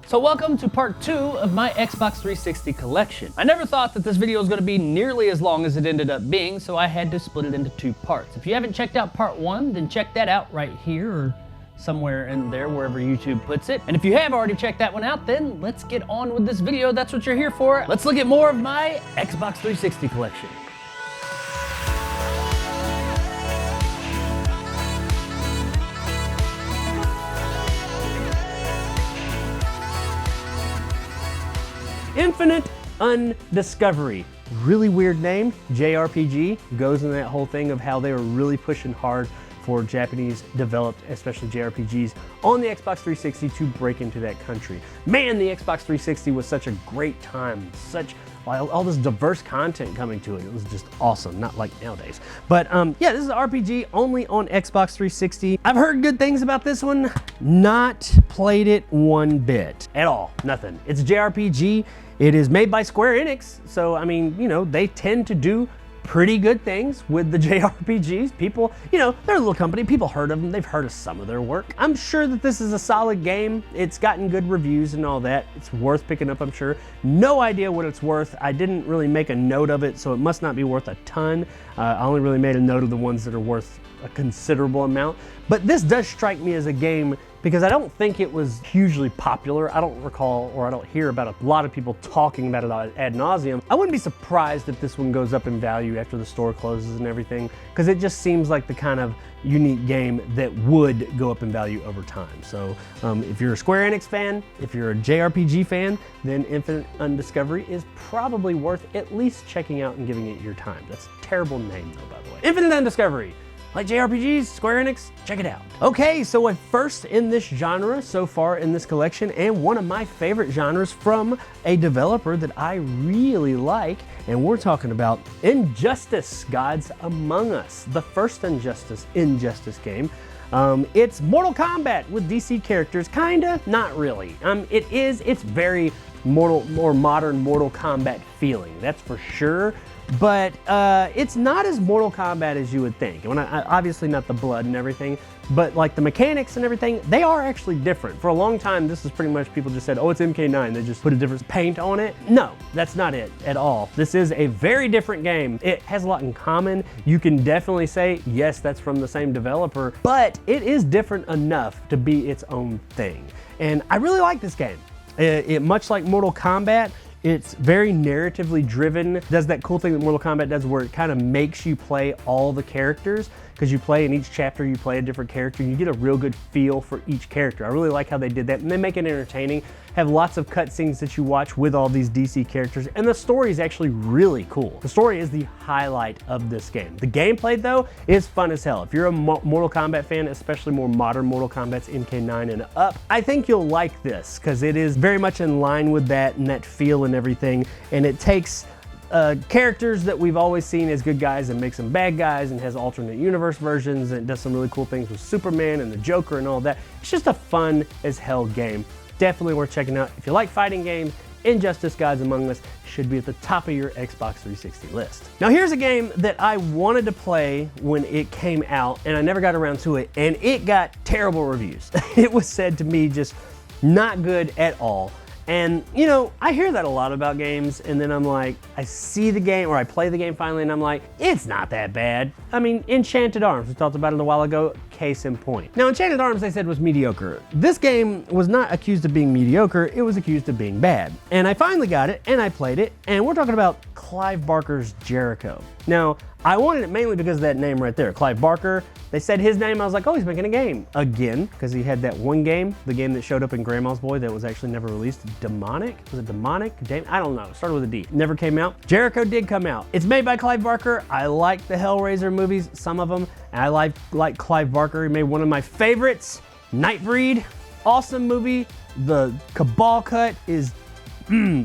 So welcome to part 2 of my Xbox 360 collection. I never thought that this video was going to be nearly as long as it ended up being, so I had to split it into 2 parts. If you haven't checked out part 1, then check that out right here or somewhere in there, wherever YouTube puts it. And if you have already checked that one out, then let's get on with this video. That's what you're here for. Let's look at more of my Xbox 360 collection. Infinite Undiscovery. Really weird name, JRPG. Goes in that whole thing of how they were really pushing hard for Japanese developed, especially JRPGs, on the Xbox 360 to break into that country. Man, the Xbox 360 was such a great time. All this diverse content coming to it. It was just awesome, not like nowadays. But yeah, this is an RPG only on Xbox 360. I've heard good things about this one. Not played it one bit at all, nothing. It's a JRPG. It is made by Square Enix, so I mean, you know, they tend to do pretty good things with the JRPGs. People, you know, they're a little company, people heard of them, they've heard of some of their work. I'm sure that this is a solid game. It's gotten good reviews and all that. It's worth picking up, I'm sure. No idea what it's worth. I didn't really make a note of it, so it must not be worth a ton. I only really made a note of the ones that are worth a considerable amount. But this does strike me as a game because I don't think it was hugely popular. I don't recall, or I don't hear about a lot of people talking about it ad nauseum. I wouldn't be surprised if this one goes up in value after the store closes and everything, because it just seems like the kind of unique game that would go up in value over time. So if you're a Square Enix fan, if you're a JRPG fan, then Infinite Undiscovery is probably worth at least checking out and giving it your time. That's a terrible name though, by the way. Infinite Undiscovery. Like JRPGs, Square Enix, check it out. Okay, so a first in this genre so far in this collection, and one of my favorite genres from a developer that I really like, and we're talking about Injustice: Gods Among Us, the first Injustice game. It's Mortal Kombat with DC characters, kinda, not really. It's very more modern Mortal Kombat feeling, that's for sure. But it's not as Mortal Kombat as you would think. Obviously not the blood and everything, but like the mechanics and everything, they are actually different. For a long time, this is pretty much, people just said, oh, it's MK9. They just put a different paint on it. No, that's not it at all. This is a very different game. It has a lot in common. You can definitely say, yes, that's from the same developer, but it is different enough to be its own thing. And I really like this game. Much like Mortal Kombat, it's very narratively driven. Does that cool thing that Mortal Kombat does where it kind of makes you play all the characters, because you play in each chapter, you play a different character, and you get a real good feel for each character. I really like how they did that, and they make it entertaining. Have lots of cutscenes that you watch with all these DC characters, and the story is actually really cool. The story is the highlight of this game. The gameplay, though, is fun as hell. If you're a Mortal Kombat fan, especially more modern Mortal Kombat's MK9 and up, I think you'll like this, because it is very much in line with that and that feel and everything, and it takes characters that we've always seen as good guys and makes them bad guys, and has alternate universe versions, and does some really cool things with Superman and the Joker and all that. It's just a fun as hell game. Definitely worth checking out. If you like fighting games, Injustice: Gods Among Us should be at the top of your Xbox 360 list. Now here's a game that I wanted to play when it came out, and I never got around to it, and it got terrible reviews. It was said to me just not good at all. And, you know, I hear that a lot about games, and then I'm like, I see the game, or I play the game finally, and I'm like, it's not that bad. I mean, Enchanted Arms, we talked about it a while ago, case in point. Now, Enchanted Arms, they said, was mediocre. This game was not accused of being mediocre, it was accused of being bad. And I finally got it, and I played it, and we're talking about Clive Barker's Jericho. Now, I wanted it mainly because of that name right there, Clive Barker. They said his name, I was like, oh, he's making a game. Again, because he had that one game, the game that showed up in Grandma's Boy that was actually never released. Demonic? Was it Demonic? I don't know, it started with a D. Never came out. Jericho did come out. It's made by Clive Barker. I like the Hellraiser movies, some of them. And I like Clive Barker. He made one of my favorites, Nightbreed. Awesome movie. The Cabal cut is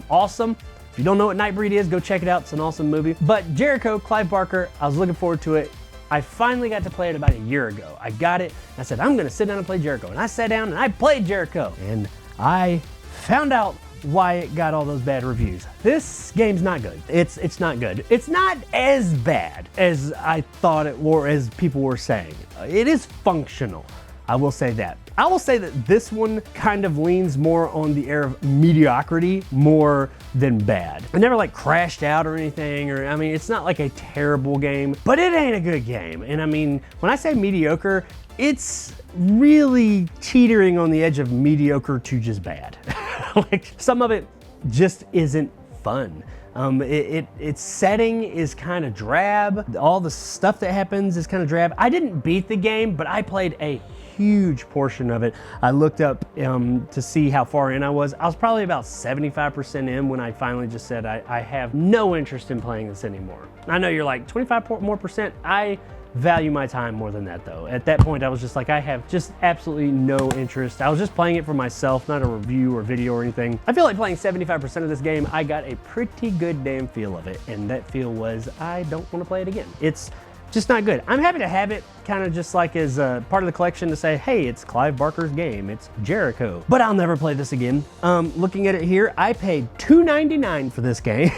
awesome. If you don't know what Nightbreed is, go check it out. It's an awesome movie. But Jericho, Clive Barker, I was looking forward to it. I finally got to play it about a year ago. I got it, and I said, I'm gonna sit down and play Jericho. And I sat down and I played Jericho. And I found out why it got all those bad reviews. This game's not good. It's not good. It's not as bad as I thought it, or as people were saying. It is functional. I will say that. I will say that this one kind of leans more on the air of mediocrity more than bad. It never like crashed out or anything, or I mean, it's not like a terrible game, but it ain't a good game. And I mean, when I say mediocre, it's really teetering on the edge of mediocre to just bad. Like some of it just isn't fun. Its setting is kind of drab. All the stuff that happens is kind of drab. I didn't beat the game, but I played a huge portion of it. I looked up to see how far in I was. I was probably about 75% in when I finally just said, I have no interest in playing this anymore. I know you're like 25% more. I value my time more than that though. At that point I was just like, I have just absolutely no interest. I was just playing it for myself, not a review or video or anything. I feel like playing 75% of this game, I got a pretty good damn feel of it, and that feel was, I don't want to play it again. It's just not good. I'm happy to have it kind of just like as a part of the collection to say, hey, it's Clive Barker's game, it's Jericho. But I'll never play this again. Looking at it here, I paid $2.99 for this game.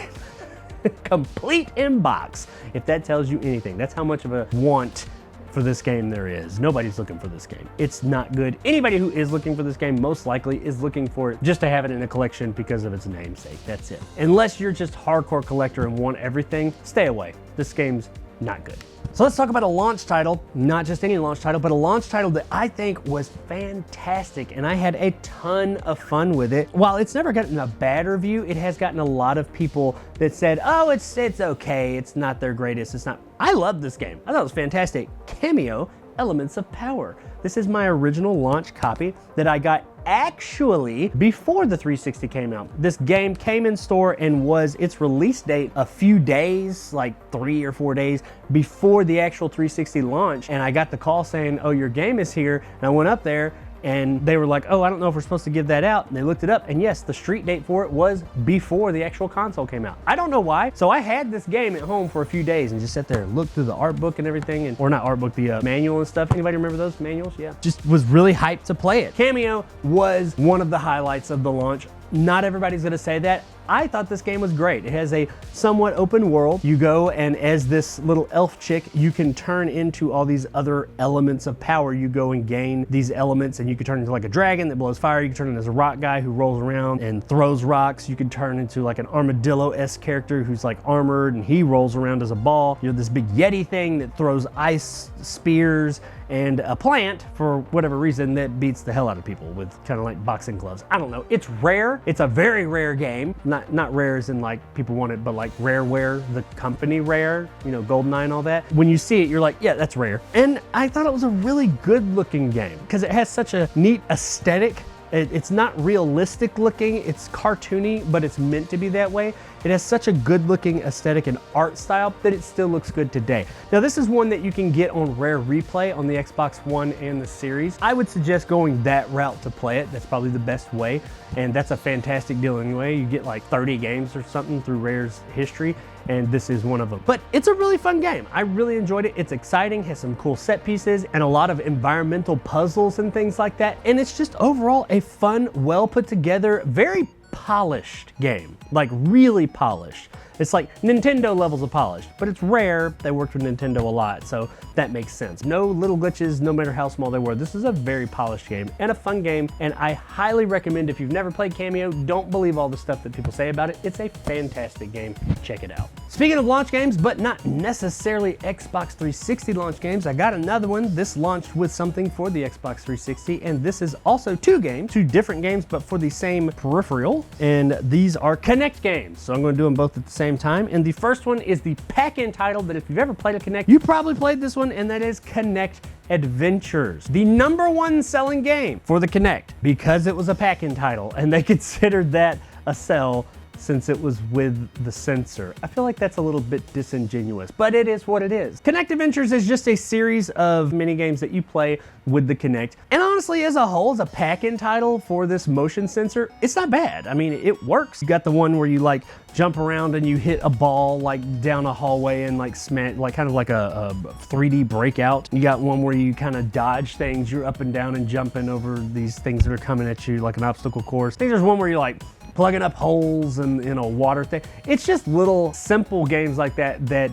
Complete inbox, if that tells you anything. That's how much of a want for this game there is. Nobody's looking for this game. It's not good. Anybody who is looking for this game most likely is looking for it just to have it in a collection because of its namesake. That's it. Unless you're just a hardcore collector and want everything, stay away. This game's not good. So let's talk about a launch title, not just any launch title, but a launch title that I think was fantastic, and I had a ton of fun with it. While it's never gotten a bad review, it has gotten a lot of people that said, oh, it's okay, it's not their greatest, it's not. I love this game. I thought it was fantastic. Kameo, Elements of Power. This is my original launch copy that I got actually before the 360 came out. This game came in store and was its release date a few days, like 3 or 4 days before the actual 360 launch. And I got the call saying, oh, your game is here. And I went up there and they were like, oh, I don't know if we're supposed to give that out. And they looked it up, and yes, the street date for it was before the actual console came out. I don't know why. So I had this game at home for a few days and just sat there and looked through the art book and everything, and, or not art book, the manual and stuff. Anybody remember those manuals? Yeah. Just was really hyped to play it. Kameo was one of the highlights of the launch. Not everybody's gonna say that. I thought this game was great. It has a somewhat open world. You go, and as this little elf chick, you can turn into all these other elements of power. You go and gain these elements, and you can turn into like a dragon that blows fire. You can turn into a rock guy who rolls around and throws rocks. You can turn into like an armadillo-esque character who's like armored, and he rolls around as a ball. You're this big yeti thing that throws ice spears, and a plant, for whatever reason, that beats the hell out of people with kind of like boxing gloves. I don't know. It's rare. It's a very rare game. Not rare as in like people want it, but like Rareware, the company Rare, you know, GoldenEye and all that. When you see it, you're like, yeah, that's rare. And I thought it was a really good looking game because it has such a neat aesthetic. It's not realistic looking, it's cartoony, but it's meant to be that way. It has such a good looking aesthetic and art style that it still looks good today. Now this is one that you can get on Rare Replay on the Xbox One and the Series. I would suggest going that route to play it. That's probably the best way, and that's a fantastic deal anyway. You get like 30 games or something through Rare's history, and this is one of them. But it's a really fun game. I really enjoyed it. It's exciting, has some cool set pieces and a lot of environmental puzzles and things like that. And it's just overall a fun, well put together, very polished game, like really polished. It's like Nintendo levels of polished, but it's Rare. They worked with Nintendo a lot, so that makes sense. No little glitches, no matter how small they were. This is a very polished game and a fun game, and I highly recommend, if you've never played Kameo, don't believe all the stuff that people say about it. It's a fantastic game. Check it out. Speaking of launch games, but not necessarily Xbox 360 launch games, I got another one. This launched with something for the Xbox 360, and this is also two different games, but for the same peripheral, and these are Kinect games. So I'm going to do them both at the same time. And the first one is the pack-in title that if you've ever played a Kinect, you probably played this one, and that is Kinect Adventures, the #1 selling game for the Kinect, because it was a pack-in title, and they considered that a sell since it was with the sensor. I feel like that's a little bit disingenuous, but it is what it is. Kinect Adventures is just a series of mini games that you play with the Kinect. And honestly, as a whole, as a pack-in title for this motion sensor, it's not bad. I mean, it works. You got the one where you like jump around and you hit a ball like down a hallway and like smash, like kind of like a 3D breakout. You got one where you kind of dodge things. You're up and down and jumping over these things that are coming at you like an obstacle course. I think there's one where you're like plugging up holes in a water thing. It's just little simple games like that that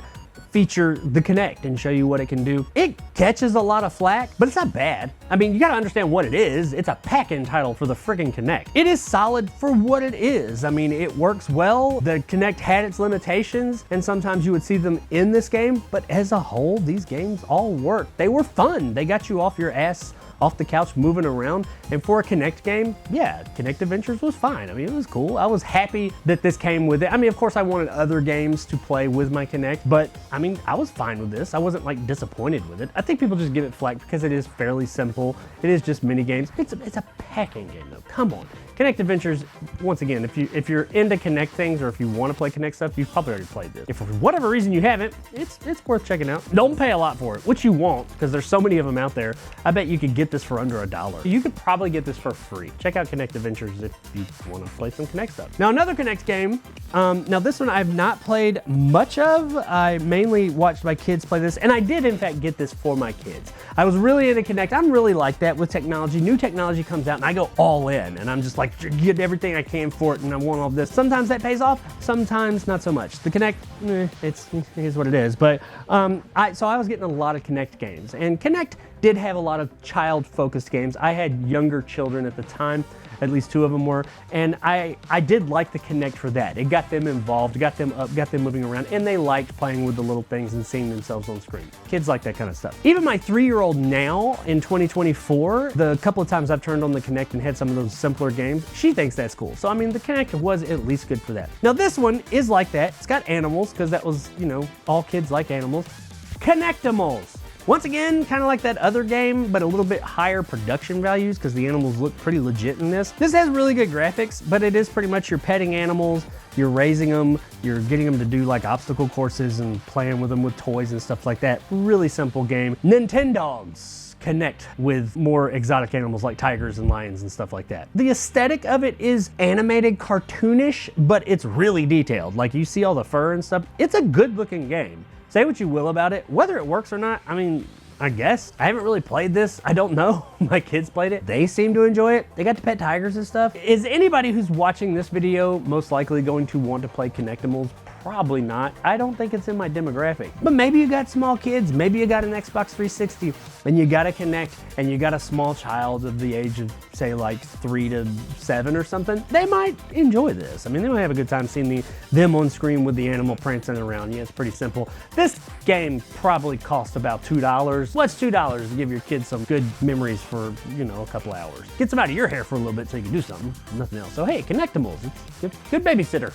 feature the Kinect and show you what it can do. It catches a lot of flack, but it's not bad. I mean, you gotta understand what it is. It's a pack-in title for the friggin' Kinect. It is solid for what it is. I mean, it works well. The Kinect had its limitations, and sometimes you would see them in this game, but as a whole, these games all work. They were fun. They got you off your ass, off the couch, moving around. And for a Kinect game, yeah, Kinect Adventures was fine. I mean, it was cool. I was happy that this came with it. I mean, of course, I wanted other games to play with my Kinect, but I mean, I was fine with this. I wasn't like disappointed with it. I think people just give it flack because it is fairly simple. It is just mini games. It's a packing game though. Come on. Kinect Adventures, once again, if you're into Kinect things or if you want to play Kinect stuff, you've probably already played this. If for whatever reason you haven't, it's worth checking out. Don't pay a lot for it, which you won't, because there's so many of them out there. I bet you could get this for under $1. You could probably get this for free. Check out Kinect Adventures if you want to play some Kinect stuff. Now another Kinect game, now this one I've not played much of. I mainly watched my kids play this, and I did in fact get this for my kids. I was really into Kinect. I'm really like that with technology. New technology comes out and I go all in, and I'm just like, get everything I can for it, and I want all this. Sometimes that pays off, sometimes not so much. The Kinect, it is what it is. But so I was getting a lot of Kinect games, and Kinect did have a lot of child-focused games. I had younger children at the time, at least 2 of them were, and I did like the Kinect for that. It got them involved, got them up, got them moving around, and they liked playing with the little things and seeing themselves on screen. Kids like that kind of stuff. Even my 3-year-old now, in 2024, the couple of times I've turned on the Kinect and had some of those simpler games, she thinks that's cool. So I mean, the Kinect was at least good for that. Now this one is like that. It's got animals, because that was, you know, all kids like animals. Kinectimals. Once again, kind of like that other game, but a little bit higher production values because the animals look pretty legit in this. This has really good graphics, but it is pretty much you're petting animals, you're raising them, you're getting them to do like obstacle courses and playing with them with toys and stuff like that. Really simple game. Nintendogs connect with more exotic animals like tigers and lions and stuff like that. The aesthetic of it is animated, cartoonish, but it's really detailed. Like you see all the fur and stuff. It's a good looking game. Say what you will about it, whether it works or not, I mean, I guess. I haven't really played this. I don't know. My kids played it. They seem to enjoy it. They got to pet tigers and stuff. Is anybody who's watching this video most likely going to want to play Kinectimals? Probably not. I don't think it's in my demographic. But maybe you got small kids, maybe you got an Xbox 360 and you got a Kinect and you got a small child of the age of say like 3 to 7 or something. They might enjoy this. I mean, they might have a good time seeing them on screen with the animal prancing around. Yeah, it's pretty simple. This game probably costs about $2. What's $2 to give your kids some good memories for, you know, a couple hours? Get some out of your hair for a little bit so you can do something, nothing else. So hey, Kinectimals, it's good babysitter.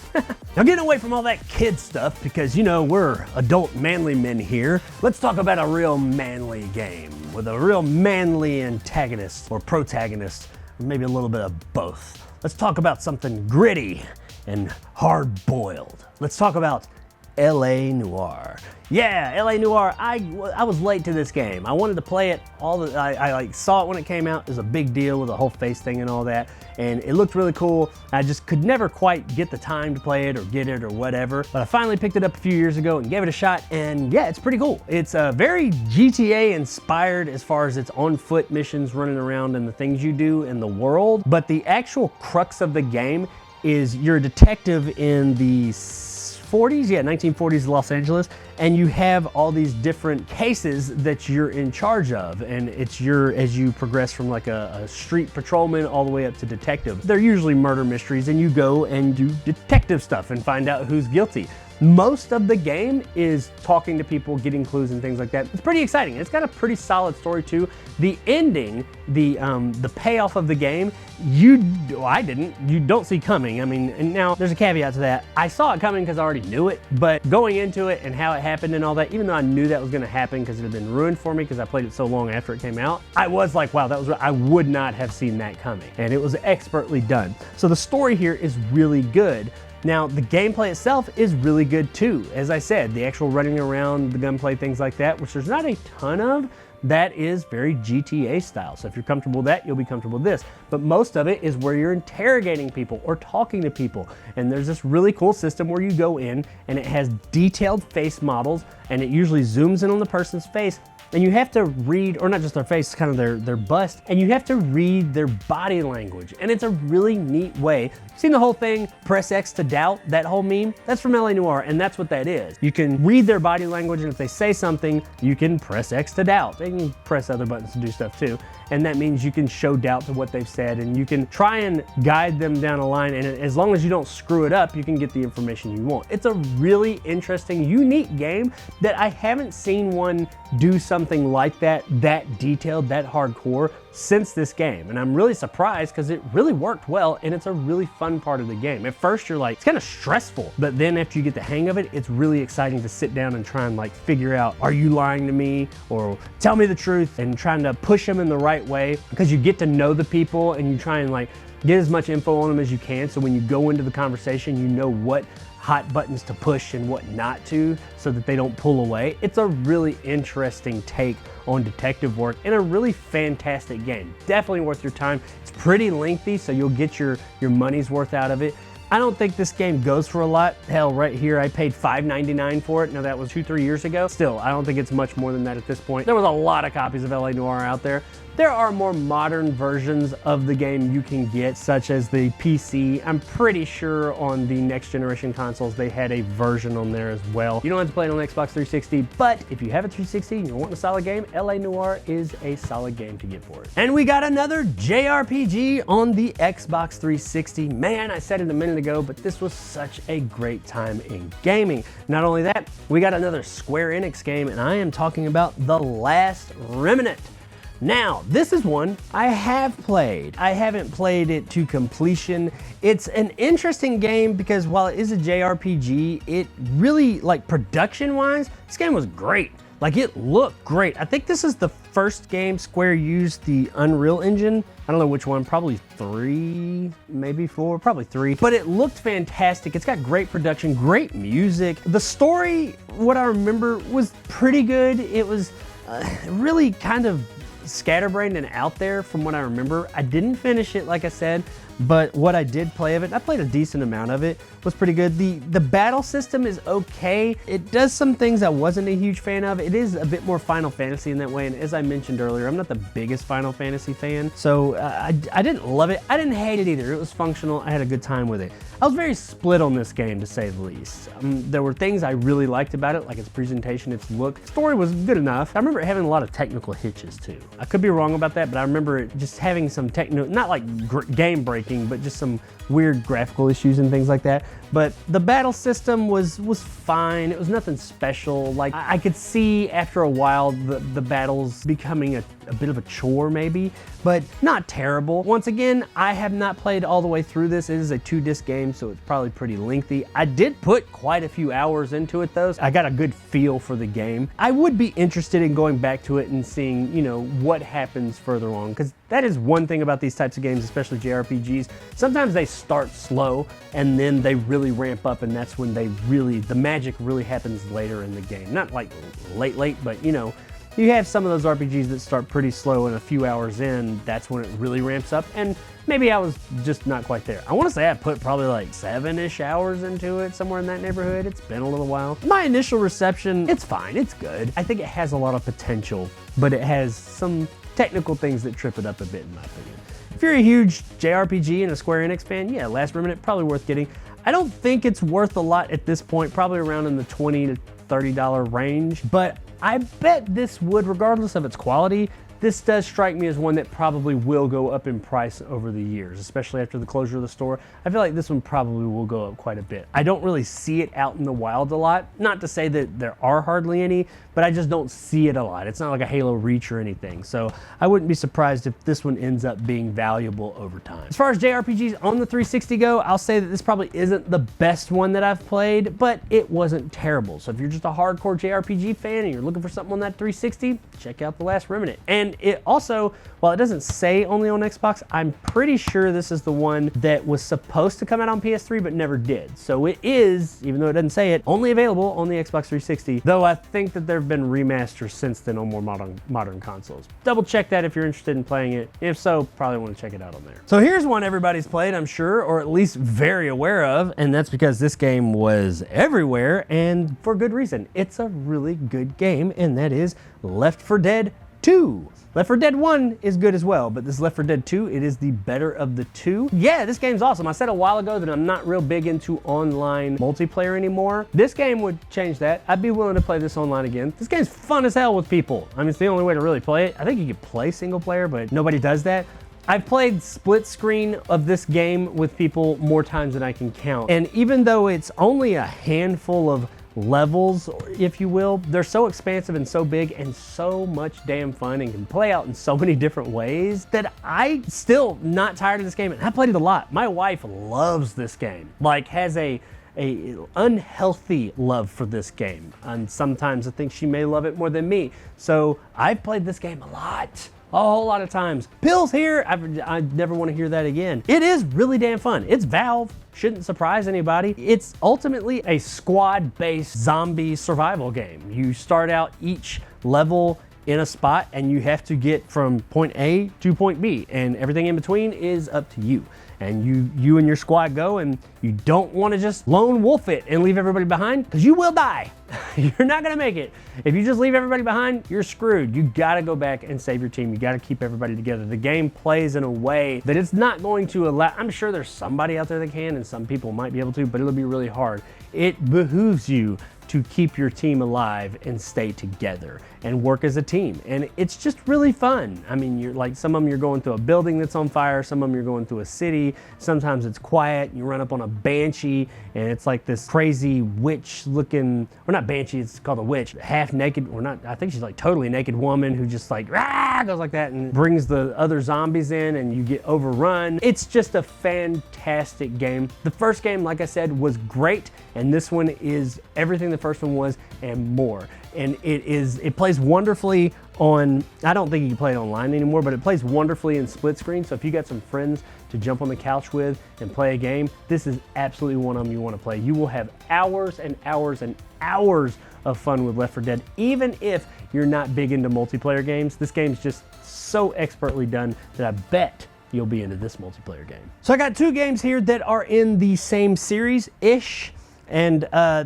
Now getting away from all that kid stuff, because you know we're adult manly men here, let's talk about a real manly game with a real manly antagonist or protagonist, maybe a little bit of both. Let's talk about something gritty and hard-boiled. Let's talk about LA Noire. Yeah, LA Noire. I was late to this game. I wanted to play it. I like saw it when it came out. It was a big deal with the whole face thing and all that, and it looked really cool. I just could never quite get the time to play it or get it or whatever. But I finally picked it up a few years ago and gave it a shot, and yeah, it's pretty cool. It's very GTA inspired as far as its on-foot missions running around and the things you do in the world. But the actual crux of the game is you're a detective in the 40s, yeah, 1940s Los Angeles, and you have all these different cases that you're in charge of, and it's as you progress from like a street patrolman all the way up to detective. They're usually murder mysteries, and you go and do detective stuff and find out who's guilty. Most of the game is talking to people, getting clues and things like that. It's pretty exciting. It's got a pretty solid story too. The ending, the payoff of the game, you don't see coming. I mean, and now there's a caveat to that. I saw it coming because I already knew it, but going into it and how it happened and all that, even though I knew that was gonna happen because it had been ruined for me because I played it so long after it came out, I was like, wow, I would not have seen that coming. And it was expertly done. So the story here is really good. Now, the gameplay itself is really good too. As I said, the actual running around, the gunplay, things like that, which there's not a ton of, that is very GTA style. So if you're comfortable with that, you'll be comfortable with this. But most of it is where you're interrogating people or talking to people. And there's this really cool system where you go in and it has detailed face models, and it usually zooms in on the person's face and you have to read, or not just their face, kind of their bust, and you have to read their body language. And it's a really neat way. Seen the whole thing, press X to doubt, that whole meme? That's from LA Noire, and that's what that is. You can read their body language, and if they say something, you can press X to doubt. They can press other buttons to do stuff too. And that means you can show doubt to what they've said, and you can try and guide them down a line, and as long as you don't screw it up, you can get the information you want. It's a really interesting, unique game that I haven't seen one do something like that detailed, that hardcore since this game. And I'm really surprised because it really worked well, and it's a really fun part of the game. At first you're like, it's kind of stressful, but then after you get the hang of it, it's really exciting to sit down and try and like figure out, are you lying to me? Or tell me the truth, and trying to push them in the right way, because you get to know the people and you try and like get as much info on them as you can, so when you go into the conversation, you know what hot buttons to push and what not to, so that they don't pull away. It's a really interesting take on detective work and a really fantastic game. Definitely worth your time. It's pretty lengthy, so you'll get your money's worth out of it. I don't think this game goes for a lot. Hell, right here, I paid $5.99 for it. Now that was 2-3 years ago. Still, I don't think it's much more than that at this point. There was a lot of copies of LA Noire out there. There are more modern versions of the game you can get, such as the PC. I'm pretty sure on the next generation consoles, they had a version on there as well. You don't have to play it on Xbox 360, but if you have a 360 and you want a solid game, LA Noire is a solid game to get for it. And we got another JRPG on the Xbox 360. Man, I said it a minute ago, but this was such a great time in gaming. Not only that, we got another Square Enix game, and I am talking about The Last Remnant. Now, this is one I have played. I haven't played it to completion. It's an interesting game because while it is a JRPG, it really, like production-wise, this game was great. Like, it looked great. I think this is the first game Square used the Unreal Engine. I don't know which one, probably 3, maybe 4, probably 3. But it looked fantastic. It's got great production, great music. The story, what I remember, was pretty good. It was really kind of scatterbrained and out there from what I remember. I didn't finish it, like I said, but what I did play of it, I played a decent amount of it, was pretty good. The battle system is okay. It does some things I wasn't a huge fan of. It is a bit more Final Fantasy in that way, and as I mentioned earlier, I'm not the biggest Final Fantasy fan, so I didn't love it. I didn't hate it either. It was functional. I had a good time with it. I was very split on this game, to say the least. There were things I really liked about it, like its presentation, its look. The story was good enough. I remember it having a lot of technical hitches too. I could be wrong about that, but I remember it just having some not like game breaking, but just some weird graphical issues and things like that. But the battle system was fine. It was nothing special. Like, I could see after a while the battles becoming a bit of a chore maybe, but not terrible. Once again, I have not played all the way through this. It is a 2-disc game, so it's probably pretty lengthy. I did put quite a few hours into it though. I got a good feel for the game. I would be interested in going back to it and seeing, you know, what happens further on, because that is one thing about these types of games, especially JRPGs. Sometimes they start slow and then they really ramp up, and that's when the magic really happens later in the game. Not like late, but you know, you have some of those RPGs that start pretty slow, and a few hours in, that's when it really ramps up, and maybe I was just not quite there. I want to say I put probably like 7-ish hours into it, somewhere in that neighborhood. It's been a little while. My initial reception, it's fine, it's good. I think it has a lot of potential, but it has some technical things that trip it up a bit, in my opinion. If you're a huge JRPG and a Square Enix fan, yeah, Last Remnant, probably worth getting. I don't think it's worth a lot at this point, probably around in the $20 to $30 range, but I bet this would, regardless of its quality, this does strike me as one that probably will go up in price over the years, especially after the closure of the store. I feel like this one probably will go up quite a bit. I don't really see it out in the wild a lot. Not to say that there are hardly any, but I just don't see it a lot. It's not like a Halo Reach or anything, so I wouldn't be surprised if this one ends up being valuable over time. As far as JRPGs on the 360 go, I'll say that this probably isn't the best one that I've played, but it wasn't terrible. So if you're just a hardcore JRPG fan and you're looking for something on that 360, check out The Last Remnant. And And it also, while it doesn't say only on Xbox, I'm pretty sure this is the one that was supposed to come out on PS3 but never did. So it is, even though it doesn't say it, only available on the Xbox 360, though I think that there have been remasters since then on more modern consoles. Double check that if you're interested in playing it. If so, probably want to check it out on there. So here's one everybody's played, I'm sure, or at least very aware of, and that's because this game was everywhere, and for good reason. It's a really good game, and that is Left 4 Dead 2. Left 4 Dead 1 is good as well, but this Left 4 Dead 2, it is the better of the two. Yeah, this game's awesome. I said a while ago that I'm not real big into online multiplayer anymore. This game would change that. I'd be willing to play this online again. This game's fun as hell with people. I mean, it's the only way to really play it. I think you could play single player, but nobody does that. I've played split screen of this game with people more times than I can count. And even though it's only a handful of levels, if you will, they're so expansive and so big and so much damn fun and can play out in so many different ways that I still not tired of this game. And I played it a lot. My wife loves this game, like has a unhealthy love for this game. And sometimes I think she may love it more than me. So I've played this game a lot. A whole lot of times. Pills here, I never want to hear that again. It is really damn fun. It's Valve, shouldn't surprise anybody. It's ultimately a squad-based zombie survival game. You start out each level in a spot and you have to get from point A to point B, and everything in between is up to you. And you and your squad go, and you don't want to just lone wolf it and leave everybody behind, because you will die. You're not gonna make it. If you just leave everybody behind, you're screwed. You gotta go back and save your team. You gotta keep everybody together. The game plays in a way that it's not going to allow, I'm sure there's somebody out there that can, and some people might be able to, but it'll be really hard. It behooves you to keep your team alive and stay together and work as a team. And it's just really fun. I mean, you're like, some of them you're going through a building that's on fire, some of them you're going through a city, sometimes it's quiet, you run up on a banshee and it's like this crazy witch looking, or not banshee, it's called a witch, half naked, or not, I think she's like totally naked woman who just like, rah, goes like that and brings the other zombies in and you get overrun. It's just a fantastic game. The first game, like I said, was great, and this one is everything the first one was and more. And it plays wonderfully on, I don't think you can play it online anymore, but it plays wonderfully in split screen. So if you got some friends to jump on the couch with and play a game, this is absolutely one of them you want to play. You will have hours and hours and hours of fun with Left 4 Dead, even if you're not big into multiplayer games. This game's just so expertly done that I bet you'll be into this multiplayer game. So I got two games here that are in the same series-ish. And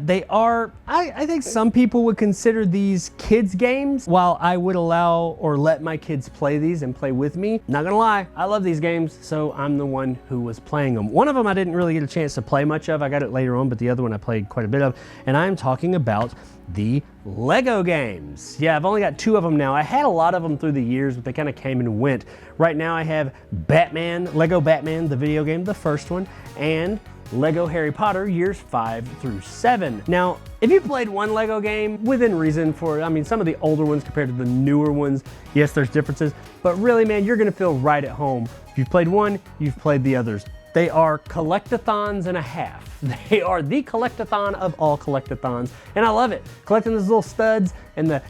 they are, I think some people would consider these kids games, while I would allow or let my kids play these and play with me. Not gonna lie, I love these games, so I'm the one who was playing them. One of them I didn't really get a chance to play much of. I got it later on, but the other one I played quite a bit of. And I'm talking about the Lego games. Yeah, I've only got two of them now. I had a lot of them through the years, but they kind of came and went. Right now I have Batman, Lego Batman, the video game, the first one, and Lego Harry Potter years 5 through 7. Now, if you played one Lego game, within reason for, I mean, some of the older ones compared to the newer ones, yes, there's differences, but really, man, you're gonna feel right at home. If you've played one, you've played the others. They are collectathons and a half. They are the collectathon of all collectathons, and I love it. Collecting those little studs and the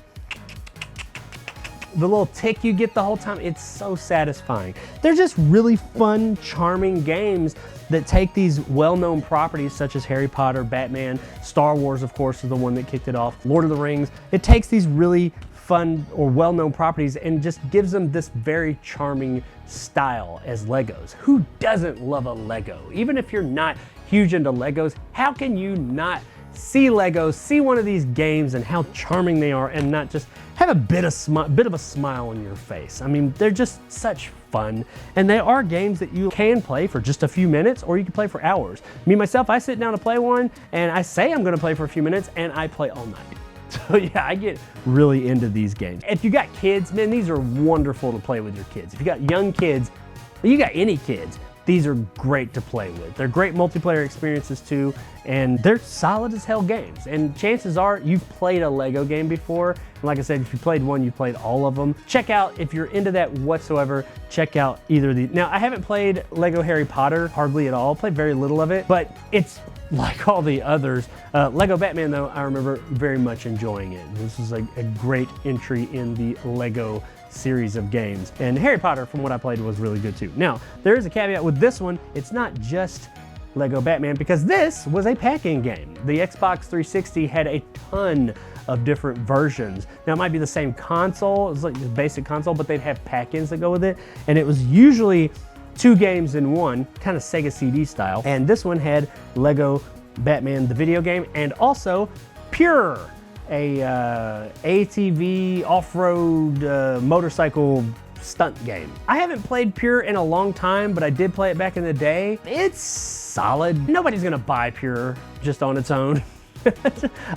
little tick you get the whole time, it's so satisfying. They're just really fun, charming games that take these well-known properties such as Harry Potter, Batman, Star Wars, of course, is the one that kicked it off, Lord of the Rings. It takes these really fun or well-known properties and just gives them this very charming style as Legos. Who doesn't love a Lego? Even if you're not huge into Legos, how can you not see Legos, see one of these games and how charming they are, and not just have a bit of a smile on your face? I mean, they're just such fun, and they are games that you can play for just a few minutes, or you can play for hours. Me, myself, I sit down to play one, and I say I'm gonna play for a few minutes, and I play all night. So yeah, I get really into these games. If you got kids, man, these are wonderful to play with your kids. If you got young kids, you got any kids, these are great to play with. They're great multiplayer experiences too, and they're solid as hell games. And chances are you've played a Lego game before. And like I said, if you played one, you played all of them. Check out, if you're into that whatsoever, check out either of these. Now, I haven't played Lego Harry Potter hardly at all. Played very little of it, but it's like all the others. Lego Batman, though, I remember very much enjoying it. This was a great entry in the Lego series of games. And Harry Potter, from what I played, was really good too. Now, there is a caveat with this one. It's not just Lego Batman, because this was a pack-in game. The Xbox 360 had a ton of different versions. Now, it might be the same console, it's like the basic console, but they'd have pack-ins that go with it. And it was usually 2 games in one, kind of Sega CD style. And this one had Lego Batman, the video game, and also Pure, a ATV off-road motorcycle stunt game. I haven't played Pure in a long time, but I did play it back in the day. It's solid. Nobody's gonna buy Pure just on its own.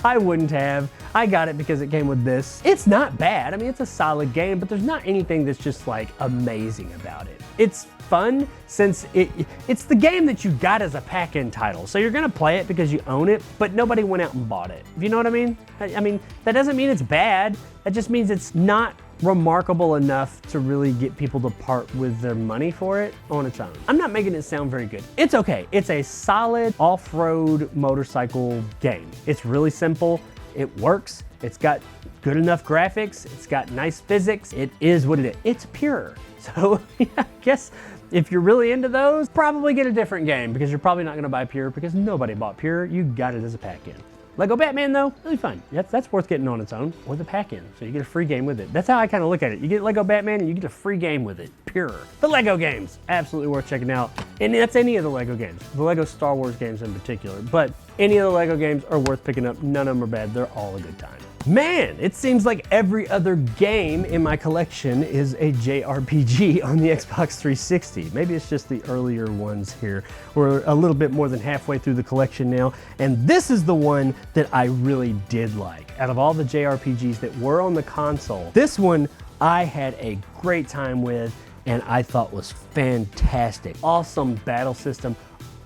I wouldn't have. I got it because it came with this. It's not bad. I mean, it's a solid game, but there's not anything that's just like amazing about it. It's fun since it's the game that you got as a pack-in title. So you're gonna play it because you own it, but nobody went out and bought it. You know what I mean? I mean, that doesn't mean it's bad. That just means it's not remarkable enough to really get people to part with their money for it on its own. I'm not making it sound very good. It's okay. It's a solid off-road motorcycle game. It's really simple. It works. It's got good enough graphics. It's got nice physics. It is what it is. It's Pure. So yeah, I guess if you're really into those, probably get a different game, because you're probably not going to buy Pure because nobody bought Pure. You got it as a pack-in. Lego Batman, though, really fun. That's worth getting on its own with a pack-in, so you get a free game with it. That's how I kind of look at it. You get Lego Batman and you get a free game with it, Pure. The Lego games, absolutely worth checking out. And that's any of the Lego games, the Lego Star Wars games in particular. But any of the Lego games are worth picking up. None of them are bad. They're all a good time. Man, it seems like every other game in my collection is a JRPG on the Xbox 360. Maybe it's just the earlier ones here. We're a little bit more than halfway through the collection now, and this is the one that I really did like. Out of all the JRPGs that were on the console, this one I had a great time with and I thought was fantastic. Awesome battle system,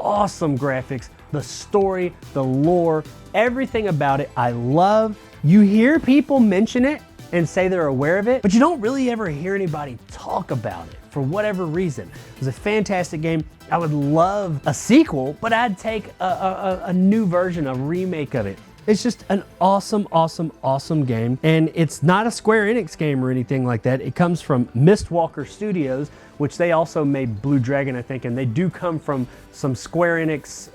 awesome graphics, the story, the lore, everything about it I love. You hear people mention it and say they're aware of it, but you don't really ever hear anybody talk about it for whatever reason. It was a fantastic game. I would love a sequel, but I'd take a new version, a remake of it. It's just an awesome, awesome, awesome game. And it's not a Square Enix game or anything like that. It comes from Mistwalker Studios, which they also made Blue Dragon, I think, and they do come from some Square Enix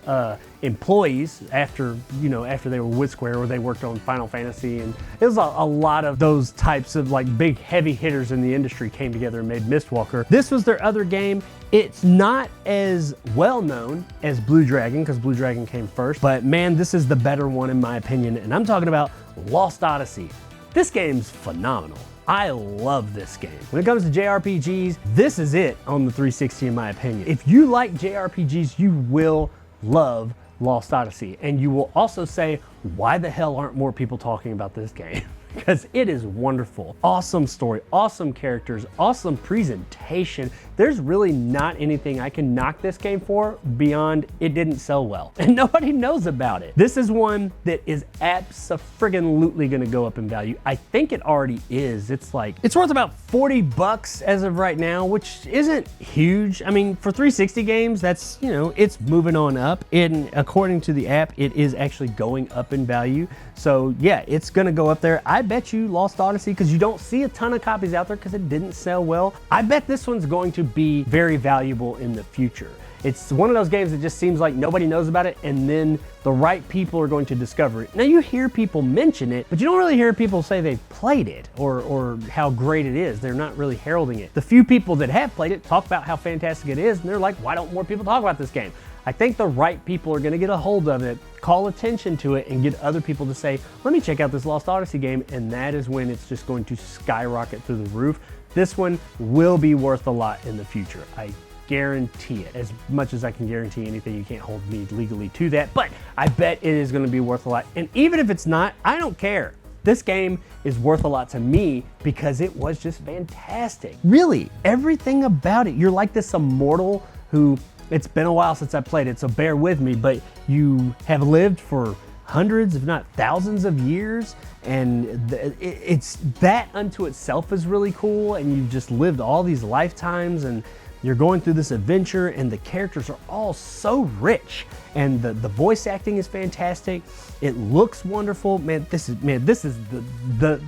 employees after they were with Square, or they worked on Final Fantasy, and it was a lot of those types of like big heavy hitters in the industry came together and made Mistwalker. This was their other game. It's not as well known as Blue Dragon, because Blue Dragon came first, but man, this is the better one in my opinion, and I'm talking about Lost Odyssey. This game's phenomenal. I love this game. When it comes to JRPGs, this is it on the 360 in my opinion. If you like JRPGs, you will love Lost Odyssey, and you will also say, why the hell aren't more people talking about this game? Because it is wonderful. Awesome story, awesome characters, awesome presentation. There's really not anything I can knock this game for beyond it didn't sell well and nobody knows about it. This is one that is abso-friggin-lutely gonna go up in value. I think it already is. It's worth about $40 as of right now, which isn't huge. I mean, for 360 games, that's, it's moving on up. And according to the app, it is actually going up in value. So yeah, it's gonna go up there. I bet you Lost Odyssey, because you don't see a ton of copies out there because it didn't sell well, I bet this one's going to be very valuable in the future. It's one of those games that just seems like nobody knows about it, and then the right people are going to discover it. Now, you hear people mention it, but you don't really hear people say they've played it or how great it is. They're not really heralding it. The few people that have played it talk about how fantastic it is, and they're like, why don't more people talk about this game? I think the right people are gonna get a hold of it, call attention to it, and get other people to say, let me check out this Lost Odyssey game, and that is when it's just going to skyrocket through the roof. This one will be worth a lot in the future. I guarantee it. As much as I can guarantee anything, you can't hold me legally to that, but I bet it is gonna be worth a lot. And even if it's not, I don't care. This game is worth a lot to me because it was just fantastic. Really, everything about it. You're like this immortal who, it's been a while since I played it, so bear with me, but you have lived for hundreds, if not thousands of years, and it's that unto itself is really cool, and you've just lived all these lifetimes, and you're going through this adventure and the characters are all so rich and the voice acting is fantastic. It looks wonderful. Man, this is the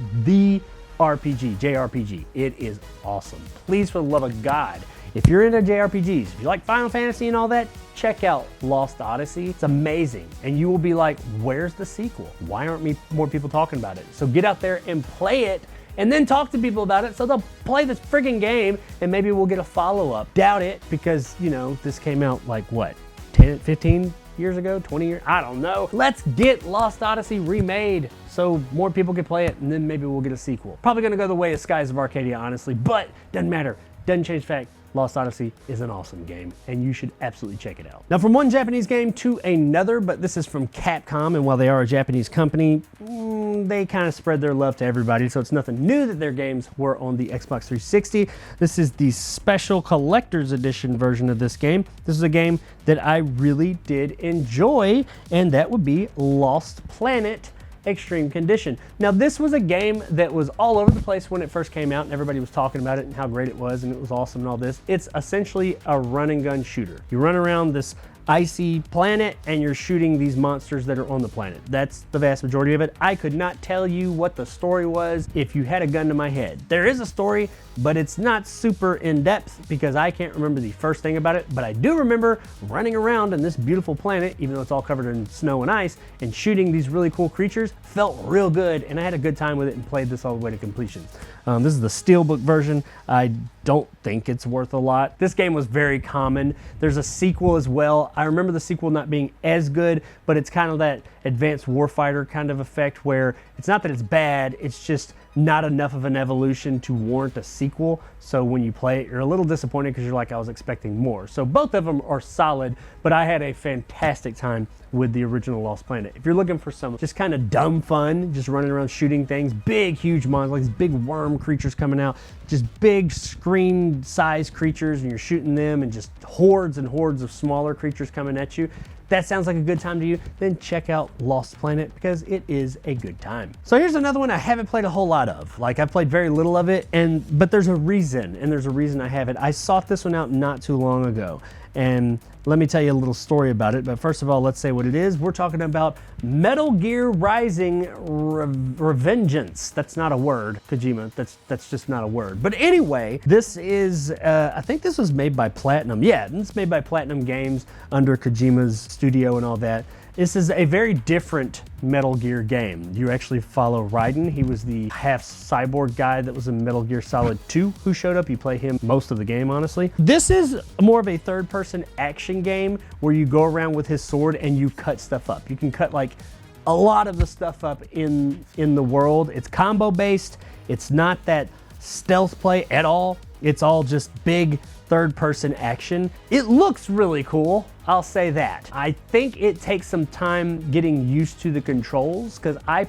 RPG, JRPG. It is awesome. Please, for the love of God, if you're into JRPGs, if you like Final Fantasy and all that, check out Lost Odyssey. It's amazing. And you will be like, where's the sequel? Why aren't more people talking about it? So get out there and play it and then talk to people about it so they'll play this friggin' game and maybe we'll get a follow-up. Doubt it, because, you know, this came out like what, 10, 15 years ago, 20 years? I don't know. Let's get Lost Odyssey remade so more people can play it and then maybe we'll get a sequel. Probably gonna go the way of Skies of Arcadia, honestly, but doesn't matter. Doesn't change the fact Lost Odyssey is an awesome game, and you should absolutely check it out. Now, from one Japanese game to another, but this is from Capcom, and while they are a Japanese company, they kind of spread their love to everybody, so it's nothing new that their games were on the Xbox 360. This is the special collector's edition version of this game. This is a game that I really did enjoy, and that would be Lost Planet Extreme Condition. Now, this was a game that was all over the place when it first came out and everybody was talking about it and how great it was and it was awesome and all this. It's essentially a run and gun shooter. You run around this icy planet and you're shooting these monsters that are on the planet. That's the vast majority of it. I could not tell you what the story was if you had a gun to my head. There is a story, but it's not super in-depth because I can't remember the first thing about it, but I do remember running around in this beautiful planet, even though it's all covered in snow and ice, and shooting these really cool creatures. Felt real good, and I had a good time with it and played this all the way to completion. This is the Steelbook version. I don't think it's worth a lot. This game was very common. There's a sequel as well. I remember the sequel not being as good, but it's kind of that Advanced Warfighter kind of effect where it's not that it's bad, it's just not enough of an evolution to warrant a sequel. So when you play it, you're a little disappointed because you're like, I was expecting more. So both of them are solid, but I had a fantastic time with the original Lost Planet. If you're looking for some just kind of dumb fun, just running around shooting things, big, huge monsters, like these big worm creatures coming out, just big screen size creatures, and you're shooting them, and just hordes and hordes of smaller creatures coming at you, that sounds like a good time to you, then check out Lost Planet because it is a good time. So here's another one I haven't played a whole lot of. Like, I've played very little of it, but there's a reason, and there's a reason I have it. I sought this one out not too long ago, and let me tell you a little story about it. But first of all, let's say what it is. We're talking about Metal Gear Rising Revengeance. That's not a word, Kojima. That's just not a word. But anyway, this is, I think this was made by Platinum. Yeah, it's made by Platinum Games under Kojima's studio and all that. This is a very different Metal Gear game. You actually follow Raiden. He was the half cyborg guy that was in Metal Gear Solid 2 who showed up. You play him most of the game, honestly. This is more of a third-person action game where you go around with his sword and you cut stuff up. You can cut like a lot of the stuff up in the world. It's combo-based. It's not that stealth play at all. It's all just big third-person action. It looks really cool, I'll say that. I think it takes some time getting used to the controls because I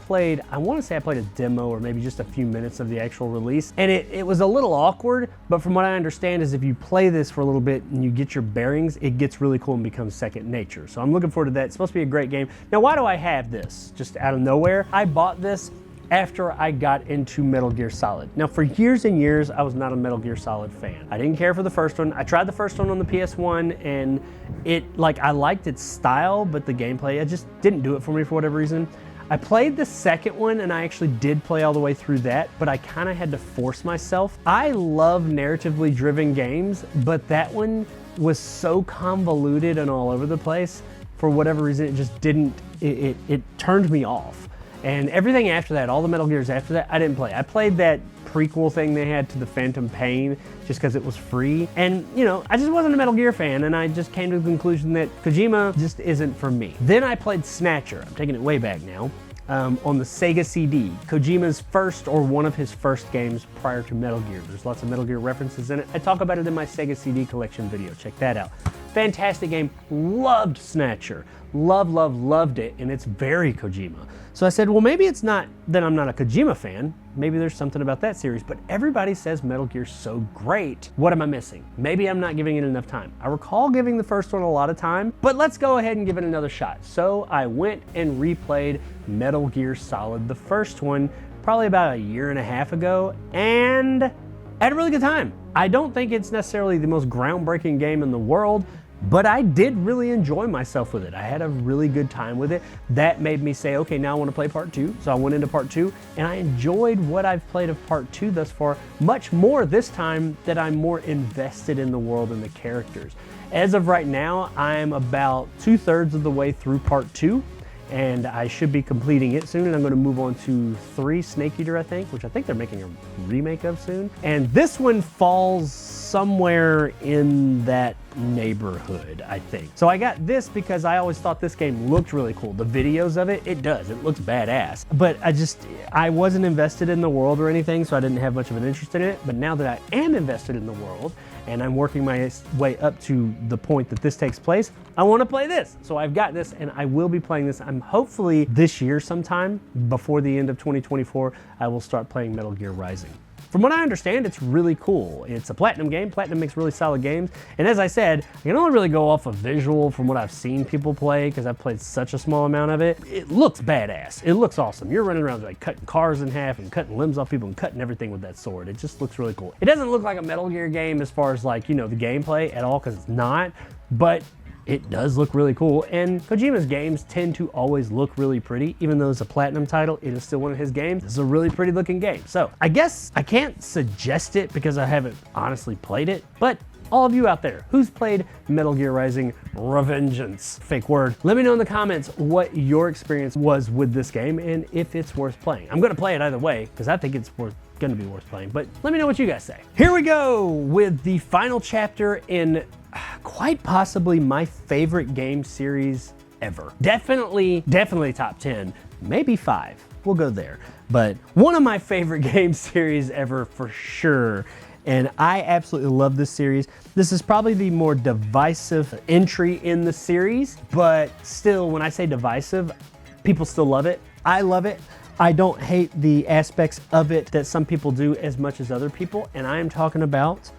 want to say I played a demo or maybe just a few minutes of the actual release, and it was a little awkward, but from what I understand is if you play this for a little bit and you get your bearings, it gets really cool and becomes second nature. So I'm looking forward to that. It's supposed to be a great game. Now, why do I have this? Just out of nowhere, I bought this after I got into Metal Gear Solid. Now, for years and years, I was not a Metal Gear Solid fan. I didn't care for the first one. I tried the first one on the PS1, and I liked its style, but the gameplay, it just didn't do it for me for whatever reason. I played the second one, and I actually did play all the way through that, but I kind of had to force myself. I love narratively driven games, but that one was so convoluted and all over the place. For whatever reason, it just didn't, it turned me off. And everything after that, all the Metal Gears after that, I didn't play. I played that prequel thing they had to the Phantom Pain just because it was free. And, you know, I just wasn't a Metal Gear fan, and I just came to the conclusion that Kojima just isn't for me. Then I played Snatcher. I'm taking it way back now. On the Sega CD, Kojima's first or one of his first games prior to Metal Gear. There's lots of Metal Gear references in it. I talk about it in my Sega CD collection video. Check that out. Fantastic game. Loved Snatcher. Loved it, and it's very Kojima. So I said, well, maybe it's not that I'm not a Kojima fan. Maybe there's something about that series, but everybody says Metal Gear's so great. What am I missing? Maybe I'm not giving it enough time. I recall giving the first one a lot of time, but let's go ahead and give it another shot. So I went and replayed Metal Gear Solid, the first one, probably about a year and a half ago, and I had a really good time. I don't think it's necessarily the most groundbreaking game in the world, but I did really enjoy myself with it. I had a really good time with it. That made me say, okay, now I want to play part 2. So I went into part 2 and I enjoyed what I've played of part 2 thus far, much more this time that I'm more invested in the world and the characters. As of right now, I'm about 2/3 of the way through part 2. And I should be completing it soon, and I'm going to move on to 3 Snake Eater, I think, which I think they're making a remake of soon. And this one falls somewhere in that neighborhood, I think. So I got this because I always thought this game looked really cool. The videos of it, it does. It looks badass. But I wasn't invested in the world or anything, so I didn't have much of an interest in it. But now that I am invested in the world, and I'm working my way up to the point that this takes place, I want to play this. So I've got this, and I will be playing this. I'm hopefully this year sometime, before the end of 2024, I will start playing Metal Gear Rising. From what I understand, it's really cool. It's a Platinum game. Platinum makes really solid games. And as I said, I can only really go off of visual from what I've seen people play because I've played such a small amount of it. It looks badass. It looks awesome. You're running around like cutting cars in half and cutting limbs off people and cutting everything with that sword. It just looks really cool. It doesn't look like a Metal Gear game as far as like, you know, the gameplay at all, because it's not, but it does look really cool, and Kojima's games tend to always look really pretty. Even though it's a Platinum title, it is still one of his games. This is a really pretty looking game. So I guess I can't suggest it because I haven't honestly played it, but all of you out there who's played Metal Gear Rising Revengeance, fake word, let me know in the comments what your experience was with this game and if it's worth playing. I'm gonna play it either way because I think it's gonna be worth playing, but let me know what you guys say. Here we go with the final chapter in quite possibly my favorite game series ever. Definitely top 10, maybe 5. We'll go there. But one of my favorite game series ever for sure. And I absolutely love this series. This is probably the more divisive entry in the series, but still, when I say divisive, people still love it. I love it. I don't hate the aspects of it that some people do as much as other people, and I am talking about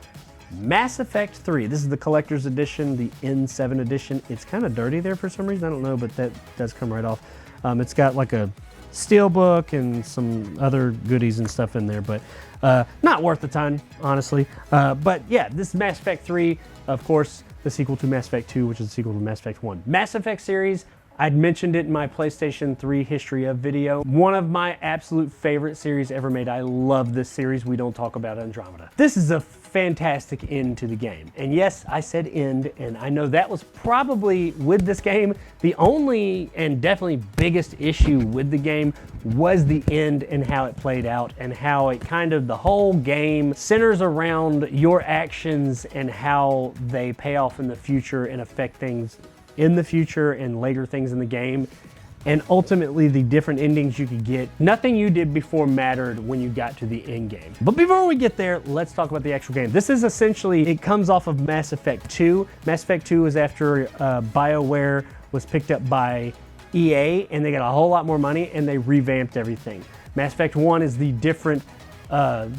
Mass Effect 3. This is the collector's edition, the N7 edition. It's kind of dirty there for some reason, I don't know, but that does come right off. It's got like a steelbook and some other goodies and stuff in there, but not worth a ton, honestly. But yeah, this Mass Effect 3, of course, the sequel to Mass Effect 2, which is the sequel to Mass Effect 1. Mass Effect series, I'd mentioned it in my PlayStation 3 History of video. One of my absolute favorite series ever made. I love this series. We don't talk about Andromeda. This is a fantastic end to the game. And yes, I said end, and I know that was probably, with this game, the only and definitely biggest issue with the game was the end and how it played out, and how it kind of, the whole game centers around your actions and how they pay off in the future and affect things in the future and later things in the game. And ultimately the different endings you could get. Nothing you did before mattered when you got to the end game. But before we get there, let's talk about the actual game. This is essentially, it comes off of Mass Effect 2. Mass Effect 2 is after BioWare was picked up by EA, and they got a whole lot more money and they revamped everything. Mass Effect 1 is the different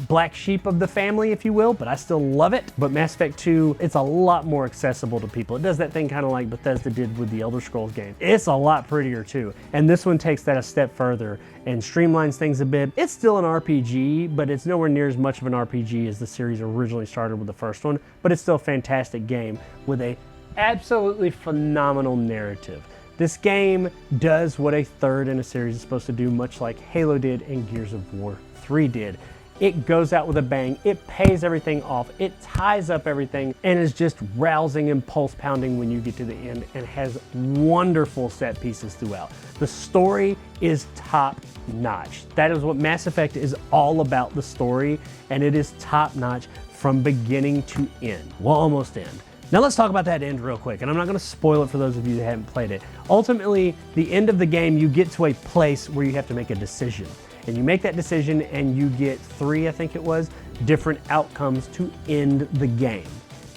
black sheep of the family, if you will, but I still love it. But Mass Effect 2, it's a lot more accessible to people. It does that thing kind of like Bethesda did with the Elder Scrolls game. It's a lot prettier too. And this one takes that a step further and streamlines things a bit. It's still an RPG, but it's nowhere near as much of an RPG as the series originally started with the first one, but it's still a fantastic game with a absolutely phenomenal narrative. This game does what a third in a series is supposed to do, much like Halo did and Gears of War 3 did. It goes out with a bang, it pays everything off, it ties up everything, and is just rousing and pulse pounding when you get to the end, and has wonderful set pieces throughout. The story is top notch. That is what Mass Effect is all about, the story, and it is top notch from beginning to end. Well, almost end. Now let's talk about that end real quick, and I'm not going to spoil it for those of you that haven't played it. Ultimately, the end of the game, you get to a place where you have to make a decision. And you make that decision and you get 3, I think it was, different outcomes to end the game.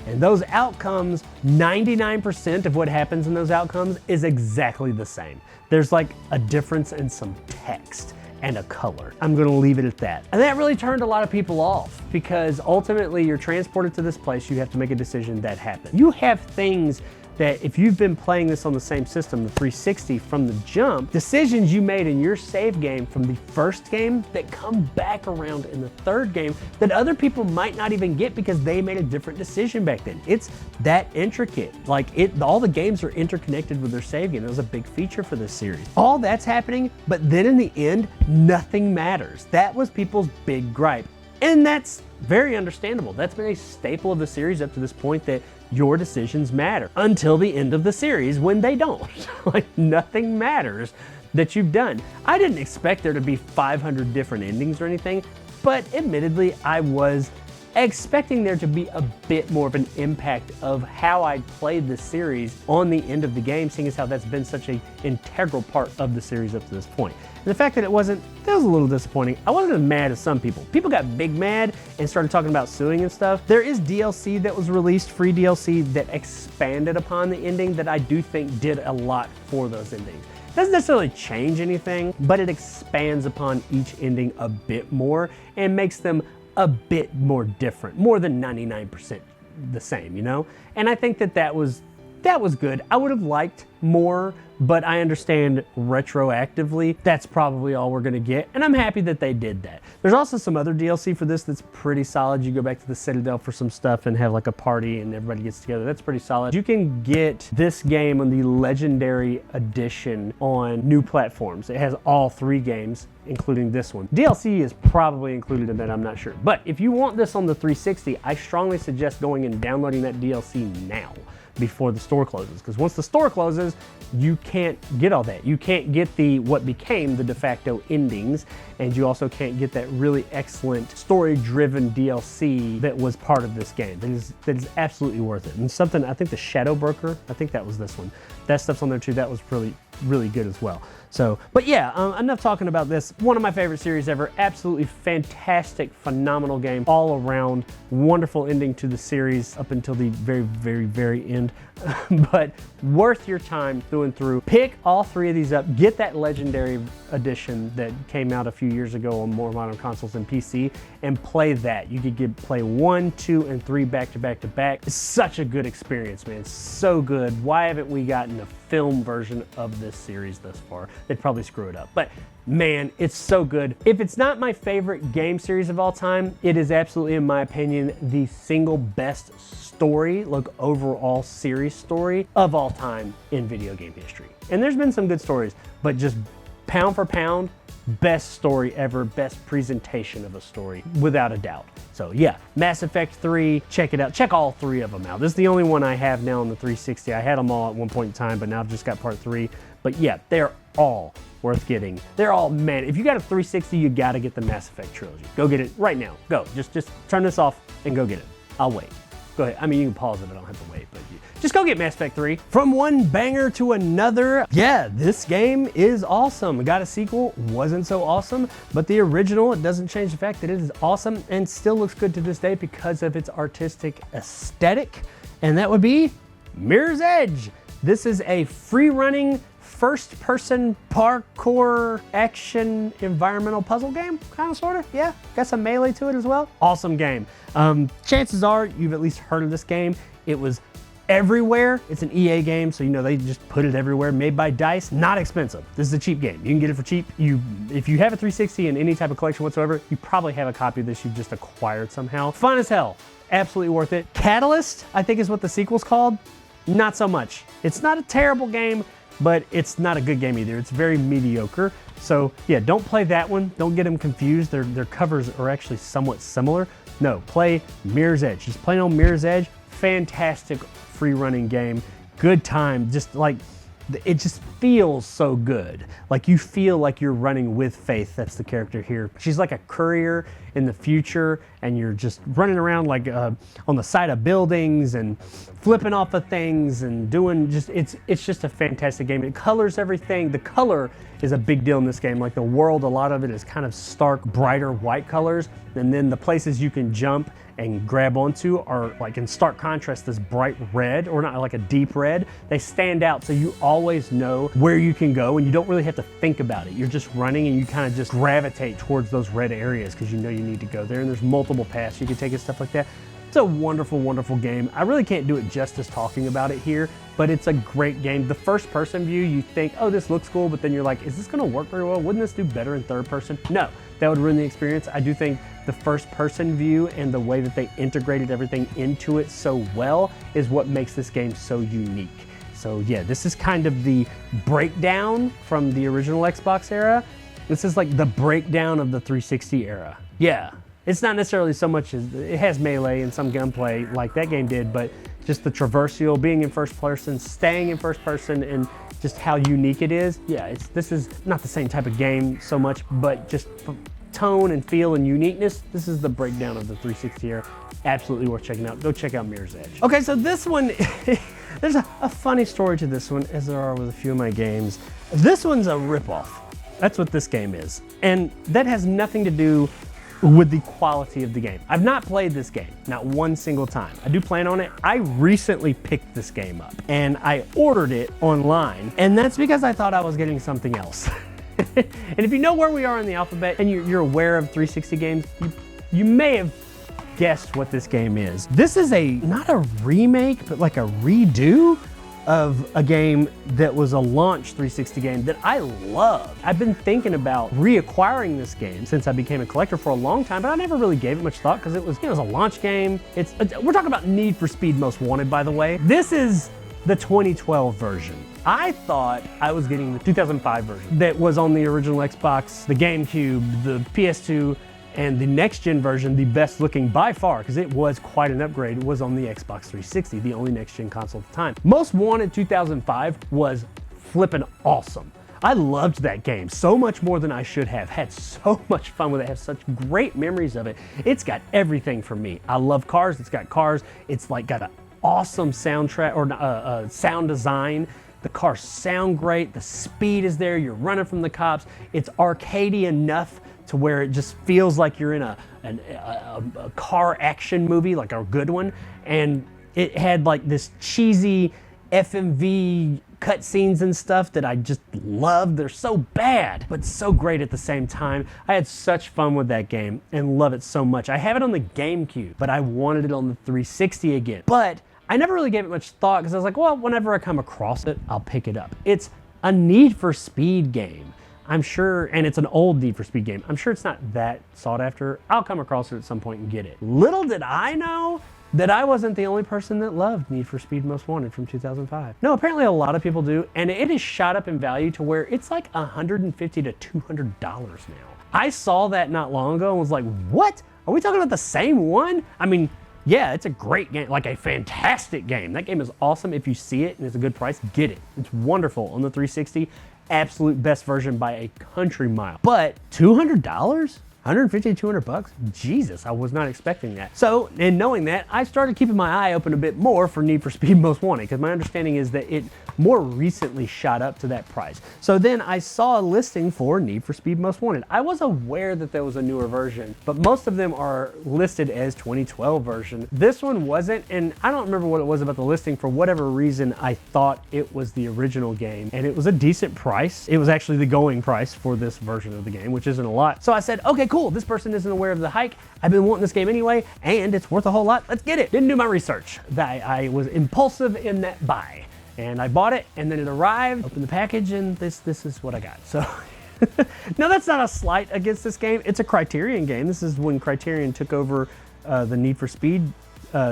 And those outcomes, 99% of what happens in those outcomes is exactly the same. There's like a difference in some text and a color. I'm gonna leave it at that. And that really turned a lot of people off, because ultimately you're transported to this place, you have to make a decision that happens. You have things that if you've been playing this on the same system, the 360 from the jump, decisions you made in your save game from the first game that come back around in the third game that other people might not even get because they made a different decision back then. It's that intricate. Like all the games are interconnected with their save game. That was a big feature for this series. All that's happening, but then in the end, nothing matters. That was people's big gripe. And that's very understandable. That's been a staple of the series up to this point, that your decisions matter until the end of the series when they don't. Like nothing matters that you've done. I didn't expect there to be 500 different endings or anything, but admittedly I was expecting there to be a bit more of an impact of how I played the series on the end of the game, seeing as how that's been such an integral part of the series up to this point. And the fact that it wasn't, that was a little disappointing. I wasn't as mad as some people. People got big mad and started talking about suing and stuff. There is DLC that was released, free DLC, that expanded upon the ending that I do think did a lot for those endings. It doesn't necessarily change anything, but it expands upon each ending a bit more and makes them a bit more different, more than 99% the same, you know? And I think that was good. I would have liked more, but I understand retroactively that's probably all we're gonna get, and I'm happy that they did that. There's also some other DLC for this that's pretty solid. You go back to the Citadel for some stuff and have like a party and everybody gets together. That's pretty solid. You can get this game on the Legendary Edition on new platforms. It has all 3 games, including this one. DLC is probably included in that, I'm not sure. But if you want this on the 360, I strongly suggest going and downloading that DLC now, before the store closes, because once the store closes, you can't get all that. You can't get what became the de facto endings, and you also can't get that really excellent story-driven DLC that was part of this game. That is absolutely worth it. And something, I think the Shadow Broker, I think that was this one. That stuff's on there too. That was really good as well. So, but yeah, enough talking about this. One of my favorite series ever. Absolutely fantastic, phenomenal game all around. Wonderful ending to the series up until the very end. But worth your time through and through. Pick all 3 of these up. Get that Legendary Edition that came out a few years ago on more modern consoles and PC, and play that. You could play 1, 2, and 3 back to back to back. It's such a good experience, man. It's so good. Why haven't we gotten a film version of this series thus far? They'd probably screw it up, but man, it's so good. If it's not my favorite game series of all time, it is absolutely, in my opinion, the single best story, like overall series story of all time in video game history. And there's been some good stories, but just pound for pound, best story ever, best presentation of a story, without a doubt. So yeah, Mass Effect 3, check it out. Check all 3 of them out. This is the only one I have now on the 360. I had them all at one point in time, but now I've just got part 3. But yeah, they're all worth getting. They're all, man, if you got a 360, you gotta get the Mass Effect trilogy. Go get it right now. Go, just turn this off and go get it. I'll wait. Go ahead. I mean, you can pause it. I don't have to wait, but just go get Mass Effect 3. From one banger to another. Yeah, this game is awesome. Got a sequel, wasn't so awesome, but the original, it doesn't change the fact that it is awesome and still looks good to this day because of its artistic aesthetic, and that would be Mirror's Edge. This is a free-running, first-person parkour action environmental puzzle game, kind of, sort of, yeah. Got some melee to it as well. Awesome game. Chances are you've at least heard of this game. It was everywhere. It's an EA game, so you know they just put it everywhere. Made by DICE, not expensive. This is a cheap game. You can get it for cheap. If you have a 360 and any type of collection whatsoever, you probably have a copy of this you've just acquired somehow. Fun as hell. Absolutely worth it. Catalyst, I think is what the sequel's called. Not so much. It's not a terrible game, but it's not a good game either. It's very mediocre. So yeah, don't play that one. Don't get them confused. Their covers are actually somewhat similar. No, play Mirror's Edge. Just plain old Mirror's Edge. Fantastic free running game. Good time. Just like, it just feels so good. Like you feel like you're running with Faith. That's the character here. She's like a courier in the future, and you're just running around like on the side of buildings and flipping off of things and doing just, it's just a fantastic game. It colors everything. The color is a big deal in this game. Like the world, a lot of it is kind of stark, brighter white colors, and then the places you can jump and grab onto are like in stark contrast, this bright red, or not, like a deep red. They stand out, so you always know where you can go and you don't really have to think about it. You're just running and you kind of just gravitate towards those red areas because you know you need to go there, and there's multiple paths you can take and stuff like that. It's a wonderful, wonderful game. I really can't do it justice talking about it here, but it's a great game. The first person view, you think, oh, this looks cool, but then you're like, is this gonna work very well? Wouldn't this do better in third person? No, that would ruin the experience. I do think the first person view and the way that they integrated everything into it so well is what makes this game so unique. So yeah, this is kind of the breakdown from the original Xbox era. This is like the breakdown of the 360 era. Yeah. It's not necessarily so much as, it has melee and some gunplay like that game did, but just the traversal, being in first person, staying in first person, and just how unique it is. Yeah, this is not the same type of game so much, but just tone and feel and uniqueness, this is the breakdown of the 360 era. Absolutely worth checking out. Go check out Mirror's Edge. Okay, so this one, there's a funny story to this one, as there are with a few of my games. This one's a ripoff. That's what this game is. And that has nothing to do with the quality of the game. I've not played this game, not one single time. I do plan on it. I recently picked this game up and I ordered it online, and that's because I thought I was getting something else. And if you know where we are in the alphabet and you're aware of 360 games, you may have guessed what this game is. This is not a remake, but like a redo of a game that was a launch 360 game that I love. I've been thinking about reacquiring this game since I became a collector for a long time, but I never really gave it much thought because it was a launch game. We're talking about Need for Speed Most Wanted, by the way. This is the 2012 version. I thought I was getting the 2005 version that was on the original Xbox, the GameCube, the PS2, and the next gen version, the best looking by far, because it was quite an upgrade, was on the Xbox 360, the only next gen console at the time. Most Wanted 2005 was flippin' awesome. I loved that game so much more than I should have. Had so much fun with it, have such great memories of it. It's got everything for me. I love cars, it's got cars, it's like got an awesome soundtrack or sound design. The cars sound great, the speed is there, you're running from the cops. It's arcadey enough to where it just feels like you're in a car action movie, like a good one. And it had like this cheesy FMV cutscenes and stuff that I just love. They're so bad, but so great at the same time. I had such fun with that game and love it so much. I have it on the GameCube, but I wanted it on the 360 again. But I never really gave it much thought because I was like, well, whenever I come across it, I'll pick it up. It's a Need for Speed game. I'm sure, and it's an old Need for Speed game. I'm sure it's not that sought after. I'll come across it at some point and get it. Little did I know that I wasn't the only person that loved Need for Speed Most Wanted from 2005. No, apparently a lot of people do, and it is shot up in value to where it's like $150 to $200 now. I saw that not long ago and was like, what? Are we talking about the same one? I mean, yeah, it's a great game, like a fantastic game. That game is awesome. If you see it and it's a good price, get it. It's wonderful on the 360. Absolute best version by a country mile. But $200? 150 to 200 bucks? Jesus, I was not expecting that. So, in knowing that, I started keeping my eye open a bit more for Need for Speed Most Wanted, because my understanding is that it more recently shot up to that price. So then I saw a listing for Need for Speed Most Wanted. I was aware that there was a newer version, but most of them are listed as 2012 version. This one wasn't, and I don't remember what it was about the listing. For whatever reason, I thought it was the original game, and it was a decent price. It was actually the going price for this version of the game, which isn't a lot. So I said, okay, cool, this person isn't aware of the hike. I've been wanting this game anyway, and it's worth a whole lot. Let's get it. Didn't do my research. I was impulsive in that buy, and I bought it, and then it arrived, opened the package, and this is what I got. So now that's not a slight against this game. It's a Criterion game. This is when Criterion took over the Need for Speed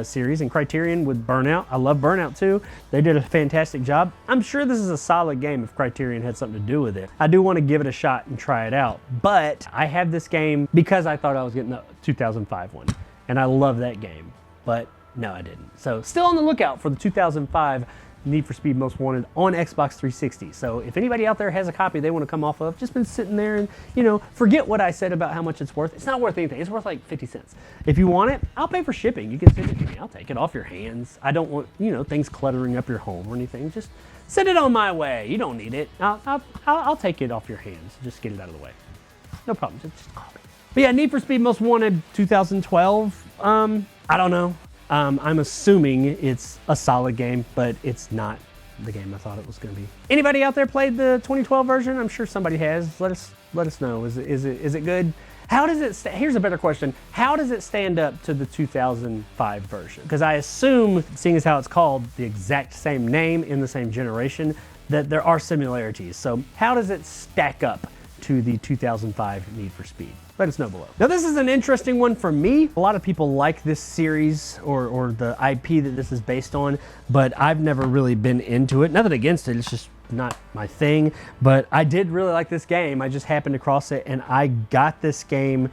series, and Criterion with Burnout. I love Burnout too. They did a fantastic job. I'm sure this is a solid game if Criterion had something to do with it. I do want to give it a shot and try it out, but I have this game because I thought I was getting the 2005 one, and I love that game, but no, I didn't. So still on the lookout for the 2005 Need for Speed Most Wanted on Xbox 360. So if anybody out there has a copy they want to come off of, just been sitting there and, you know, forget what I said about how much it's worth. It's not worth anything. It's worth like 50 cents. If you want it, I'll pay for shipping. You can send it to me. I'll take it off your hands. I don't want, you know, things cluttering up your home or anything. Just send it on my way. You don't need it. I'll take it off your hands. Just get it out of the way. No problem. Just call me. But yeah, Need for Speed Most Wanted 2012. I don't know. I'm assuming it's a solid game, but it's not the game I thought it was going to be. Anybody out there played the 2012 version? I'm sure somebody has. Let us know. Is it good? How does it, here's a better question. How does it stand up to the 2005 version? Because I assume, seeing as how it's called the exact same name in the same generation, that there are similarities. So how does it stack up to the 2005 Need for Speed? Let us know below. Now this is an interesting one for me. A lot of people like this series or the IP that this is based on, but I've never really been into it. Nothing against it, it's just not my thing, but I did really like this game. I just happened across it and I got this game.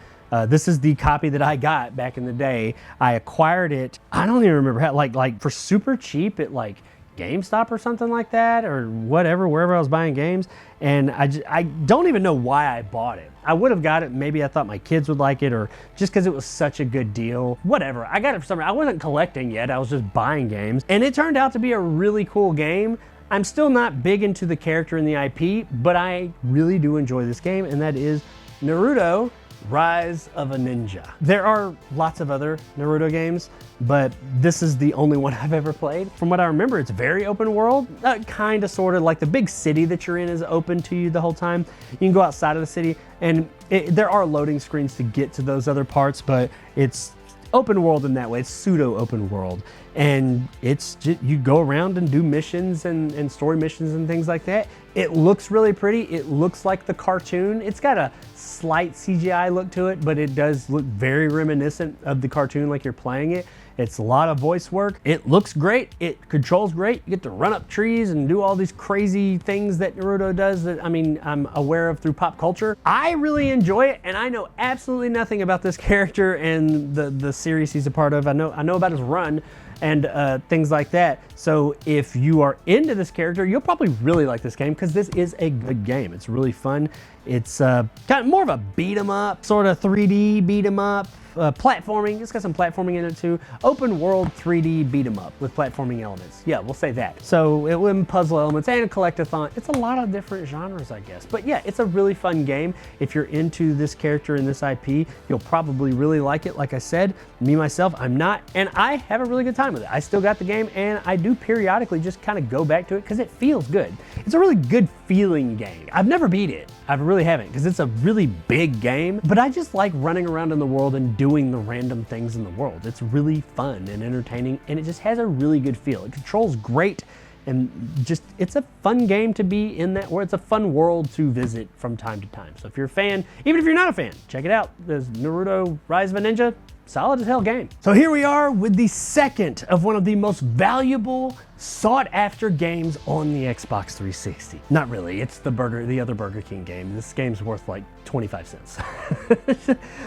This is the copy that I got back in the day. I acquired it, I don't even remember how, like for super cheap at like GameStop or something like that, or whatever, wherever I was buying games. And I don't even know why I bought it. I would have got it, maybe I thought my kids would like it, or just because it was such a good deal. Whatever, I got it for some reason. I wasn't collecting yet, I was just buying games. And it turned out to be a really cool game. I'm still not big into the character and the IP, but I really do enjoy this game, and that is Naruto Rise of a Ninja. There are lots of other Naruto games, but this is the only one I've ever played. From what I remember, it's very open world, kind of, sort of, like the big city that you're in is open to you the whole time. You can go outside of the city, and there are loading screens to get to those other parts, but it's open world in that way. It's pseudo open world, and it's just, you go around and do missions and story missions and things like that. It looks really pretty. It looks like the cartoon. It's got a slight CGI look to it, but it does look very reminiscent of the cartoon like you're playing it. It's a lot of voice work. It looks great. It controls great. You get to run up trees and do all these crazy things that Naruto does that, I mean, I'm aware of through pop culture. I really enjoy it, and I know absolutely nothing about this character and the series he's a part of. I know about his run and things like that. So if you are into this character, you'll probably really like this game, because this is a good game. It's really fun. It's kind of more of a beat 'em up, sort of 3D beat 'em up. Platforming, it's got some platforming in it too. Open world 3D beat 'em up with platforming elements. Yeah, we'll say that. So it with puzzle elements and a collectathon. It's a lot of different genres, I guess. But yeah, it's a really fun game. If you're into this character and this IP, you'll probably really like it. Like I said, me myself, I'm not, and I have a really good time with it. I still got the game, and I do periodically just kind of go back to it because it feels good. It's a really good feeling game. I've never beat it. I really haven't, because it's a really big game, but I just like running around in the world and doing the random things in the world. It's really fun and entertaining, and it just has a really good feel. It controls great, and just, it's a fun game to be in that, where it's a fun world to visit from time to time. So if you're a fan, even if you're not a fan, check it out. There's Naruto Rise of a Ninja. Solid as hell game. So here we are with the second of one of the most valuable, sought after games on the Xbox 360. Not really, it's the other Burger King game. This game's worth like 25 cents.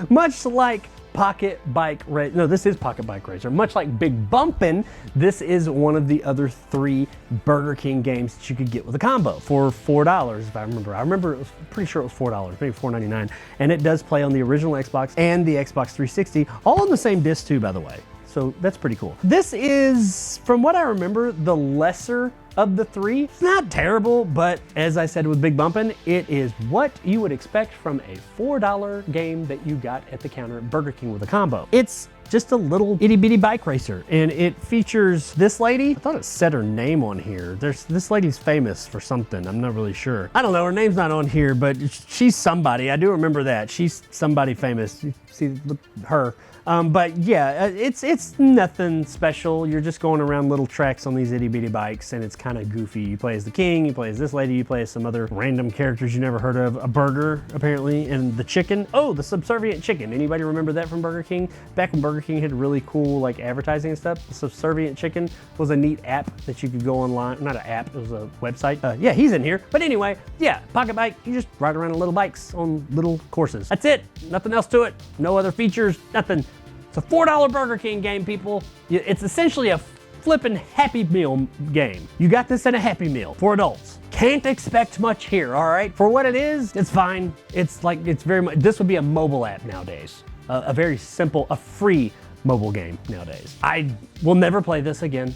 Much like Pocket Bike Racer, no, this is Pocket Bike Racer. Much like Big Bumpin', this is one of the other 3 Burger King games that you could get with a combo for $4, if I remember. I remember, it was pretty sure it was $4, maybe $4.99. And it does play on the original Xbox and the Xbox 360, all on the same disc too, by the way. So that's pretty cool. This is, from what I remember, the lesser of the 3. It's not terrible, but as I said with Big Bumpin', it is what you would expect from a $4 game that you got at the counter at Burger King with a combo. It's just a little itty bitty bike racer, and it features this lady. I thought it said her name on here. This lady's famous for something. I'm not really sure. I don't know, her name's not on here, but she's somebody. I do remember that. She's somebody famous. You see, look, her. But yeah, it's nothing special. You're just going around little tracks on these itty bitty bikes, and it's kind of goofy. You play as the king, you play as this lady, you play as some other random characters you never heard of. A burger, apparently, and the chicken. Oh, the subservient chicken. Anybody remember that from Burger King? Back when Burger King had really cool like advertising and stuff, the subservient chicken was a neat app that you could go online. Not an app, it was a website. Yeah, he's in here. But anyway, yeah, Pocket Bike, you just ride around on little bikes on little courses. That's it. Nothing else to it. No other features, nothing. It's a $4 Burger King game, people. It's essentially a flippin' Happy Meal game. You got this in a Happy Meal for adults. Can't expect much here, all right? For what it is, it's fine. It's like, it's very much, this would be a mobile app nowadays. A very simple, a free mobile game nowadays. I will never play this again.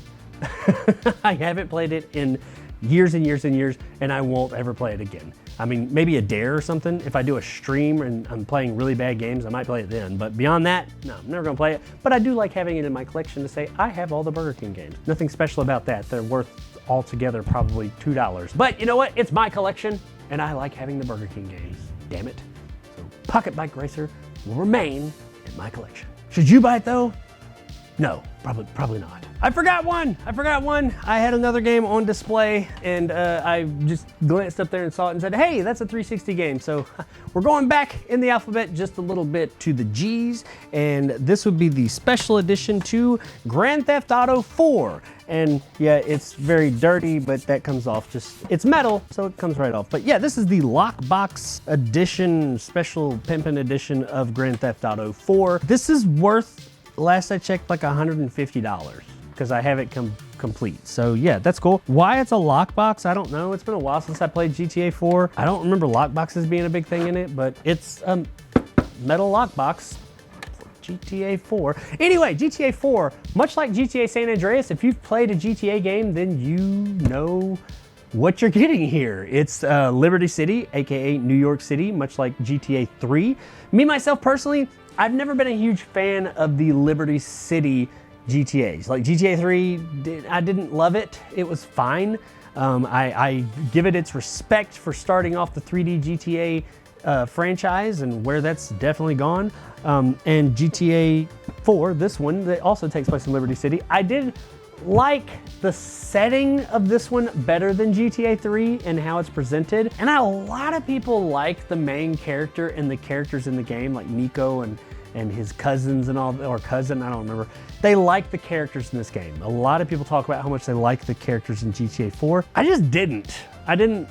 I haven't played it in years and years and years, and I won't ever play it again. I mean, maybe a dare or something. If I do a stream and I'm playing really bad games, I might play it then. But beyond that, no, I'm never gonna play it. But I do like having it in my collection to say, I have all the Burger King games. Nothing special about that. They're worth altogether probably $2. But you know what? It's my collection, and I like having the Burger King games. Damn it. So Pocket Bike Racer will remain in my collection. Should you buy it though? No, probably not. I forgot one. I had another game on display and I just glanced up there and saw it and said, hey, that's a 360 game. So we're going back in the alphabet just a little bit to the G's, and this would be the special edition to Grand Theft Auto 4. And yeah, it's very dirty, but that comes off it's metal, so it comes right off. But yeah, this is the lockbox edition, special pimpin' edition of Grand Theft Auto 4. This is worth, last I checked, like $150 because I have it complete. So yeah, that's cool. Why it's a lockbox, I don't know. It's been a while since I played GTA 4. I don't remember lockboxes being a big thing in it, but it's a metal lockbox for GTA 4. Anyway, GTA 4, much like GTA San Andreas, if you've played a GTA game, then you know what you're getting here. It's Liberty City, AKA New York City, much like GTA 3. Me, myself, personally, I've never been a huge fan of the Liberty City GTAs. Like GTA 3, I didn't love it. It was fine. I give it its respect for starting off the 3D GTA franchise and where that's definitely gone. And GTA 4, this one, that also takes place in Liberty City, I did like the setting of this one better than GTA 3 and how it's presented. And a lot of people like the main character and the characters in the game, like Nico and his cousins and all, or cousin, I don't remember. They like the characters in this game. A lot of people talk about how much they like the characters in GTA 4. I just didn't. I didn't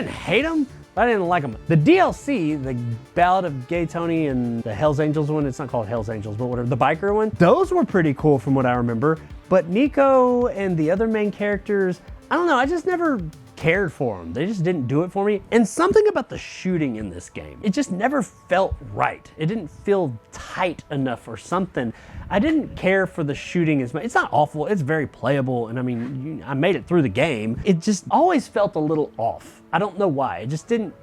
hate them, but I didn't like them. The DLC, the Ballad of Gay Tony and the Hells Angels one, it's not called Hells Angels, but whatever, the biker one, those were pretty cool from what I remember. But Nico and the other main characters, I don't know, I just never cared for them. They just didn't do it for me. And something about the shooting in this game, it just never felt right. It didn't feel tight enough or something. I didn't care for the shooting as much. It's not awful, it's very playable, and I mean, I made it through the game. It just always felt a little off. I don't know why. It just didn't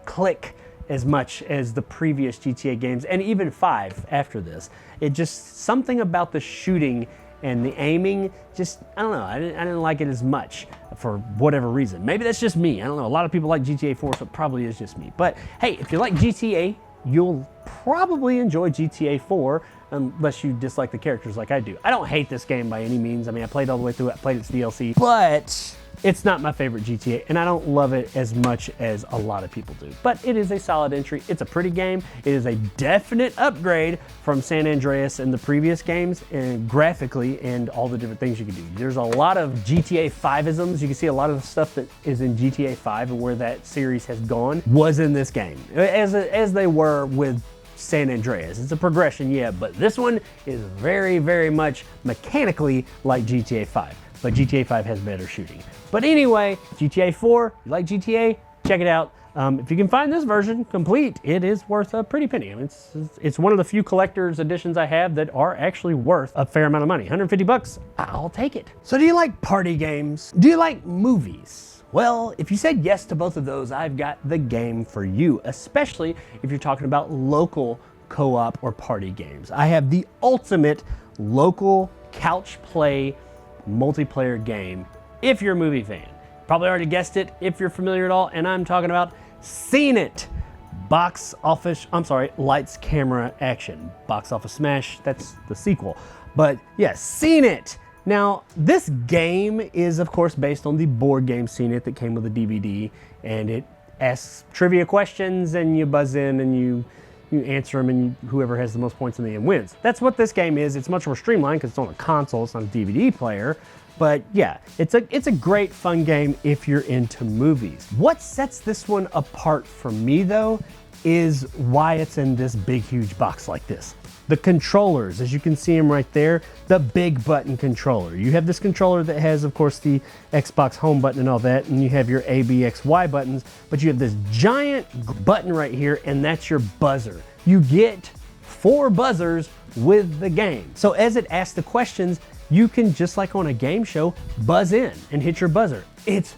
click as much as the previous GTA games, and even 5 after this. It just, something about the shooting and the aiming, just, I don't know, I didn't like it as much for whatever reason. Maybe that's just me. I don't know. A lot of people like GTA 4, so it probably is just me. But hey, if you like GTA, you'll probably enjoy GTA 4, unless you dislike the characters like I do. I don't hate this game by any means. I mean, I played all the way through it, I played its DLC, but it's not my favorite GTA, and I don't love it as much as a lot of people do. But it is a solid entry. It's a pretty game. It is a definite upgrade from San Andreas and the previous games, and graphically, and all the different things you can do. There's a lot of GTA 5-isms. You can see a lot of the stuff that is in GTA 5 and where that series has gone was in this game, as they were with San Andreas. It's a progression, yeah, but this one is very, very much mechanically like GTA 5. But GTA 5 has better shooting. But anyway, GTA 4, you like GTA, check it out. If you can find this version complete, it is worth a pretty penny. I mean, it's one of the few collector's editions I have that are actually worth a fair amount of money. 150 bucks, I'll take it. So do you like party games? Do you like movies? Well, if you said yes to both of those, I've got the game for you, especially if you're talking about local co-op or party games. I have the ultimate local couch play multiplayer game if you're a movie fan. Probably already guessed it if you're familiar at all, and I'm talking about Seen It! Lights, Camera, Action. Box Office Smash, that's the sequel. But yeah, Seen It! Now, this game is of course based on the board game Seen It that came with a DVD, and it asks trivia questions and you buzz in and you answer them, and whoever has the most points in the end wins. That's what this game is. It's much more streamlined because it's on a console, it's not a DVD player. But yeah, it's a great fun game if you're into movies. What sets this one apart for me though is why it's in this big huge box like this. The controllers, as you can see them right there, the big button controller. You have this controller that has, of course, the Xbox home button and all that, and you have your A, B, X, Y buttons, but you have this giant button right here, and that's your buzzer. You get 4 buzzers with the game. So as it asks the questions, you can, just like on a game show, buzz in and hit your buzzer. It's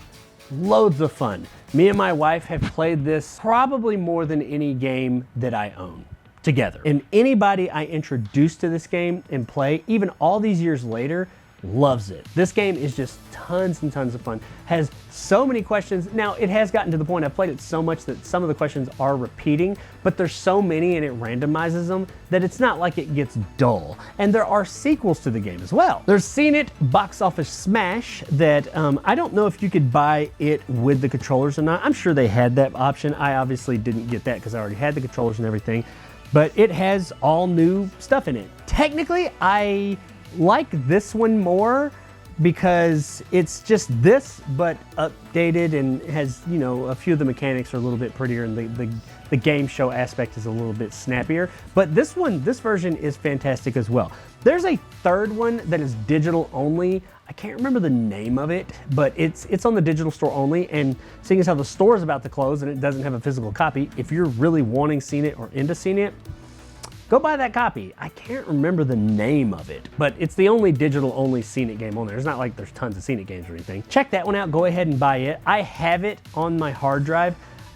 loads of fun. Me and my wife have played this probably more than any game that I own together. And anybody I introduce to this game and play, even all these years later, loves it. This game is just tons and tons of fun. Has so many questions. Now, it has gotten to the point, I've played it so much that some of the questions are repeating, but there's so many and it randomizes them that it's not like it gets dull. And there are sequels to the game as well. There's Seen It Box Office Smash that I don't know if you could buy it with the controllers or not. I'm sure they had that option. I obviously didn't get that because I already had the controllers and everything, but it has all new stuff in it. Technically, I like this one more because it's just this, but updated and has, you know, a few of the mechanics are a little bit prettier and the game show aspect is a little bit snappier. But this version is fantastic as well. There's a third one that is digital only. I can't remember the name of it, but it's on the digital store only. And seeing as how the store is about to close and it doesn't have a physical copy, if you're really wanting Seen It or into Seen It, go buy that copy. I can't remember the name of it, but it's the only digital only Seen It game on there. It's not like there's tons of Seen It games or anything. Check that one out, go ahead and buy it. I have it on my hard drive.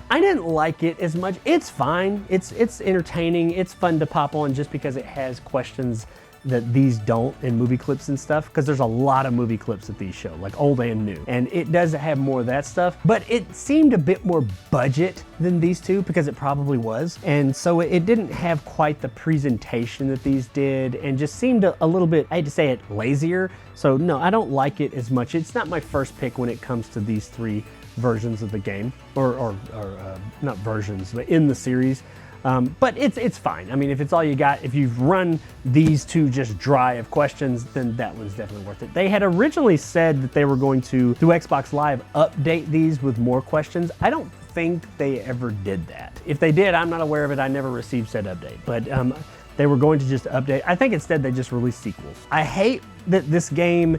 I didn't like it as much. It's fine, it's entertaining, it's fun to pop on just because it has questions that these don't in movie clips and stuff, because there's a lot of movie clips that these show, like old and new. And it does have more of that stuff, but it seemed a bit more budget than these two because it probably was. And so it didn't have quite the presentation that these did and just seemed a little bit, I hate to say it, lazier. So no, I don't like it as much. It's not my first pick when it comes to these three versions of the game, or not versions, but in the series. But it's fine. I mean, if it's all you got, if you've run these two just dry of questions, then that one's definitely worth it. They had originally said that they were going to, through Xbox Live, update these with more questions. I don't think they ever did that. If they did, I'm not aware of it. I never received said update, but they were going to just update. I think instead they just released sequels. I hate that this game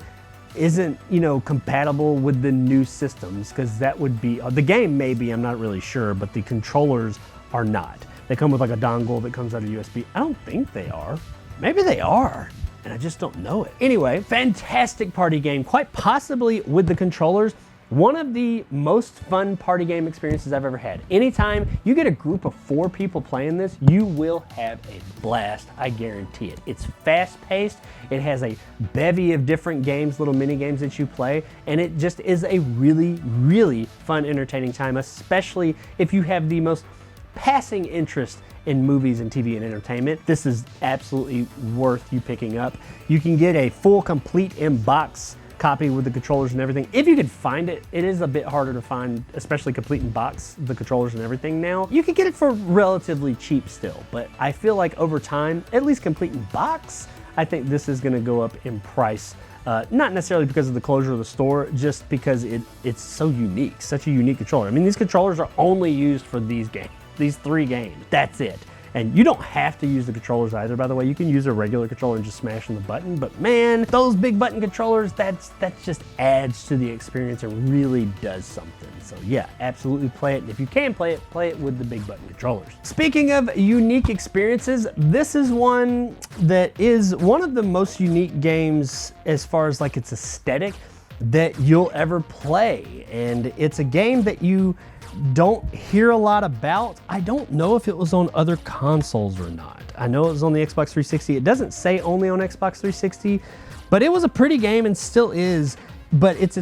isn't, you know, compatible with the new systems, because that would be, the game may be, I'm not really sure, but the controllers are not. They come with like a dongle that comes out of USB. I don't think they are. Maybe they are, and I just don't know it. Anyway, fantastic party game, quite possibly with the controllers. One of the most fun party game experiences I've ever had. Anytime you get a group of 4 people playing this, you will have a blast, I guarantee it. It's fast-paced, it has a bevy of different games, little mini games that you play, and it just is a really, really fun, entertaining time, especially if you have the most passing interest in movies and TV and entertainment. This is absolutely worth you picking up. You can get a full, complete in-box copy with the controllers and everything. If you could find it, it is a bit harder to find, especially complete in box, the controllers and everything now. You can get it for relatively cheap still, but I feel like over time, at least complete in box, I think this is gonna go up in price. Not necessarily because of the closure of the store, just because it's so unique, such a unique controller. I mean, these controllers are only used for these games, these 3 games, that's it. And you don't have to use the controllers either, by the way. You can use a regular controller and just smash on the button, but man, those big button controllers, that just adds to the experience and really does something. So yeah, absolutely play it. And if you can play it with the big button controllers. Speaking of unique experiences, this is one that is one of the most unique games as far as like its aesthetic that you'll ever play. And it's a game that you don't hear a lot about. I don't know if it was on other consoles or not. I know it was on the Xbox 360. It doesn't say only on Xbox 360, but it was a pretty game and still is, but it's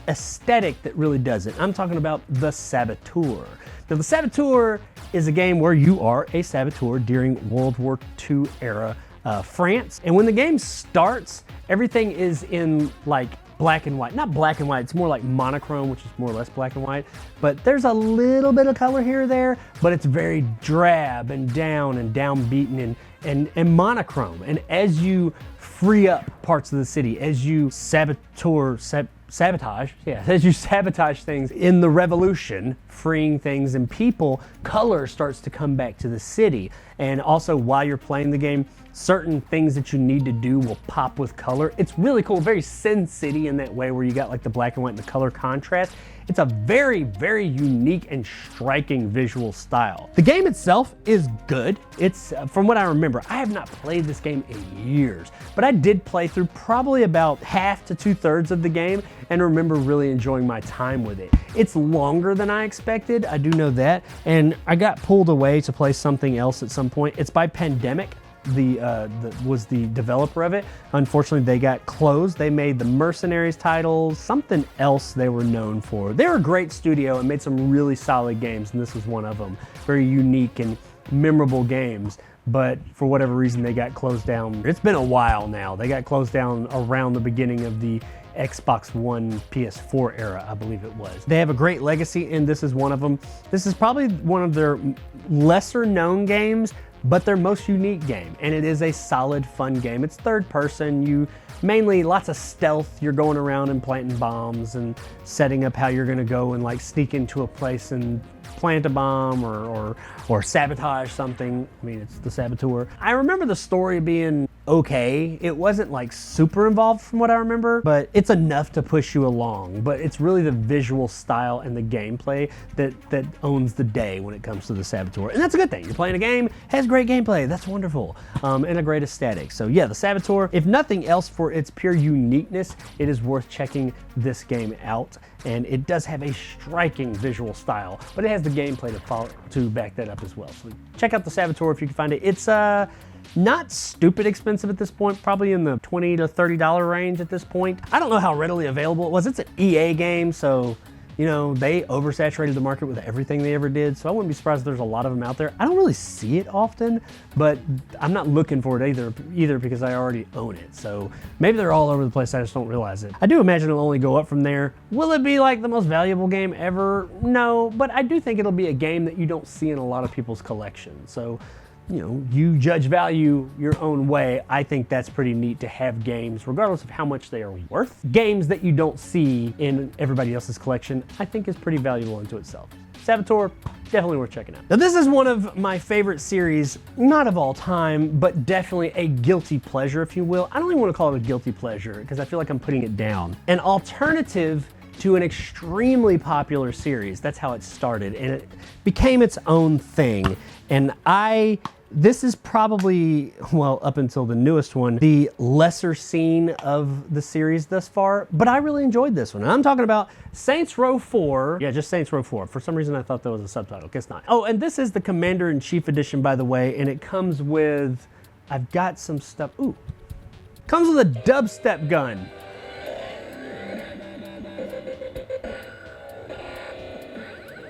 aesthetic that really does it. I'm talking about the Saboteur. Now, the Saboteur is a game where you are a saboteur during World War II era France. And when the game starts, everything is in like black and white. Not black and white, it's more like monochrome, which is more or less black and white. But there's a little bit of color here or there, but it's very drab and downbeaten and monochrome. And as you free up parts of the city, as you sabotage things in the revolution, freeing things and people, color starts to come back to the city. And also while you're playing the game, certain things that you need to do will pop with color. It's really cool, very Sin City in that way where you got like the black and white and the color contrast. It's a very, very unique and striking visual style. The game itself is good. It's, from what I remember, I have not played this game in years, but I did play through probably about half to 2/3 of the game and remember really enjoying my time with it. It's longer than I expected, I do know that, and I got pulled away to play something else at some point. It's by Pandemic. was the developer of it. Unfortunately, they got closed. They made the Mercenaries titles, something else they were known for. They're a great studio and made some really solid games, and this was one of them. Very unique and memorable games, but for whatever reason they got closed down. It's been a while now. They got closed down around the beginning of the Xbox One PS4 era, I believe it was. They have a great legacy, and this is one of them. This is probably one of their lesser known games, but their most unique game, and it is a solid, fun game. It's third person. You mainly lots of stealth. You're going around and planting bombs and setting up how you're gonna go and like sneak into a place and plant a bomb or sabotage something. I mean, it's the Saboteur. I remember the story being okay. It wasn't like super involved from what I remember, but it's enough to push you along. But it's really the visual style and the gameplay that owns the day when it comes to the Saboteur. And that's a good thing. You're playing a game, has great gameplay. That's wonderful. And a great aesthetic. So yeah, the Saboteur, if nothing else for its pure uniqueness, it is worth checking this game out. And it does have a striking visual style, but it has the gameplay to back that up as well. So check out the Saboteur if you can find it. It's not stupid expensive at this point, probably in the $20 to $30 range at this point. I don't know how readily available it was. It's an EA game, so you know, they oversaturated the market with everything they ever did, so I wouldn't be surprised if there's a lot of them out there. I don't really see it often, but I'm not looking for it either because I already own it. So maybe they're all over the place, I just don't realize it. I do imagine it'll only go up from there. Will it be like the most valuable game ever? No, but I do think it'll be a game that you don't see in a lot of people's collection. So, you know, you judge value your own way. I think that's pretty neat to have games, regardless of how much they are worth. Games that you don't see in everybody else's collection, I think is pretty valuable unto itself. Saboteur, definitely worth checking out. Now this is one of my favorite series, not of all time, but definitely a guilty pleasure, if you will. I don't even want to call it a guilty pleasure because I feel like I'm putting it down. An alternative to an extremely popular series. That's how it started, and it became its own thing. And this is probably, well, up until the newest one, the lesser seen of the series thus far, but I really enjoyed this one. And I'm talking about Saints Row 4. Yeah, just Saints Row 4. For some reason I thought that was a subtitle, guess not. Oh, and this is the Commander-in-Chief edition, by the way, and it comes with, I've got some stuff, ooh, comes with a dubstep gun.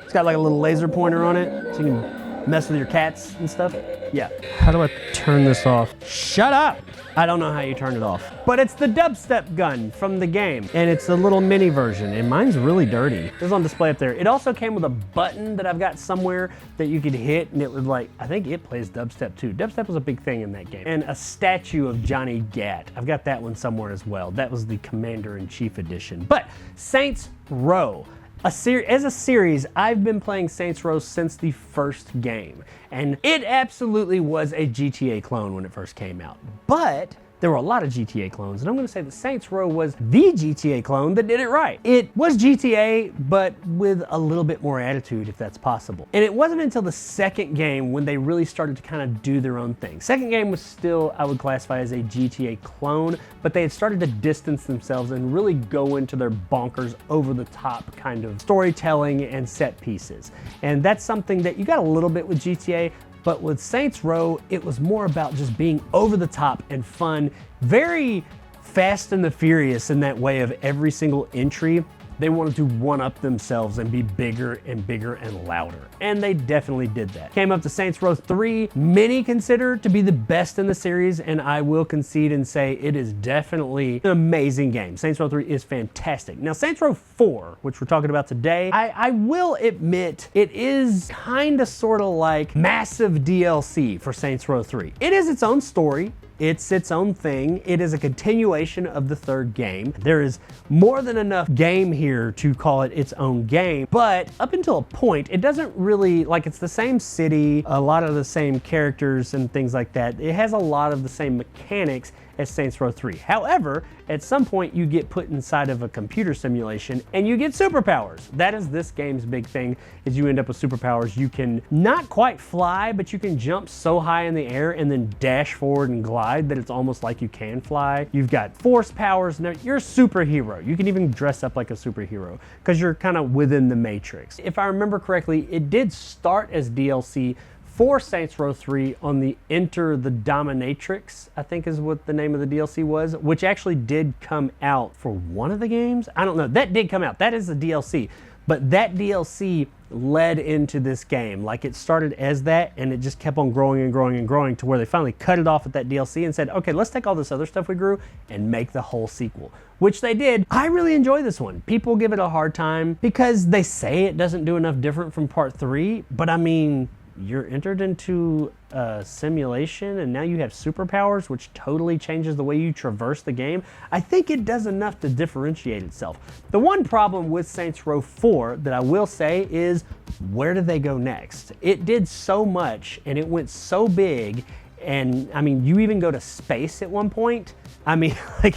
It's got like a little laser pointer on it, so you can mess with your cats and stuff. Yeah. How do I turn this off? Shut up! I don't know how you turn it off. But it's the dubstep gun from the game, and it's a little mini version, and mine's really dirty. It's on display up there. It also came with a button that I've got somewhere that you could hit, and it would like, I think it plays dubstep too. Dubstep was a big thing in that game. And a statue of Johnny Gat. I've got that one somewhere as well. That was the Commander-in-Chief edition. But Saints Row. As a series, I've been playing Saints Row since the first game, and it absolutely was a GTA clone when it first came out. But there were a lot of GTA clones, and I'm going to say that Saints Row was the GTA clone that did it right. It was GTA, but with a little bit more attitude, if that's possible. And it wasn't until the second game when they really started to kind of do their own thing. Second game was still, I would classify as a GTA clone, but they had started to distance themselves and really go into their bonkers, over-the-top kind of storytelling and set pieces. And that's something that you got a little bit with GTA, but with Saints Row, it was more about just being over the top and fun, very Fast and the Furious in that way of every single entry. They wanted to one-up themselves and be bigger and bigger and louder. And they definitely did that. Came up to Saints Row 3, many consider to be the best in the series, and I will concede and say it is definitely an amazing game. Saints Row 3 is fantastic. Now, Saints Row 4, which we're talking about today, I will admit it is kind of sort of like massive DLC for Saints Row 3. It is its own story. It's its own thing. It is a continuation of the third game. There is more than enough game here to call it its own game, but up until a point, it doesn't really, like, it's the same city, a lot of the same characters and things like that. It has a lot of the same mechanics as Saints Row 3. However, at some point you get put inside of a computer simulation and you get superpowers. That is this game's big thing, is you end up with superpowers. You can not quite fly, but you can jump so high in the air and then dash forward and glide that it's almost like you can fly. You've got force powers, and you're a superhero. You can even dress up like a superhero because you're kind of within the Matrix. If I remember correctly, it did start as DLC for Saints Row 3 on the Enter the Dominatrix, I think is what the name of the DLC was, which actually did come out for one of the games. I don't know. That did come out. That is the DLC. But that DLC led into this game. Like, it started as that, and it just kept on growing and growing and growing to where they finally cut it off at that DLC and said, okay, let's take all this other stuff we grew and make the whole sequel, which they did. I really enjoy this one. People give it a hard time because they say it doesn't do enough different from Part 3, but I mean, you're entered into a simulation and now you have superpowers, which totally changes the way you traverse the game. I think it does enough to differentiate itself. The one problem with Saints Row 4 that I will say is, where do they go next? It did so much and it went so big, and I mean, you even go to space at one point. I mean, like,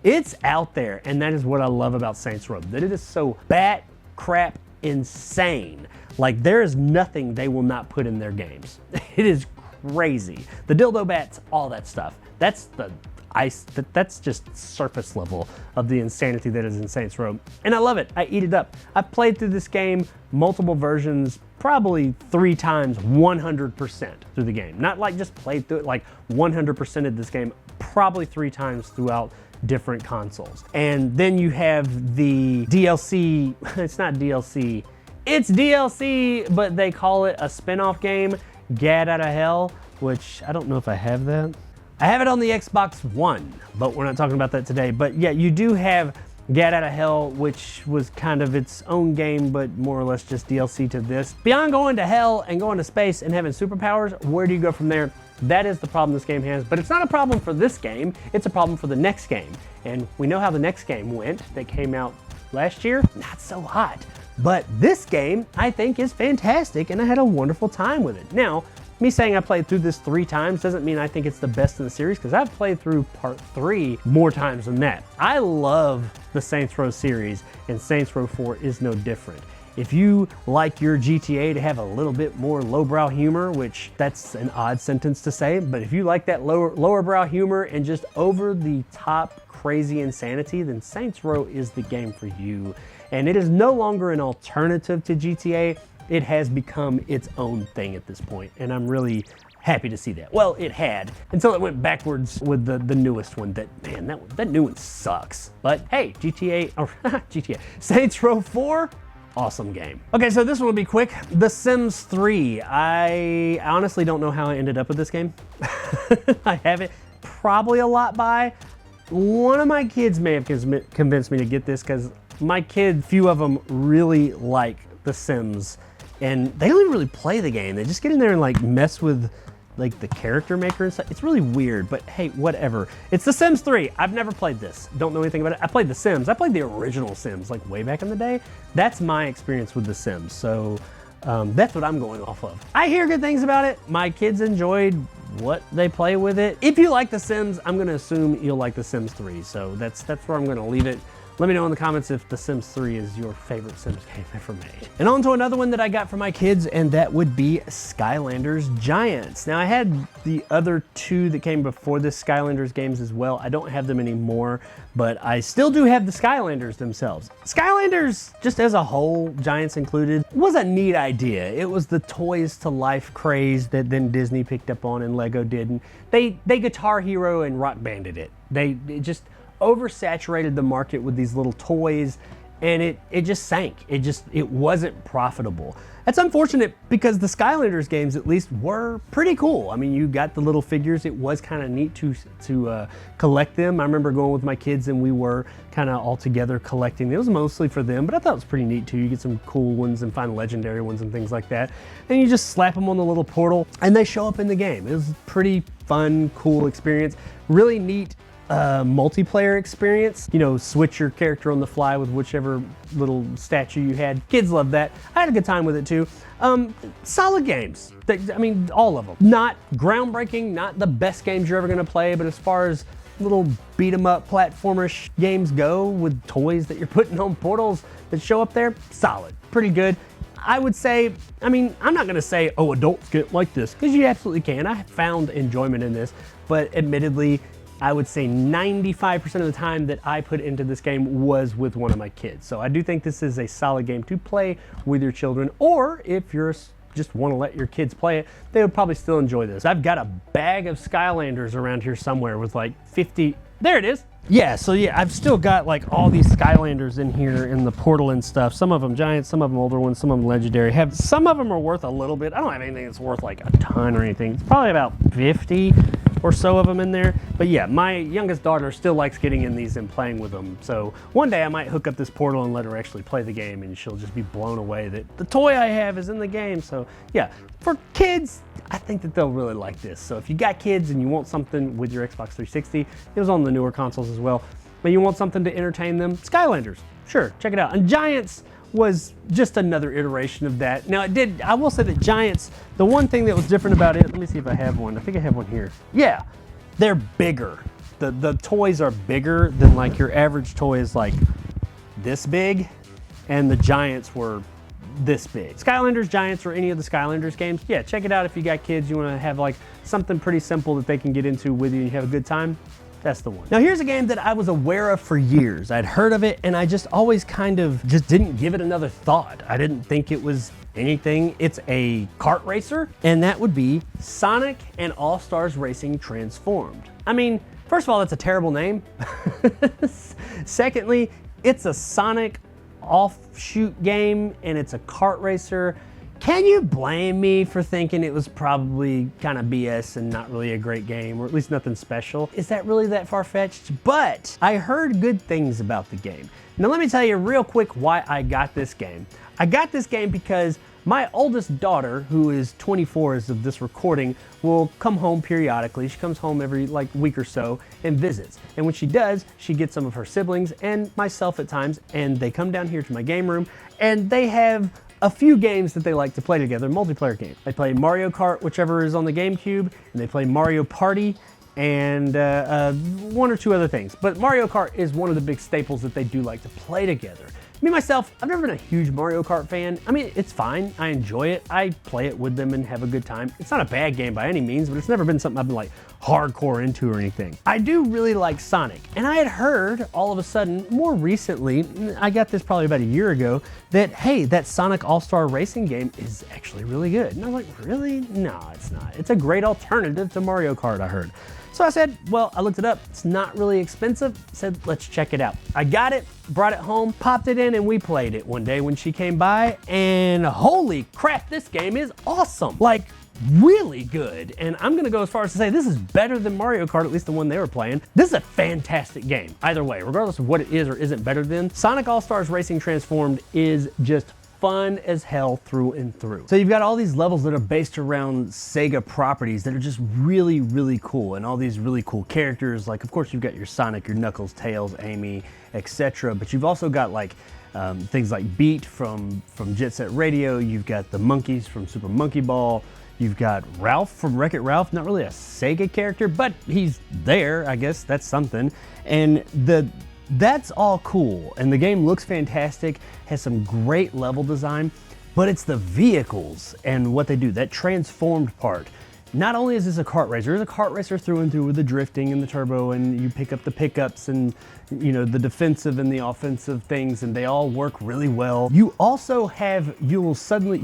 it's out there, and that is what I love about Saints Row, that it is so bat crap insane. Like, there is nothing they will not put in their games. It is crazy. The dildo bats, all that stuff. That's the ice, that's just surface level of the insanity that is in Saints Row. And I love it. I eat it up. I've played through this game, multiple versions, probably 3 times, 100% through the game. Not like just played through it, like 100% of this game, probably 3 times throughout different consoles. And then you have the DLC, it's not DLC, it's DLC, but they call it a spin-off game, Get Out of Hell, which I don't know if I have that. I have it on the Xbox One, but we're not talking about that today. But yeah, you do have Get Out of Hell, which was kind of its own game, but more or less just DLC to this. Beyond going to hell and going to space and having superpowers, where do you go from there? That is the problem this game has, but it's not a problem for this game, it's a problem for the next game. And we know how the next game went that came out last year, not so hot. But this game, I think, is fantastic, and I had a wonderful time with it. Now, me saying I played through this 3 times doesn't mean I think it's the best in the series, because I've played through Part 3 more times than that. I love the Saints Row series, and Saints Row 4 is no different. If you like your GTA to have a little bit more lowbrow humor, which that's an odd sentence to say, but if you like that lower brow humor and just over the top crazy insanity, then Saints Row is the game for you. And it is no longer an alternative to GTA. It has become its own thing at this point, and I'm really happy to see that. Well, it had, until it went backwards with the newest one. That new one sucks. But hey, GTA, Saints Row 4, awesome game. Okay, so this one will be quick. The Sims 3. I honestly don't know how I ended up with this game. I have it probably a lot by. One of my kids may have convinced me to get this, because my kid, few of them really like The Sims, and they don't even really play the game. They just get in there and like mess with like the character maker and stuff. It's really weird, but hey, whatever. It's The Sims 3. I've never played this. Don't know anything about it. I played The Sims. I played the original Sims like way back in the day. That's my experience with The Sims. So that's what I'm going off of. I hear good things about it. My kids enjoyed what they play with it. If you like The Sims, I'm gonna assume you'll like The Sims 3. So that's where I'm gonna leave it. Let me know in the comments if The Sims 3 is your favorite Sims game ever made. And on to another one that I got for my kids, and that would be Skylanders Giants. Now, I had the other 2 that came before this Skylanders games as well. I don't have them anymore, but I still do have the Skylanders themselves. Skylanders, just as a whole, Giants included, was a neat idea. It was the toys to life craze that then Disney picked up on and Lego did, and they Guitar Hero and Rock Banded it. It just oversaturated the market with these little toys, and it just sank. It wasn't profitable. That's unfortunate, because the Skylanders games at least were pretty cool. I mean, you got the little figures. It was kind of neat to collect them. I remember going with my kids and we were kind of all together collecting. It was mostly for them, but I thought it was pretty neat too. You get some cool ones and find legendary ones and things like that. And you just slap them on the little portal and they show up in the game. It was a pretty fun, cool experience. Really neat multiplayer experience. You know, switch your character on the fly with whichever little statue you had. Kids love that. I had a good time with it too. Solid games. I mean, all of them. Not groundbreaking, not the best games you're ever gonna play, but as far as little beat 'em up platformer games go with toys that you're putting on portals that show up there, solid, pretty good. I would say, I mean, I'm not gonna say, oh, adults get like this, because you absolutely can. I found enjoyment in this, but admittedly, I would say 95% of the time that I put into this game was with one of my kids. So I do think this is a solid game to play with your children, or if you're just want to let your kids play it, they would probably still enjoy this. I've got a bag of Skylanders around here somewhere with like 50, there it is. Yeah, so yeah, I've still got like all these Skylanders in here in the portal and stuff. Some of them giant, some of them older ones, some of them legendary. Some of them are worth a little bit. I don't have anything that's worth like a ton or anything. It's probably about 50 or so of them in there. But yeah, my youngest daughter still likes getting in these and playing with them. So one day I might hook up this portal and let her actually play the game, and she'll just be blown away that the toy I have is in the game. So yeah, for kids, I think that they'll really like this. So if you got kids and you want something with your Xbox 360, it was on the newer consoles as well, but you want something to entertain them, Skylanders, sure, check it out. And Giants was just another iteration of that. Now I will say that Giants, the one thing that was different about it, let me see if I have one. I think I have one here. Yeah, they're bigger. The toys are bigger than like your average toy is like this big, and the Giants were this big. Skylanders, Giants, or any of the Skylanders games, yeah, check it out if you got kids, you want to have like something pretty simple that they can get into with you and you have a good time. That's the one. Now here's a game that I was aware of for years. I'd heard of it and I just always kind of just didn't give it another thought. I didn't think it was anything. It's a kart racer, and that would be Sonic and All-Stars Racing Transformed. I mean, first of all, that's a terrible name. Secondly, it's a Sonic offshoot game and it's a kart racer. Can you blame me for thinking it was probably kind of BS and not really a great game, or at least nothing special? Is that really that far-fetched? But I heard good things about the game. Now let me tell you real quick why I got this game. I got this game because my oldest daughter, who is 24 as of this recording, will come home periodically. She comes home every like week or so and visits. And when she does, she gets some of her siblings and myself at times, and they come down here to my game room and they have a few games that they like to play together, multiplayer games. They play Mario Kart, whichever is on the GameCube, and they play Mario Party, and one or two other things. But Mario Kart is one of the big staples that they do like to play together. Me, myself, I've never been a huge Mario Kart fan. I mean, it's fine, I enjoy it. I play it with them and have a good time. It's not a bad game by any means, but it's never been something I've been like hardcore into or anything. I do really like Sonic, and I had heard all of a sudden, more recently, I got this probably about a year ago, that hey, that Sonic All-Star Racing game is actually really good. And I was like, really? No, it's not. It's a great alternative to Mario Kart, I heard. So I said, well, I looked it up. It's not really expensive. Said, let's check it out. I got it, brought it home, popped it in, and we played it one day when she came by, and holy crap, this game is awesome. Like, really good. And I'm gonna go as far as to say this is better than Mario Kart, at least the one they were playing. This is a fantastic game. Either way, regardless of what it is or isn't better than, Sonic All-Stars Racing Transformed is just fun as hell through and through. So you've got all these levels that are based around Sega properties that are just really, really cool, and all these really cool characters. Like, of course, you've got your Sonic, your Knuckles, Tails, Amy, etc. But you've also got like things like Beat from Jet Set Radio. You've got the monkeys from Super Monkey Ball. You've got Ralph from Wreck-It Ralph, not really a Sega character, but he's there, I guess that's something. And that's all cool, and the game looks fantastic, has some great level design, but it's the vehicles and what they do, that transformed part. Not only is this a kart racer, it's a kart racer through and through with the drifting and the turbo, and you pick up the pickups and, you know, the defensive and the offensive things, and they all work really well. You also have, you'll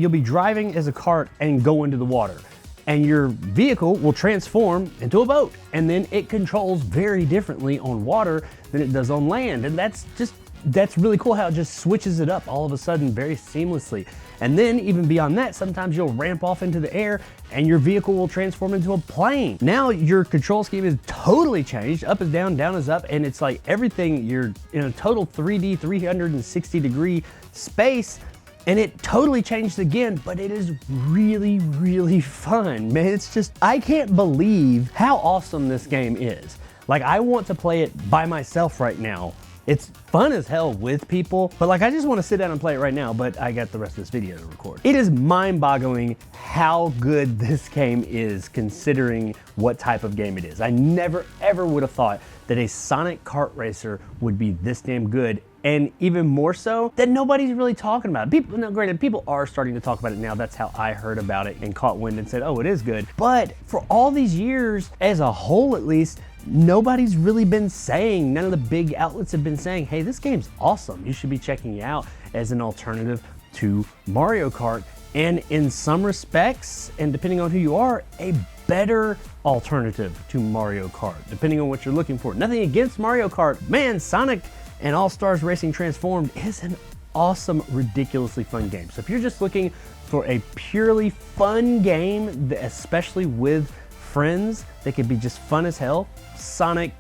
be driving as a kart and go into the water, and your vehicle will transform into a boat, and then it controls very differently on water than it does on land. And that's really cool how it just switches it up all of a sudden very seamlessly. And then even beyond that, sometimes you'll ramp off into the air and your vehicle will transform into a plane. Now your control scheme is totally changed. Up is down, down is up, and it's like everything, you're in a total 3D 360 degree space. And it totally changed again, but it is really, really fun, man. It's just, I can't believe how awesome this game is. Like, I want to play it by myself right now. It's fun as hell with people, but like, I just want to sit down and play it right now, but I got the rest of this video to record. It is mind-boggling how good this game is considering what type of game it is. I never, ever would have thought that a Sonic kart racer would be this damn good. And even more so, that nobody's really talking about it. People, now granted, people are starting to talk about it now. That's how I heard about it and caught wind and said, oh, it is good. But for all these years, as a whole at least, nobody's really been saying, none of the big outlets have been saying, hey, this game's awesome. You should be checking it out as an alternative. to Mario Kart, and in some respects, and depending on who you are, a better alternative to Mario Kart, depending on what you're looking for. Nothing against Mario Kart. Man, Sonic and All-Stars Racing Transformed is an awesome, ridiculously fun game. So if you're just looking for a purely fun game, especially with friends, that could be just fun as hell, Sonic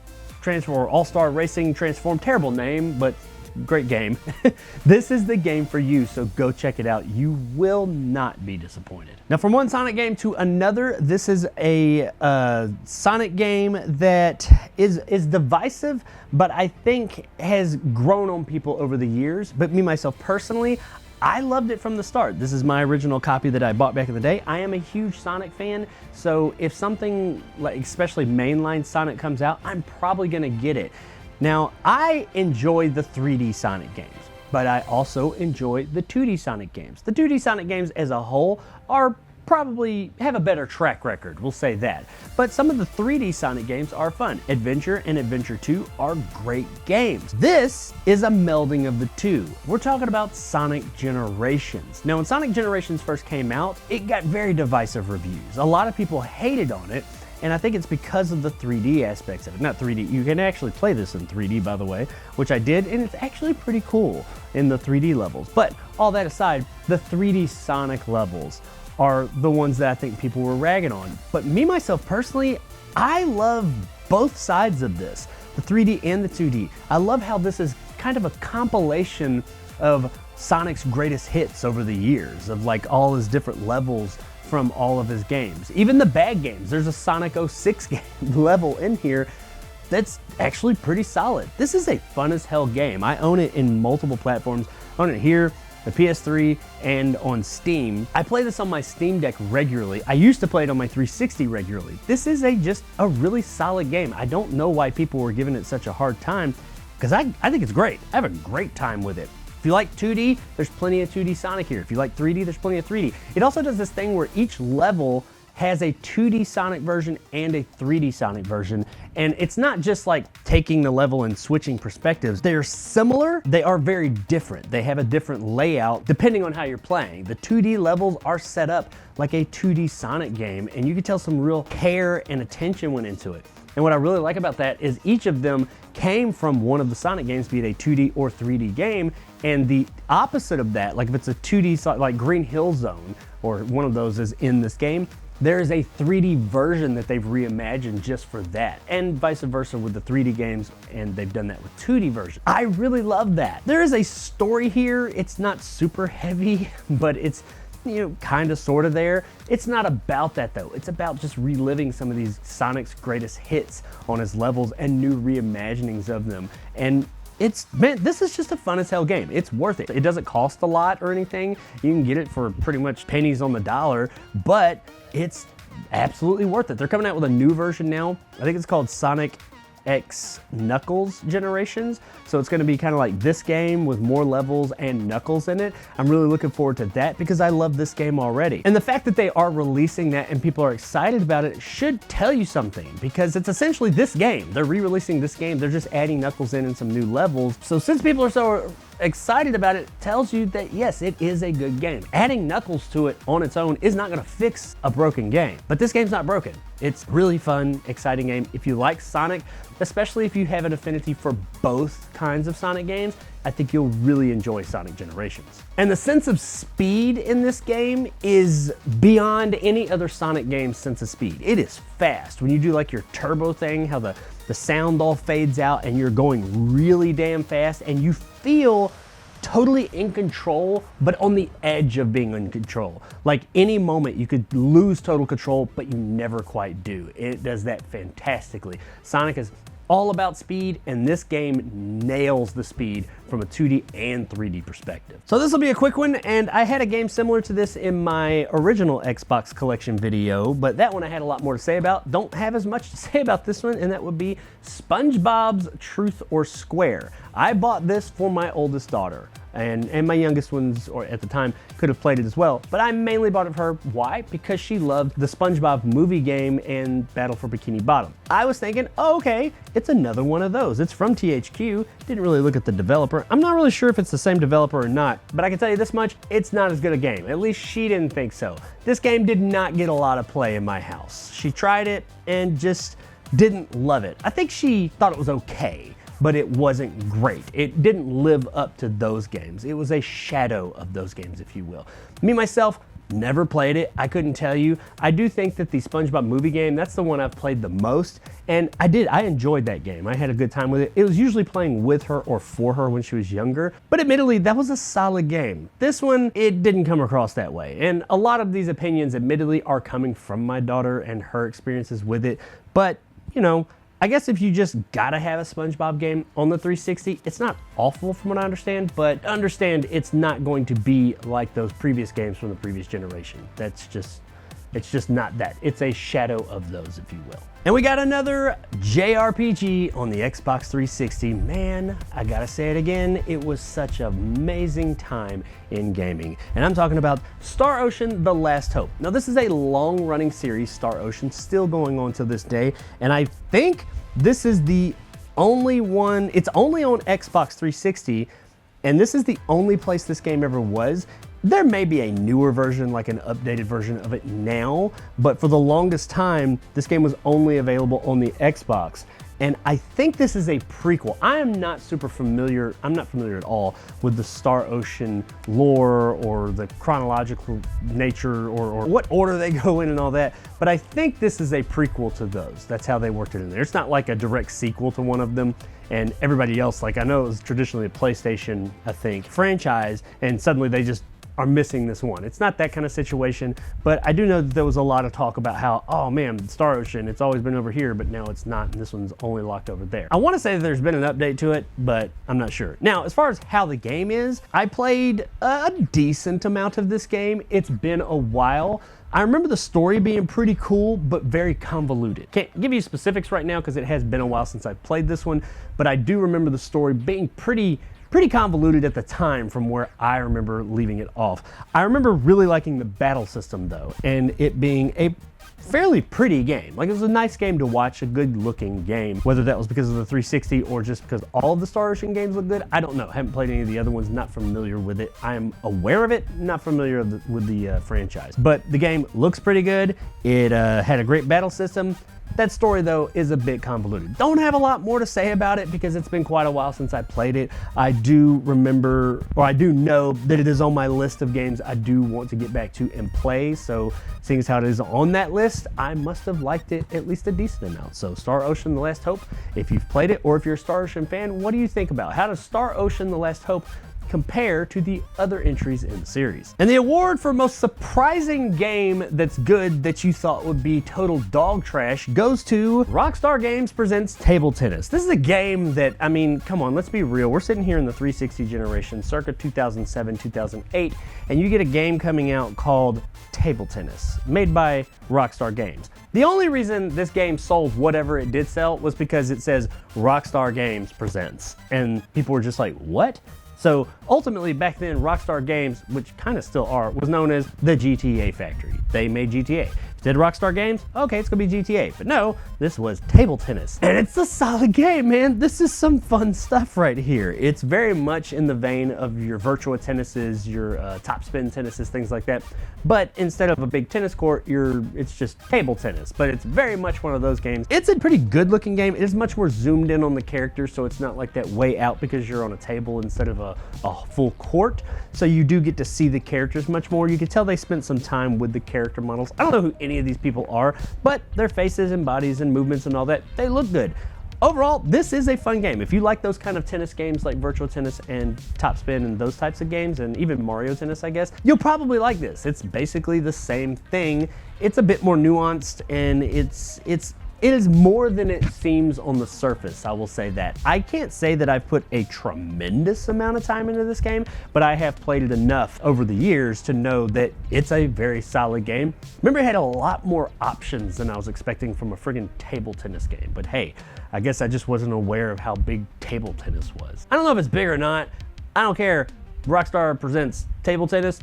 Transform, All-Star Racing Transformed, terrible name, but great game. This is the game for you, so go check it out. You will not be disappointed. Now, from one Sonic game to another, this is a Sonic game that is divisive, but I think has grown on people over the years. But me, myself, personally, I loved it from the start. This is my original copy that I bought back in the day. I am a huge Sonic fan, so if something like especially mainline Sonic comes out, I'm probably gonna get it. Now, I enjoy the 3D Sonic games, but I also enjoy the 2D Sonic games. The 2D Sonic games as a whole are probably have a better track record, we'll say that. But some of the 3D Sonic games are fun. Adventure and Adventure 2 are great games. This is a melding of the two. We're talking about Sonic Generations. Now, when Sonic Generations first came out, it got very divisive reviews. A lot of people hated on it, and I think it's because of the 3D aspects of it. Not 3D, you can actually play this in 3D, by the way, which I did, and it's actually pretty cool in the 3D levels. But all that aside, the 3D Sonic levels are the ones that I think people were ragging on. But me, myself, personally, I love both sides of this, the 3D and the 2D. I love how this is kind of a compilation of Sonic's greatest hits over the years, of like all his different levels from all of his games. Even the bad games. There's a Sonic 06 game level in here that's actually pretty solid. This is a fun as hell game. I own it in multiple platforms. I own it here, the PS3, and on Steam. I play this on my Steam Deck regularly. I used to play it on my 360 regularly. This is just a really solid game. I don't know why people were giving it such a hard time, because I think it's great. I have a great time with it. If you like 2D, there's plenty of 2D Sonic here. If you like 3D, there's plenty of 3D. It also does this thing where each level has a 2D Sonic version and a 3D Sonic version. And it's not just like taking the level and switching perspectives. They're similar, they are very different. They have a different layout depending on how you're playing. The 2D levels are set up like a 2D Sonic game, and you can tell some real care and attention went into it. And what I really like about that is each of them came from one of the Sonic games, be it a 2D or 3D game, and the opposite of that, like if it's a 2D, like Green Hill Zone, or one of those is in this game, there is a 3D version that they've reimagined just for that, and vice versa with the 3D games, and they've done that with 2D versions. I really love that. There is a story here. It's not super heavy, but it's, you know, kind of sort of there. It's not about that though. It's about just reliving some of these Sonic's greatest hits on his levels and new reimaginings of them. And man, this is just a fun as hell game. It's worth it. It doesn't cost a lot or anything. You can get it for pretty much pennies on the dollar, but it's absolutely worth it. They're coming out with a new version now. I think it's called Sonic X Knuckles Generations. So it's going to be kind of like this game with more levels and Knuckles in it. I'm really looking forward to that because I love this game already. And the fact that they are releasing that and people are excited about it should tell you something, because it's essentially this game. They're re-releasing this game. They're just adding Knuckles in and some new levels. So since people are so excited about it, tells you that yes, it is a good game. Adding Knuckles to it on its own is not going to fix a broken game, but this game's not broken. It's really fun, exciting game. If you like Sonic, especially if you have an affinity for both kinds of Sonic games, I think you'll really enjoy Sonic Generations. And the sense of speed in this game is beyond any other Sonic game sense of speed. It is fast. When you do like your turbo thing, how the sound all fades out and you're going really damn fast and you feel totally in control, but on the edge of being in control. Like any moment you could lose total control, but you never quite do. It does that fantastically. Sonic is all about speed, and this game nails the speed from a 2D and 3D perspective. So this will be a quick one, and I had a game similar to this in my original Xbox collection video, but that one I had a lot more to say about. Don't have as much to say about this one, and that would be SpongeBob's Truth or Square. I bought this for my oldest daughter. and my youngest ones, or at the time, could have played it as well. But I mainly bought it for her. Why? Because she loved the SpongeBob movie game and Battle for Bikini Bottom. I was thinking, oh, okay, it's another one of those. It's from THQ. Didn't really look at the developer. I'm not really sure if it's the same developer or not, but I can tell you this much, it's not as good a game. At least she didn't think so. This game did not get a lot of play in my house. She tried it and just didn't love it. I think she thought it was okay, but it wasn't great. It didn't live up to those games. It was a shadow of those games, if you will. Me, myself, never played it. I couldn't tell you. I do think that the SpongeBob movie game, that's the one I've played the most, and I enjoyed that game. I had a good time with it. It was usually playing with her or for her when she was younger, but admittedly, that was a solid game. This one, it didn't come across that way, and a lot of these opinions, admittedly, are coming from my daughter and her experiences with it, but, you know, I guess if you just gotta have a SpongeBob game on the 360, it's not awful from what I understand, but understand it's not going to be like those previous games from the previous generation. It's just not that. It's a shadow of those, if you will. And we got another JRPG on the Xbox 360. Man, I gotta say it again, it was such an amazing time in gaming. And I'm talking about Star Ocean: The Last Hope. Now, this is a long-running series, Star Ocean, still going on to this day, and I think this is the only one, it's only on Xbox 360, and this is the only place this game ever was. There may be a newer version, like an updated version of it now, but for the longest time, this game was only available on the Xbox. And I think this is a prequel. I am not super familiar, I'm not familiar at all with the Star Ocean lore or the chronological nature or what order they go in and all that, but I think this is a prequel to those. That's how they worked it in there. It's not like a direct sequel to one of them. And everybody else, like I know it was traditionally a PlayStation, I think, franchise, and suddenly they just are missing this one. It's not that kind of situation, but I do know that there was a lot of talk about how, oh man, Star Ocean, it's always been over here, but now it's not, and this one's only locked over there. I want to say that there's been an update to it, but I'm not sure. Now, as far as how the game is, I played a decent amount of this game. It's been a while. I remember the story being pretty cool, but very convoluted. Can't give you specifics right now because it has been a while since I played this one, but I do remember the story being pretty convoluted at the time from where I remember leaving it off. I remember really liking the battle system though, and it being a fairly pretty game. Like, it was a nice game to watch, a good looking game. Whether that was because of the 360 or just because all of the Star Ocean games look good, I don't know. Haven't played any of the other ones, not familiar with it. I am aware of it, not familiar with the franchise. But the game looks pretty good. It had a great battle system. That story, though, is a bit convoluted. Don't have a lot more to say about it because it's been quite a while since I played it. I do remember, or I do know that it is on my list of games I do want to get back to and play. So seeing as how it is on that list, I must have liked it at least a decent amount. So Star Ocean: The Last Hope, if you've played it or if you're a Star Ocean fan, what do you think about it? How does Star Ocean: The Last Hope compare to the other entries in the series? And the award for most surprising game that's good that you thought would be total dog trash goes to Rockstar Games Presents Table Tennis. This is a game that, I mean, come on, let's be real. We're sitting here in the 360 generation, circa 2007, 2008, and you get a game coming out called Table Tennis, made by Rockstar Games. The only reason this game sold whatever it did sell was because it says Rockstar Games Presents, and people were just like, what? So ultimately back then, Rockstar Games, which kind of still are, was known as the GTA factory. They made GTA. Did Rockstar Games? Okay, it's gonna be GTA. But no, this was Table Tennis. And it's a solid game, man. This is some fun stuff right here. It's very much in the vein of your Virtua Tennises, your Top Spin Tennises, things like that. But instead of a big tennis court, it's just table tennis. But it's very much one of those games. It's a pretty good looking game. It is much more zoomed in on the characters, so it's not like that way out because you're on a table instead of a full court. So you do get to see the characters much more. You can tell they spent some time with the character models. I don't know who any of these people are, but their faces and bodies and movements and all that, they look good. Overall, this is a fun game. If you like those kind of tennis games like Virtual Tennis and Top Spin and those types of games, and even Mario Tennis, I guess, you'll probably like this. It's basically the same thing. It's a bit more nuanced, and it is more than it seems on the surface, I will say that. I can't say that I've put a tremendous amount of time into this game, but I have played it enough over the years to know that it's a very solid game. Remember, it had a lot more options than I was expecting from a friggin' table tennis game, but hey, I guess I just wasn't aware of how big table tennis was. I don't know if it's big or not, I don't care. Rockstar Presents Table Tennis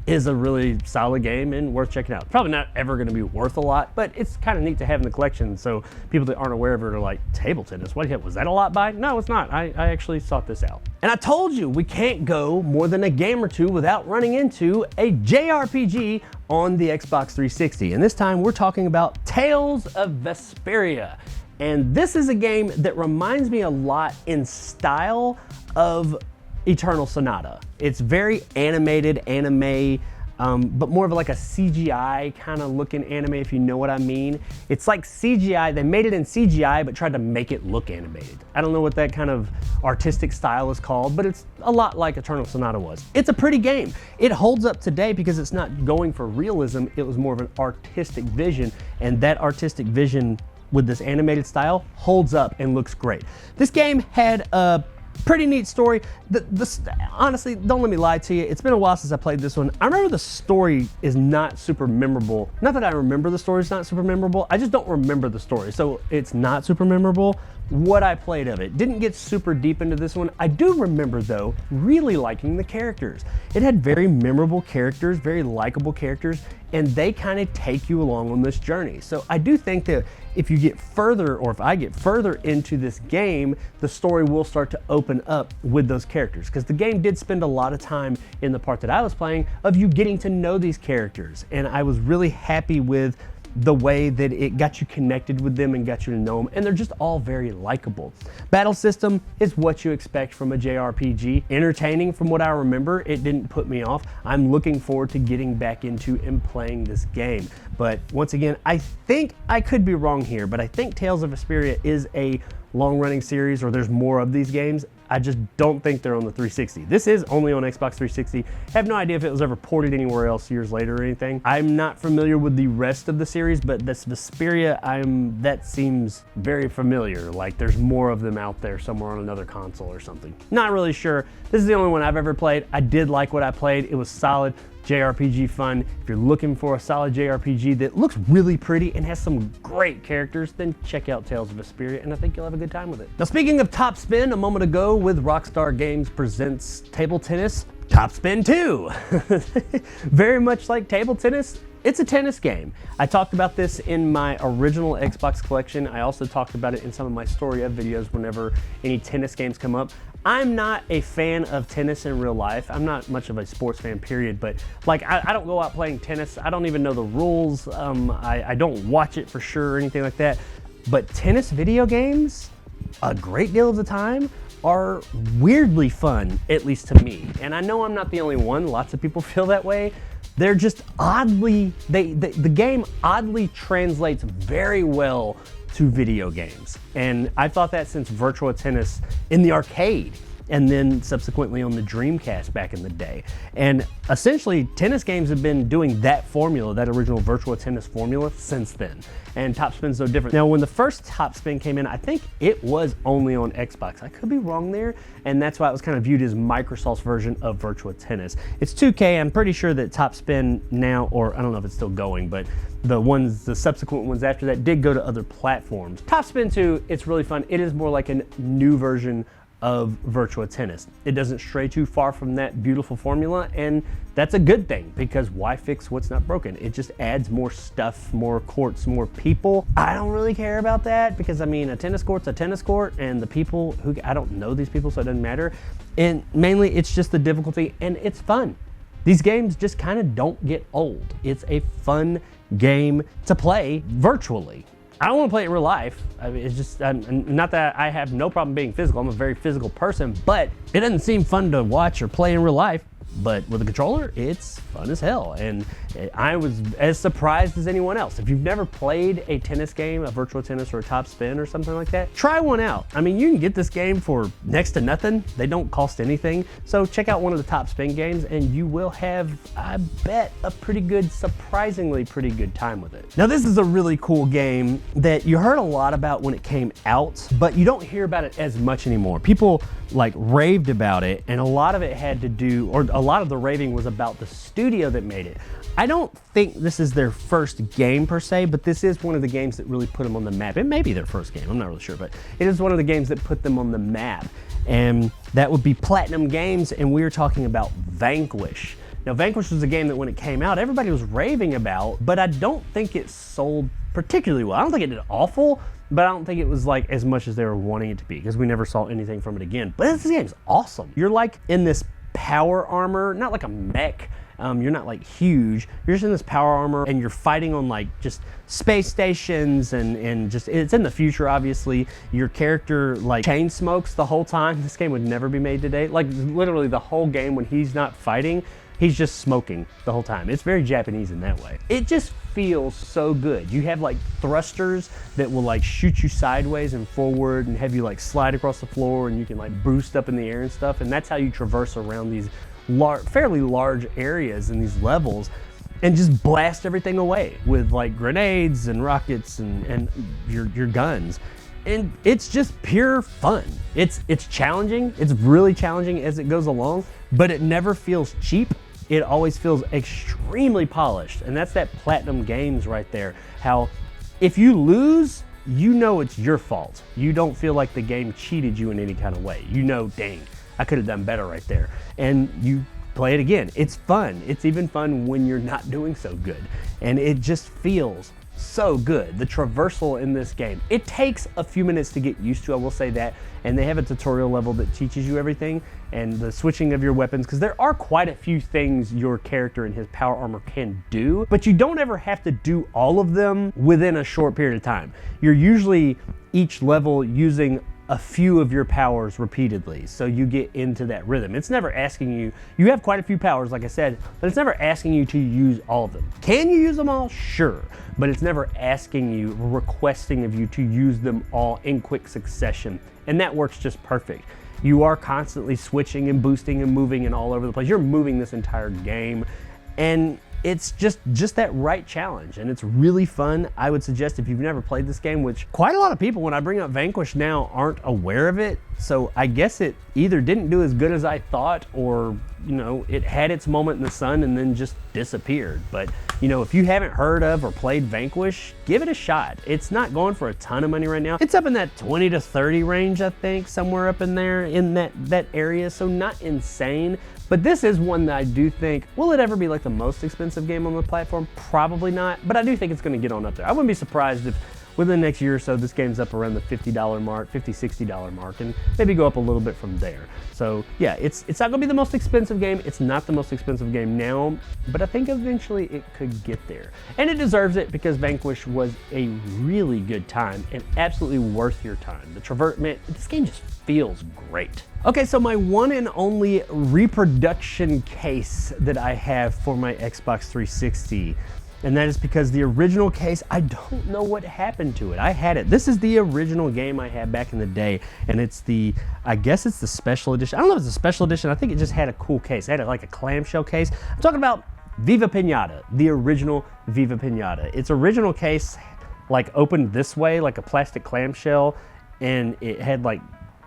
is a really solid game and worth checking out. Probably not ever going to be worth a lot, but it's kind of neat to have in the collection, so people that aren't aware of it are like, table tennis? What, was that a lot by? No, it's not. I actually sought this out. And I told you, we can't go more than a game or two without running into a JRPG on the Xbox 360. And this time we're talking about Tales of Vesperia. And this is a game that reminds me a lot in style of Eternal Sonata. It's very animated anime, but more of like a CGI kind of looking anime, if you know what I mean. It's like CGI, they made it in CGI, but tried to make it look animated. I don't know what that kind of artistic style is called, but it's a lot like Eternal Sonata was. It's a pretty game. It holds up today because it's not going for realism, it was more of an artistic vision, and that artistic vision with this animated style holds up and looks great. This game had a pretty neat story. Honestly, don't let me lie to you, it's been a while since I played this one. I remember the story is not super memorable. Not that I remember the story is not super memorable, I just don't remember the story, so it's not super memorable. What I played of it didn't get super deep into this one. I do remember though really liking the characters. It had very memorable characters, very likable characters, and they kind of take you along on this journey. So I do think that if you get further, or if I get further into this game, the story will start to open up with those characters, because the game did spend a lot of time in the part that I was playing of you getting to know these characters, and I was really happy with the way that it got you connected with them and got you to know them, and they're just all very likable. Battle system is what you expect from a JRPG. Entertaining from what I remember, it didn't put me off. I'm looking forward to getting back into and playing this game. But once again, I think I could be wrong here, but I think Tales of Vesperia is a long-running series, or there's more of these games. I just don't think they're on the 360. This is only on Xbox 360. I have no idea if it was ever ported anywhere else years later or anything. I'm not familiar with the rest of the series, but this Vesperia, that seems very familiar. Like there's more of them out there somewhere on another console or something. Not really sure. This is the only one I've ever played. I did like what I played. It was solid. JRPG fun. If you're looking for a solid JRPG that looks really pretty and has some great characters, then check out Tales of Vesperia, and I think you'll have a good time with it. Now, speaking of Top Spin, a moment ago with Rockstar Games Presents Table Tennis, Top Spin 2. Very much like table tennis, it's a tennis game. I talked about this in my original Xbox collection. I also talked about it in some of my story of videos whenever any tennis games come up. I'm not a fan of tennis in real life. I'm not much of a sports fan, period, but like I don't go out playing tennis. I don't even know the rules. I don't watch it for sure or anything like that. But tennis video games, a great deal of the time, are weirdly fun, at least to me. And I know I'm not the only one. Lots of people feel that way. They're just oddly, the game oddly translates very well to video games. And I thought that since Virtua Tennis in the arcade, and then subsequently on the Dreamcast back in the day. And essentially, tennis games have been doing that formula, that original Virtua Tennis formula, since then. And Top Spin's no different. Now, when the first Top Spin came in, I think it was only on Xbox. I could be wrong there, and that's why it was kind of viewed as Microsoft's version of Virtua Tennis. It's 2K. I'm pretty sure that Top Spin now, or I don't know if it's still going, but the subsequent ones after that did go to other platforms. Top Spin 2, it's really fun. It is more like a new version of Virtua Tennis. It doesn't stray too far from that beautiful formula, and that's a good thing, because why fix what's not broken? It just adds more stuff, more courts, more people. I don't really care about that, because I mean, a tennis court's a tennis court, and the people I don't know these people, so it doesn't matter. And mainly it's just the difficulty, and it's fun. These games just kind of don't get old. It's a fun game to play virtually. I don't want to play it in real life. I mean, it's just, not that I have no problem being physical. I'm a very physical person, but it doesn't seem fun to watch or play in real life. But with a controller, it's fun as hell. And I was as surprised as anyone else. If you've never played a tennis game, a Virtua Tennis or a Top Spin or something like that, try one out. I mean, you can get this game for next to nothing. They don't cost anything. So check out one of the Top Spin games and you will have, I bet, a pretty good, surprisingly pretty good time with it. Now, this is a really cool game that you heard a lot about when it came out, but you don't hear about it as much anymore. People like raved about it, and a lot of it had to do, or a lot of the raving was about the studio that made it. I don't think this is their first game per se, but this is one of the games that really put them on the map. It may be their first game, I'm not really sure, but it is one of the games that put them on the map. And that would be Platinum Games, and we were talking about Vanquish. Now, Vanquish was a game that when it came out, everybody was raving about, but I don't think it sold particularly well. I don't think it did awful, but I don't think it was like as much as they were wanting it to be, because we never saw anything from it again. But this game's awesome. You're like in this power armor, not like a mech. You're not like huge. You're just in this power armor and you're fighting on like just space stations and just, it's in the future obviously. Your character like chain smokes the whole time. This game would never be made today. Like literally the whole game when he's not fighting, he's just smoking the whole time. It's very Japanese in that way. It just feels so good. You have like thrusters that will like shoot you sideways and forward and have you like slide across the floor, and you can like boost up in the air and stuff. And that's how you traverse around these fairly large areas in these levels and just blast everything away with like grenades and rockets and your guns. And it's just pure fun. It's challenging. It's really challenging as it goes along, but it never feels cheap. It always feels extremely polished. And that's that Platinum Games right there. How if you lose, you know it's your fault. You don't feel like the game cheated you in any kind of way. You know, dang, I could have done better right there. And you play it again. It's fun. It's even fun when you're not doing so good. And it just feels so good. The traversal in this game, it takes a few minutes to get used to, I will say that. And they have a tutorial level that teaches you everything and the switching of your weapons, because there are quite a few things your character and his power armor can do, but you don't ever have to do all of them within a short period of time. You're usually each level using a few of your powers repeatedly, so you get into that rhythm. It's never asking you, you have quite a few powers like I said, but it's never asking you to use all of them. Can you use them all? Sure, but it's never asking you, requesting of you to use them all in quick succession, and that works just perfect. You are constantly switching and boosting and moving and all over the place. You're moving this entire game, and it's just that right challenge, and it's really fun. I would suggest if you've never played this game, which quite a lot of people when I bring up Vanquish now aren't aware of it, so I guess it either didn't do as good as I thought, or you know, it had its moment in the sun and then just disappeared. But you know, if you haven't heard of or played Vanquish, give it a shot. It's not going for a ton of money right now. It's up in that 20 to 30 range, I think, somewhere up in there in that area, so not insane. But this is one that I do think, will it ever be like the most expensive game on the platform? Probably not, but I do think it's going to get on up there. I wouldn't be surprised if within the next year or so this game's up around the $50 mark, $50, $60 mark, and maybe go up a little bit from there. So yeah, it's not going to be the most expensive game. It's not the most expensive game now, but I think eventually it could get there. And it deserves it, because Vanquish was a really good time and absolutely worth your time. The traverse, man, this game just feels great. Okay, so my one and only reproduction case that I have for my Xbox 360, and that is because the original case, I don't know what happened to it. I had it. This is the original game I had back in the day, and it's the, I guess it's the special edition. I don't know if it's a special edition. I think it just had a cool case. It had like a clamshell case. I'm talking about Viva Pinata, the original Viva Pinata. Its original case like opened this way, like a plastic clamshell, and it had like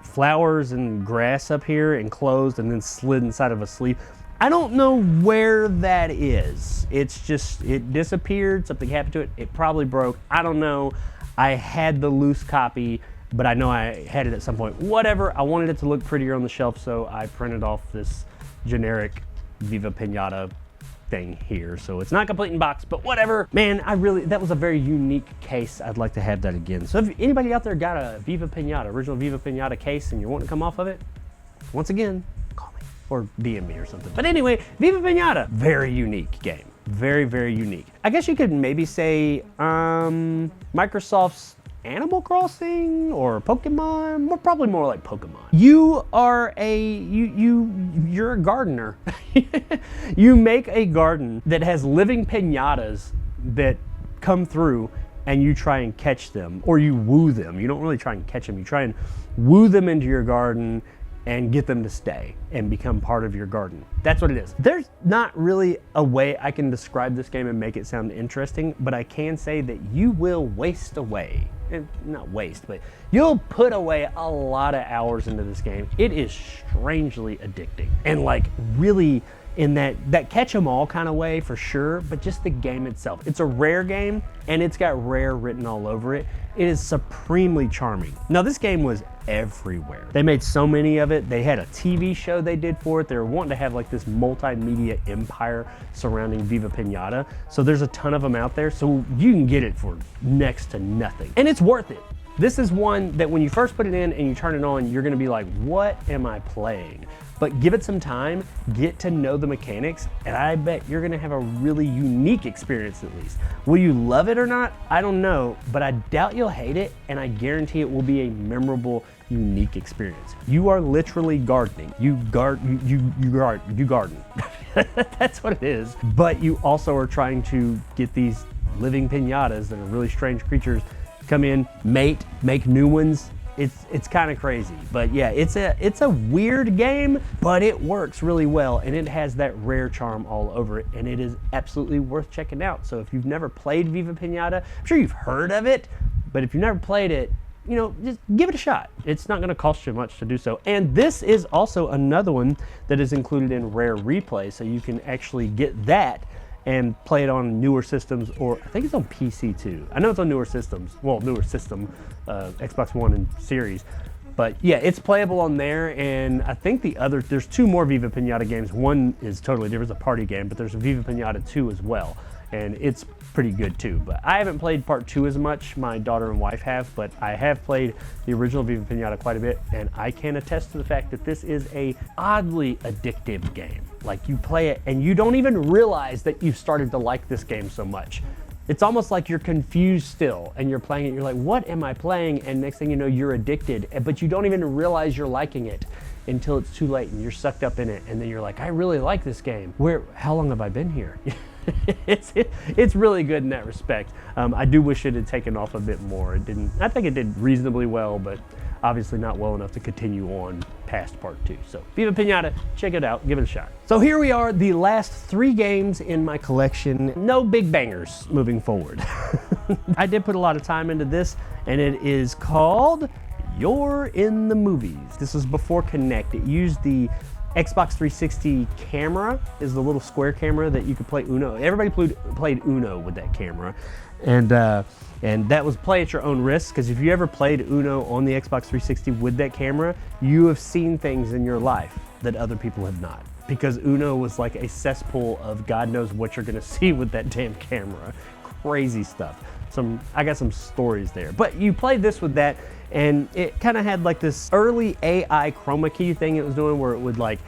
flowers and grass up here enclosed and then slid inside of a sleeve. I don't know where that is. It's just, it disappeared, something happened to it, it probably broke, I don't know. I had the loose copy, but I know I had it at some point. Whatever, I wanted it to look prettier on the shelf, so I printed off this generic Viva Pinata thing here. So it's not complete in box, but whatever. Man, that was a very unique case. I'd like to have that again. So if anybody out there got a Viva Pinata, original Viva Pinata case, and you want to come off of it, once again, call me or DM me or something. But anyway, Viva Pinata, very unique game. Very, very unique. I guess you could maybe say Microsoft's Animal Crossing or Pokemon, probably more like Pokemon. You're a gardener. You make a garden that has living pinatas that come through, and you try and catch them, or you woo them. You don't really try and catch them. You try and woo them into your garden and get them to stay and become part of your garden. That's what it is. There's not really a way I can describe this game and make it sound interesting, but I can say that you will waste away not waste, but you'll put away a lot of hours into this game. It is strangely addicting and like really in that catch 'em all kind of way for sure, but just the game itself. It's a Rare game and it's got Rare written all over it. It is supremely charming. Now this game was everywhere. They made so many of it. They had a TV show they did for it. They were wanting to have like this multimedia empire surrounding Viva Pinata. So there's a ton of them out there. So you can get it for next to nothing. And it's worth it. This is one that when you first put it in and you turn it on, you're gonna be like, what am I playing? But give it some time, get to know the mechanics, and I bet you're gonna have a really unique experience at least. Will you love it or not? I don't know, but I doubt you'll hate it, and I guarantee it will be a memorable, unique experience. You are literally gardening. You garden. That's what it is. But you also are trying to get these living pinatas that are really strange creatures come in, mate, make new ones. It's kind of crazy, but yeah, it's a weird game, but it works really well, and it has that Rare charm all over it, and it is absolutely worth checking out. So if you've never played Viva Pinata, I'm sure you've heard of it, but if you've never played it, you know, just give it a shot. It's not going to cost you much to do so. And this is also another one that is included in Rare Replay, so you can actually get that and play it on newer systems, or I think it's on PC too. I know it's on newer systems, well, newer system, Xbox One and Series. But yeah, it's playable on there, and I think there's two more Viva Pinata games. One is totally different, it's a party game, but there's a Viva Pinata 2 as well, and it's pretty good too. But I haven't played part 2 as much, my daughter and wife have, but I have played the original Viva Pinata quite a bit, and I can attest to the fact that this is a oddly addictive game. Like you play it and you don't even realize that you've started to like this game so much. It's almost like you're confused still and you're playing it, you're like, what am I playing? And next thing you know, you're addicted, but you don't even realize you're liking it until it's too late and you're sucked up in it. And then you're like, I really like this game. How long have I been here? It's really good in that respect. I do wish it had taken off a bit more. I think it did reasonably well, but obviously not well enough to continue on past part 2. So Viva Pinata, check it out, give it a shot. So here we are, the last 3 games in my collection. No big bangers moving forward. I did put a lot of time into this, and it is called You're in the Movies. This was before Kinect. It used the Xbox 360 camera, is the little square camera that you could play Uno. Everybody played Uno with that camera. And that was play at your own risk, because if you ever played Uno on the Xbox 360 with that camera, you have seen things in your life that other people have not. Because Uno was like a cesspool of God knows what you're gonna see with that damn camera. Crazy stuff. I got some stories there. But you played this with that, and it kind of had like this early AI chroma key thing it was doing, where it would like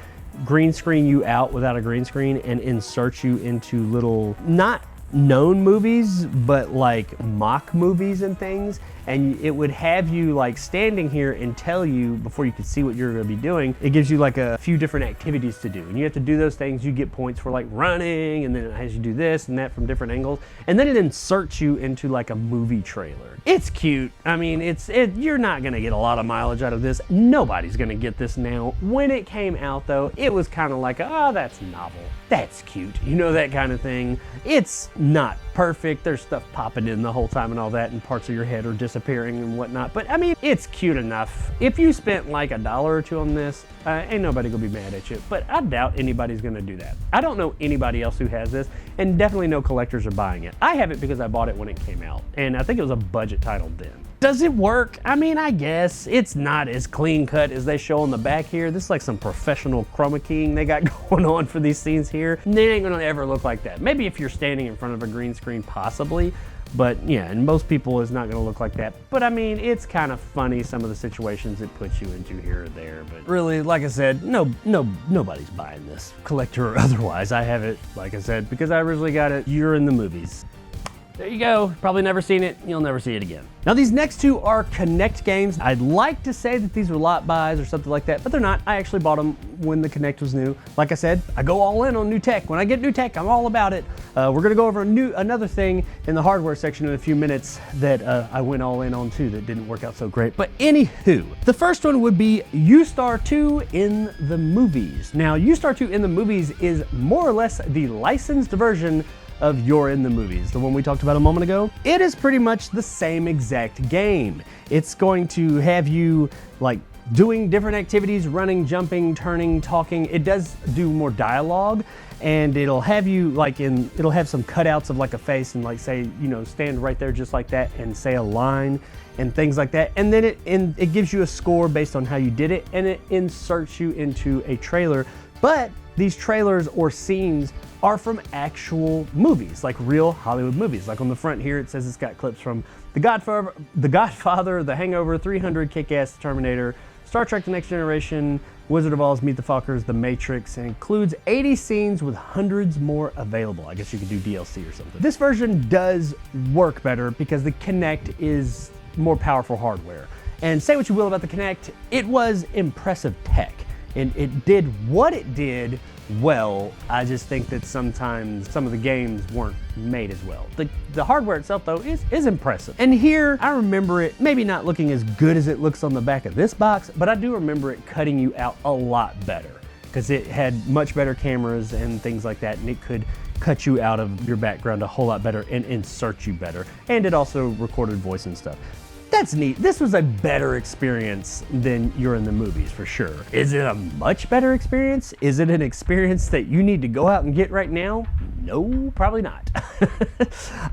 green screen you out without a green screen and insert you into little, not known movies, but like mock movies and things. And it would have you like standing here and tell you, before you could see what you're going to be doing, it gives you like a few different activities to do. And you have to do those things. You get points for like running, and then it has you do this and that from different angles. And then it inserts you into like a movie trailer. It's cute. I mean, you're not going to get a lot of mileage out of this. Nobody's going to get this now. When it came out though, it was kind of like, oh, that's novel. That's cute. You know, that kind of thing. It's not perfect. There's stuff popping in the whole time and all that, and parts of your head are disappearing and whatnot. But I mean, it's cute enough. If you spent like $1 or $2 on this, ain't nobody gonna be mad at you. But I doubt anybody's gonna do that. I don't know anybody else who has this, and definitely no collectors are buying it. I have it because I bought it when it came out, and I think it was a budget title then. Does it work? I mean, I guess. It's not as clean cut as they show on the back here. This is like some professional chroma keying they got going on for these scenes here. They ain't gonna ever look like that. Maybe if you're standing in front of a green screen, possibly. But yeah, and most people is not gonna look like that. But I mean, it's kind of funny, some of the situations it puts you into here or there. But really, like I said, nobody's buying this, collector or otherwise. I have it, like I said, because I originally got it. You're in the Movies. There you go. Probably never seen it. You'll never see it again. Now these next 2 are Kinect games. I'd like to say that these were lot buys or something like that, but they're not. I actually bought them when the Kinect was new. Like I said, I go all in on new tech. When I get new tech, I'm all about it. We're gonna go over another thing in the hardware section in a few minutes that I went all in on too that didn't work out so great. But anywho, the first one would be Yoostar 2 in the Movies. Now, Yoostar 2 in the Movies is more or less the licensed version of You're in the Movies, the one we talked about a moment ago. It is pretty much the same exact game. It's going to have you like doing different activities, running, jumping, turning, talking. It does do more dialogue, and it'll have you like it'll have some cutouts of like a face and like say, you know, stand right there just like that and say a line and things like that. And then it gives you a score based on how you did it, and it inserts you into a trailer. But these trailers or scenes are from actual movies, like real Hollywood movies. Like on the front here, it says it's got clips from The Godfather, The Hangover, 300, Kick-Ass, Terminator, Star Trek The Next Generation, Wizard of Oz, Meet the Fockers, The Matrix, and includes 80 scenes with hundreds more available. I guess you could do DLC or something. This version does work better because the Kinect is more powerful hardware. And say what you will about the Kinect, it was impressive tech. And it did what it did well. I just think that sometimes some of the games weren't made as well. The hardware itself though is impressive. And here I remember it maybe not looking as good as it looks on the back of this box, but I do remember it cutting you out a lot better because it had much better cameras and things like that, and it could cut you out of your background a whole lot better and insert you better. And it also recorded voice and stuff. That's neat. This was a better experience than You're in the Movies for sure. Is it a much better experience? Is it an experience that you need to go out and get right now? No, probably not.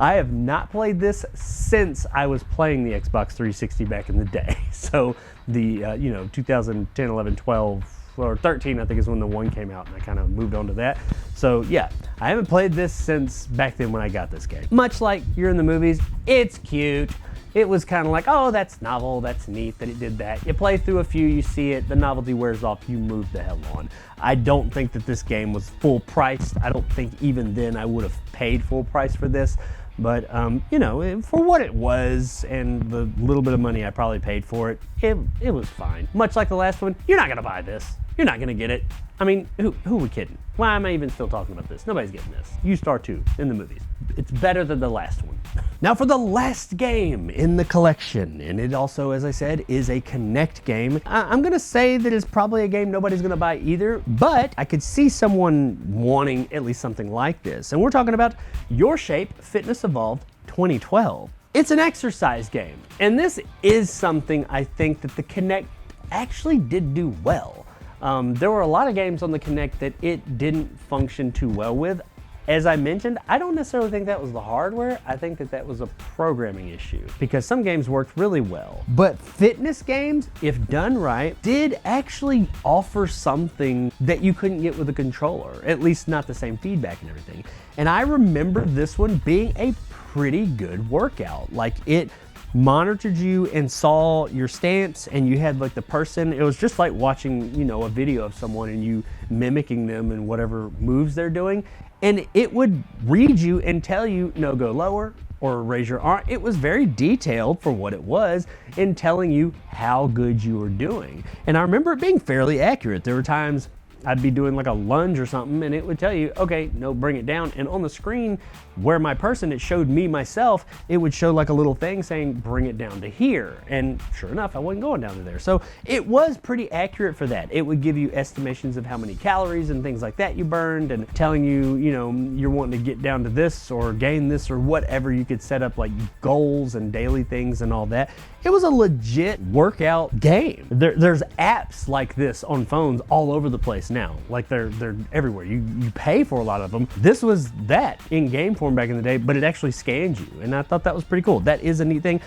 I have not played this since I was playing the Xbox 360 back in the day. So the 2010, 11, 12, or 13 I think is when the one came out, and I kind of moved on to that. So yeah, I haven't played this since back then when I got this game. Much like You're in the Movies, it's cute. It was kind of like, oh, that's novel, that's neat that it did that. You play through a few, you see it, the novelty wears off, you move the hell on. I don't think that this game was full priced. I don't think even then I would have paid full price for this. But, for what it was and the little bit of money I probably paid for it, it was fine. Much like the last one, you're not gonna buy this. You're not gonna get it. I mean, who are we kidding? Why am I even still talking about this? Nobody's getting this. Yoostar 2 in the movies. It's better than the last one. Now for the last game in the collection, and it also, as I said, is a Kinect game. I'm gonna say that it's probably a game nobody's gonna buy either, but I could see someone wanting at least something like this. And we're talking about YourShape Fitness Evolved 2012. It's an exercise game, and this is something I think that the Kinect actually did do well. There were a lot of games on the Kinect that it didn't function too well with. As I mentioned, I don't necessarily think that was the hardware. I think that that was a programming issue because some games worked really well. But fitness games, if done right, did actually offer something that you couldn't get with a controller, at least not the same feedback and everything. And I remember this one being a pretty good workout. Like it monitored you and saw your stance, and you had like the person, it was just like watching, a video of someone and you mimicking them and whatever moves they're doing. And it would read you and tell you, no, go lower or raise your arm. It was very detailed for what it was in telling you how good you were doing. And I remember it being fairly accurate. There were times I'd be doing like a lunge or something and it would tell you, okay, no, bring it down. And on the screen where my person, it showed me myself, it would show like a little thing saying, bring it down to here. And sure enough, I wasn't going down to there. So it was pretty accurate for that. It would give you estimations of how many calories and things like that you burned and telling you, you're wanting to get down to this or gain this or whatever. You could set up like goals and daily things and all that. It was a legit workout game. There's apps like this on phones all over the place now. Like they're everywhere. You pay for a lot of them. This was that in game form back in the day, but it actually scans you. And I thought that was pretty cool. That is a neat thing.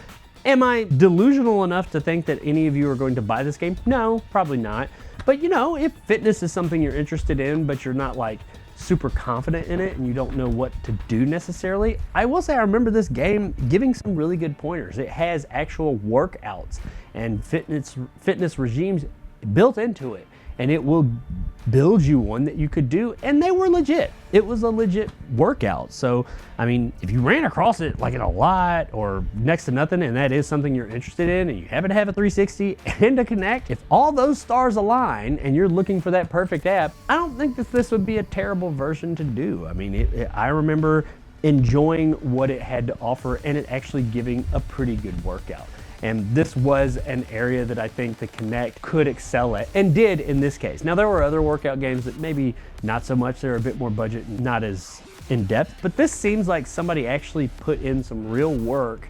Am I delusional enough to think that any of you are going to buy this game? No, probably not. But if fitness is something you're interested in, but you're not like super confident in it and you don't know what to do necessarily, I will say I remember this game giving some really good pointers. It has actual workouts and fitness regimes built into it, and it will build you one that you could do, and they were legit. It was a legit workout. So, I mean, if you ran across it like in a lot or next to nothing, and that is something you're interested in, and you happen to have a 360 and a Kinect, if all those stars align and you're looking for that perfect app, I don't think that this would be a terrible version to do. I mean, I remember enjoying what it had to offer and it actually giving a pretty good workout. And this was an area that I think the Kinect could excel at, and did in this case. Now, there were other workout games that maybe not so much. They're a bit more budget and not as in depth, but this seems like somebody actually put in some real work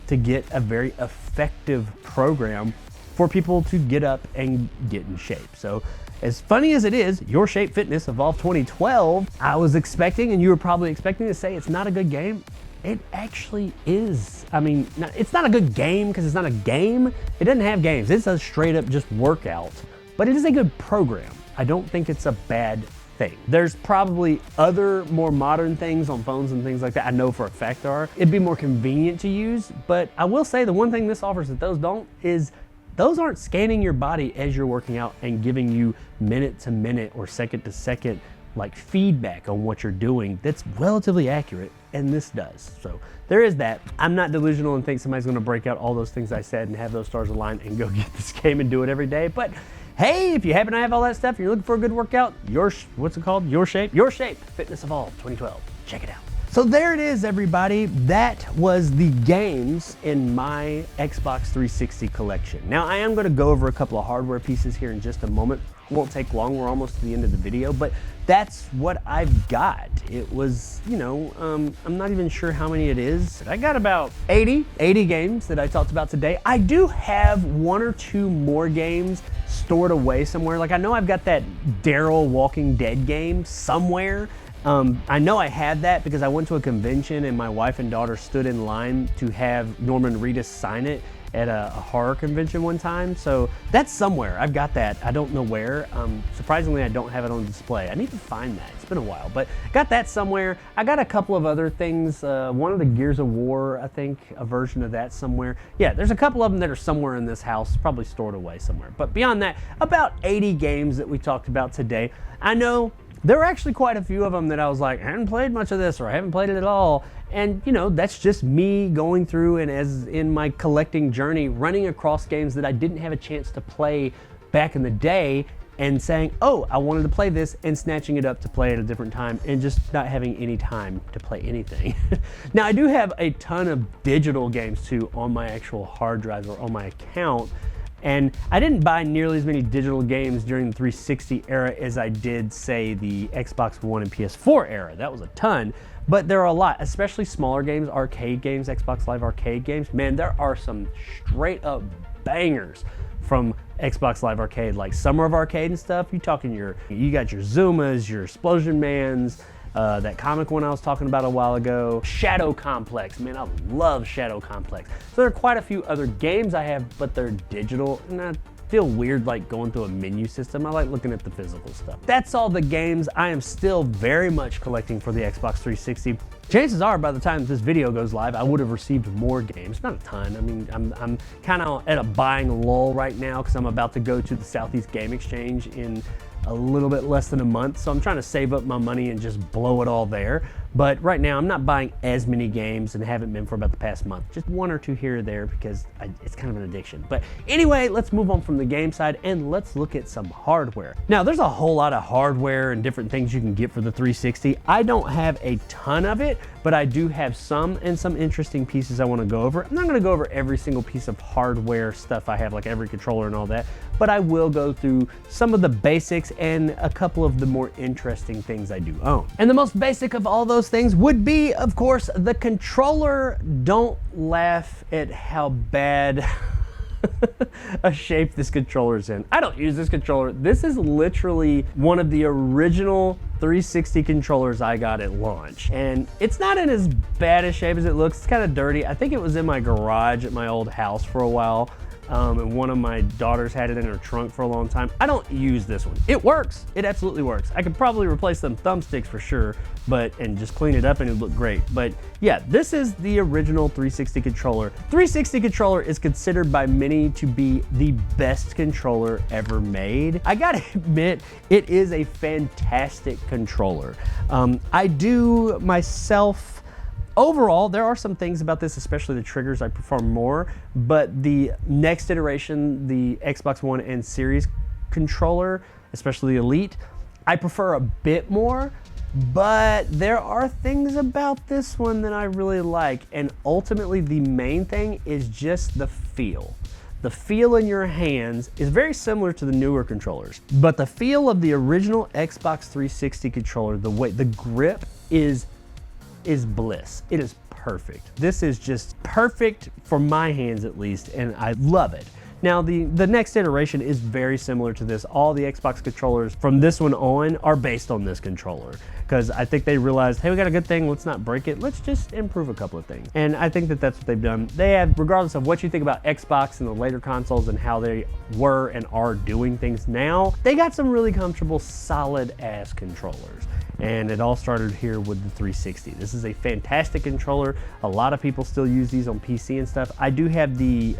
to get a very effective program for people to get up and get in shape. So as funny as it is, YourShape Fitness Evolve 2012, I was expecting, and you were probably expecting to say it's not a good game. It actually is. I mean, it's not a good game because it's not a game. It doesn't have games. It's a straight up just workout, but it is a good program. I don't think it's a bad thing. There's probably other more modern things on phones and things like that. I know for a fact there are. It'd be more convenient to use, but I will say the one thing this offers that those don't is those aren't scanning your body as you're working out and giving you minute to minute or second to second like feedback on what you're doing that's relatively accurate, and this does. So there is that. I'm not delusional and think somebody's gonna break out all those things I said and have those stars aligned and go get this game and do it every day, but hey, if you happen to have all that stuff and you're looking for a good workout, what's it called? YourShape Fitness Evolve 2012. Check it out. So there it is, everybody. That was the games in my Xbox 360 collection. Now I am gonna go over a couple of hardware pieces here in just a moment. It won't take long, we're almost to the end of the video, but that's what I've got. It was, you know, I'm not even sure how many it is. I got about 80 games that I talked about today. I do have one or two more games stored away somewhere. Like I know I've got that Daryl Walking Dead game somewhere. I know I had that because I went to a convention and my wife and daughter stood in line to have Norman Reedus sign it at a horror convention one time. So that's somewhere. I've got that. I don't know where. Surprisingly, I don't have it on display. I need to find that. It's been a while, but got that somewhere. I got a couple of other things. One of the Gears of War, I think, a version of that somewhere. Yeah, there's a couple of them that are somewhere in this house, probably stored away somewhere. But beyond that, about 80 games that we talked about today. I know there were actually quite a few of them that I was like, I haven't played much of this, or I haven't played it at all. And you know, that's just me going through and as in my collecting journey, running across games that I didn't have a chance to play back in the day and saying, oh, I wanted to play this, and snatching it up to play at a different time and just not having any time to play anything. Now, I do have a ton of digital games too on my actual hard drive or on my account. And I didn't buy nearly as many digital games during the 360 era as I did, say, the Xbox One and PS4 era. That was a ton, but there are a lot, especially smaller games, arcade games, Xbox Live Arcade games. Man, there are some straight up bangers from Xbox Live Arcade, like Summer of Arcade and stuff. You got your Zumas, your Explosion Mans, that comic one I was talking about a while ago, Shadow Complex. Man, I love Shadow Complex. So there are quite a few other games I have, but they're digital, and I feel weird like going through a menu system. I like looking at the physical stuff. That's all the games I am still very much collecting for the Xbox 360. Chances are by the time this video goes live, I would have received more games. Not a ton. I mean, I'm kind of at a buying lull right now because I'm about to go to the Southeast Game Exchange in a little bit less than a month, so I'm trying to save up my money and just blow it all there. But right now I'm not buying as many games and haven't been for about the past month. Just one or two here or there because it's kind of an addiction. But anyway, let's move on from the game side and let's look at some hardware. Now, there's a whole lot of hardware and different things you can get for the 360. I don't have a ton of it, but I do have some and some interesting pieces I want to go over. I'm not going to go over every single piece of hardware stuff I have, like every controller and all that, but I will go through some of the basics and a couple of the more interesting things I do own. And the most basic of all those things would be, of course, the controller. Don't laugh at how bad a shape this controller is in. I don't use this controller. This is literally one of the original 360 controllers I got at launch, and it's not in as bad a shape as it looks. It's kind of dirty. I think it was in my garage at my old house for a while. And one of my daughters had it in her trunk for a long time. I don't use this one. It works. It absolutely works. I could probably replace them thumbsticks for sure, and just clean it up and it'd look great. But yeah, this is the original 360 controller. 360 controller is considered by many to be the best controller ever made. I gotta admit, it is a fantastic controller. I do myself, overall, there are some things about this, especially the triggers, I prefer more, but the next iteration, the Xbox One and Series controller, especially the Elite, I prefer a bit more, but there are things about this one that I really like, and ultimately the main thing is just the feel. The feel in your hands is very similar to the newer controllers, but the feel of the original Xbox 360 controller, the grip is is bliss. It is perfect. This is just perfect for my hands at least, and I love it. Now, the next iteration is very similar to this. All the Xbox controllers from this one on are based on this controller, because I think they realized, hey, we got a good thing, let's not break it, let's just improve a couple of things. And I think that that's what they've done. They have, regardless of what you think about Xbox and the later consoles and how they were and are doing things now, they got some really comfortable, solid ass controllers. And it all started here with the 360. This is a fantastic controller. A lot of people still use these on PC and stuff. I do have the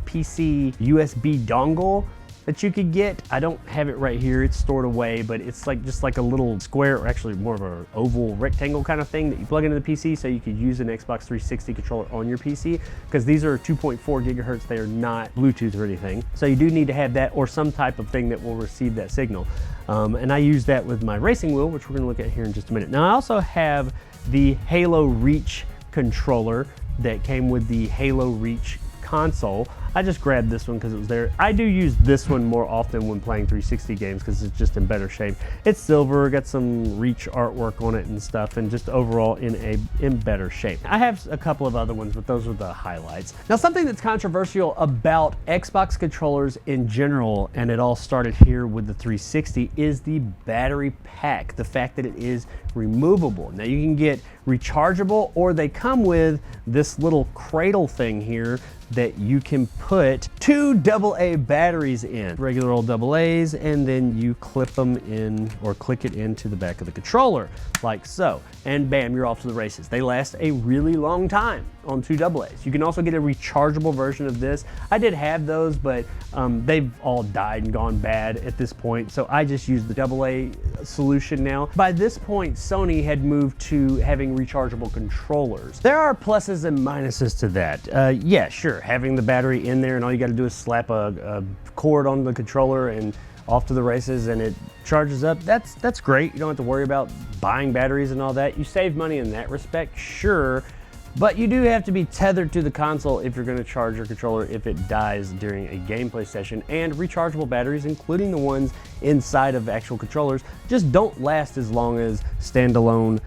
PC USB dongle that you could get. I don't have it right here, it's stored away, but it's like just like a little square, or actually more of an oval rectangle kind of thing that you plug into the PC, so you could use an Xbox 360 controller on your PC, because these are 2.4 gigahertz, they are not Bluetooth or anything. So you do need to have that or some type of thing that will receive that signal. And I use that with my racing wheel, which we're gonna look at here in just a minute. Now I also have the Halo Reach controller that came with the Halo Reach console. I just grabbed this one because it was there. I do use this one more often when playing 360 games because it's just in better shape. It's silver, got some Reach artwork on it and stuff, and just overall in better shape. I have a couple of other ones, but those are the highlights. Now, something that's controversial about Xbox controllers in general, and it all started here with the 360, is the battery pack. The fact that it is removable. Now, you can get rechargeable, or they come with this little cradle thing here that you can put 2 AA batteries in, regular old AA's, and then you clip them in or click it into the back of the controller like so, and bam, you're off to the races. They last a really long time on 2 AA's. You can also get a rechargeable version of this. I did have those, but they've all died and gone bad at this point, so I just use the AA solution now. By this point, Sony had moved to having rechargeable controllers. There are pluses and minuses to that. Yeah, sure, having the battery in there and all you got to do is slap a cord on the controller and off to the races and it charges up. That's great. You don't have to worry about buying batteries and all that. You save money in that respect, sure, but you do have to be tethered to the console if you're going to charge your controller if it dies during a gameplay session. And rechargeable batteries, including the ones inside of actual controllers, just don't last as long as standalone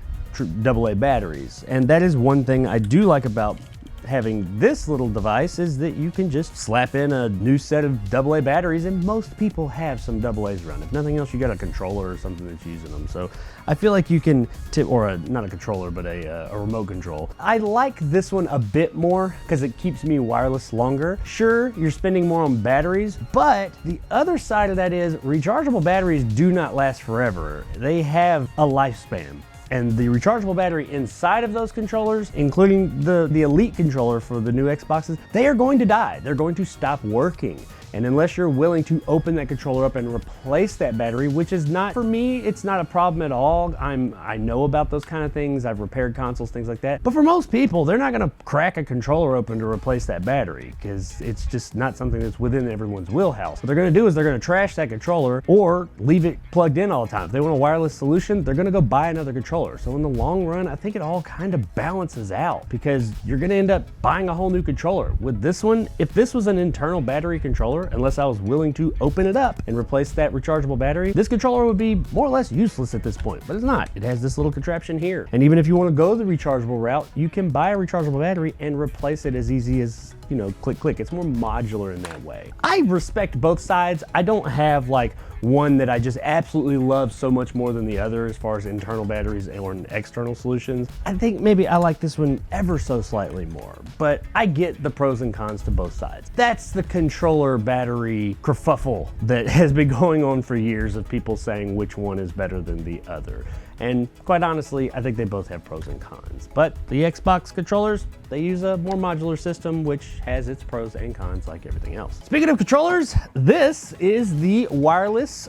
AA batteries. And that is one thing I do like about having this little device, is that you can just slap in a new set of AA batteries, and most people have some AA's around. If nothing else, you got a controller or something that's using them. So I feel like you can not a controller, but a remote control. I like this one a bit more because it keeps me wireless longer. Sure, you're spending more on batteries, but the other side of that is rechargeable batteries do not last forever. They have a lifespan. And the rechargeable battery inside of those controllers, including the Elite controller for the new Xboxes, they are going to die. They're going to stop working. And unless you're willing to open that controller up and replace that battery, which is not, for me, it's not a problem at all. I know about those kind of things. I've repaired consoles, things like that. But for most people, they're not gonna crack a controller open to replace that battery because it's just not something that's within everyone's wheelhouse. What they're gonna do is they're gonna trash that controller or leave it plugged in all the time. If they want a wireless solution, they're gonna go buy another controller. So in the long run, I think it all kind of balances out because you're gonna end up buying a whole new controller. With this one, if this was an internal battery controller, unless I was willing to open it up and replace that rechargeable battery, this controller would be more or less useless at this point, but it's not. It has this little contraption here. And even if you want to go the rechargeable route, you can buy a rechargeable battery and replace it as easy as, you know, click, click. It's more modular in that way. I respect both sides. I don't have like one that I just absolutely love so much more than the other as far as internal batteries or external solutions. I think maybe I like this one ever so slightly more, but I get the pros and cons to both sides. That's the controller battery kerfuffle that has been going on for years of people saying which one is better than the other. And quite honestly, I think they both have pros and cons. But the Xbox controllers, they use a more modular system, which has its pros and cons like everything else. Speaking of controllers, this is the wireless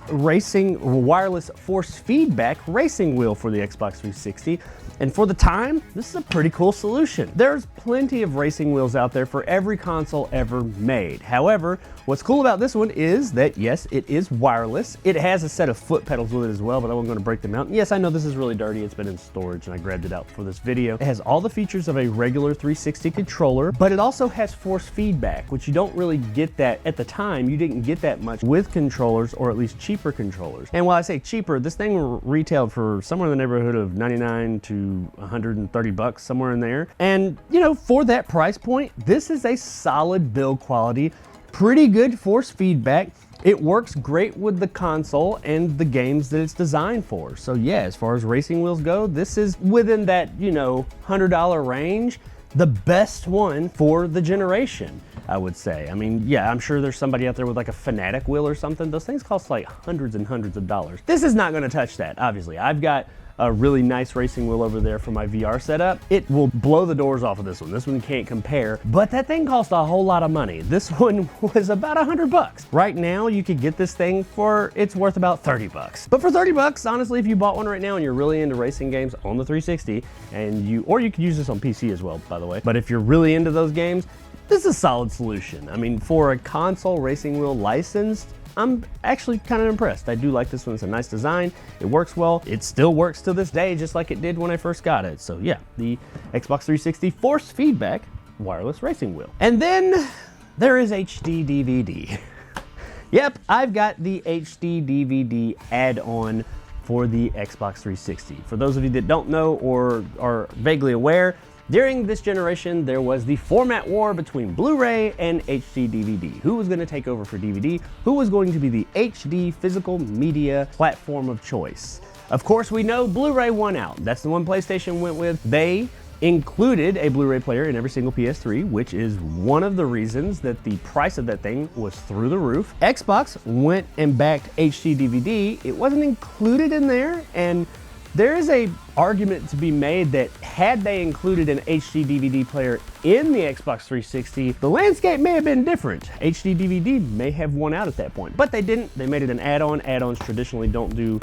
force feedback racing wheel for the Xbox 360. And for the time, this is a pretty cool solution. There's plenty of racing wheels out there for every console ever made. However, what's cool about this one is that, yes, it is wireless. It has a set of foot pedals with it as well, but I wasn't gonna break them out. And yes, I know this is really dirty. It's been in storage and I grabbed it out for this video. It has all the features of a regular 360 360 controller, but it also has force feedback, which you don't really get that at the time. You didn't get that much with controllers, or at least cheaper controllers. And while I say cheaper, this thing retailed for somewhere in the neighborhood of 99 to 130 bucks, somewhere in there. And you know, for that price point, this is a solid build quality, pretty good force feedback. It works great with the console and the games that it's designed for. So yeah, as far as racing wheels go, this is within that, you know, $100 range, the best one for the generation, I would say. I mean, yeah, I'm sure there's somebody out there with like a Fanatic wheel or something. Those things cost like hundreds and hundreds of dollars. This is not gonna touch that, obviously. I've got a really nice racing wheel over there for my VR setup. It will blow the doors off of this one. This one can't compare, but that thing cost a whole lot of money. This one was about 100 bucks. Right now, you could get this thing for, it's worth about 30 bucks. But for 30 bucks, honestly, if you bought one right now and you're really into racing games on the 360, or you could use this on PC as well, by the way. But if you're really into those games, this is a solid solution. I mean, for a console racing wheel licensed, I'm actually kind of impressed. I do like this one. It's a nice design. It works well. It still works to this day, just like it did when I first got it. So yeah, the Xbox 360 force feedback wireless racing wheel. And then there is HD DVD. Yep, I've got the HD DVD add-on for the Xbox 360. For those of you that don't know or are vaguely aware, during this generation, there was the format war between Blu-ray and HD DVD. Who was going to take over for DVD? Who was going to be the HD physical media platform of choice? Of course, we know Blu-ray won out. That's the one PlayStation went with. They included a Blu-ray player in every single PS3, which is one of the reasons that the price of that thing was through the roof. Xbox went and backed HD DVD. It wasn't included in there, and there is a argument to be made that had they included an HD DVD player in the Xbox 360, the landscape may have been different. HD DVD may have won out at that point, but they didn't. They made it an add-on. Add-ons traditionally don't do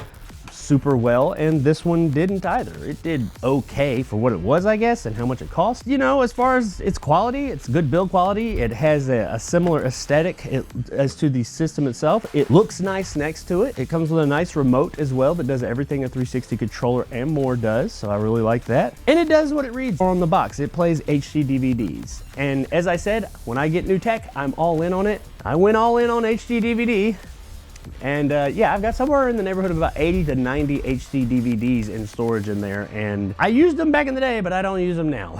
super well, and this one didn't either. It did okay for what it was, I guess, and how much it cost. You know, as far as its quality, it's good build quality. It has a similar aesthetic as to the system itself. It looks nice next to it. It comes with a nice remote as well that does everything a 360 controller and more does, so I really like that. And it does what it reads on the box. It plays HD DVDs. And as I said, when I get new tech, I'm all in on it. I went all in on HD DVD. And yeah, I've got somewhere in the neighborhood of about 80 to 90 HD DVDs in storage in there, and I used them back in the day, but I don't use them now.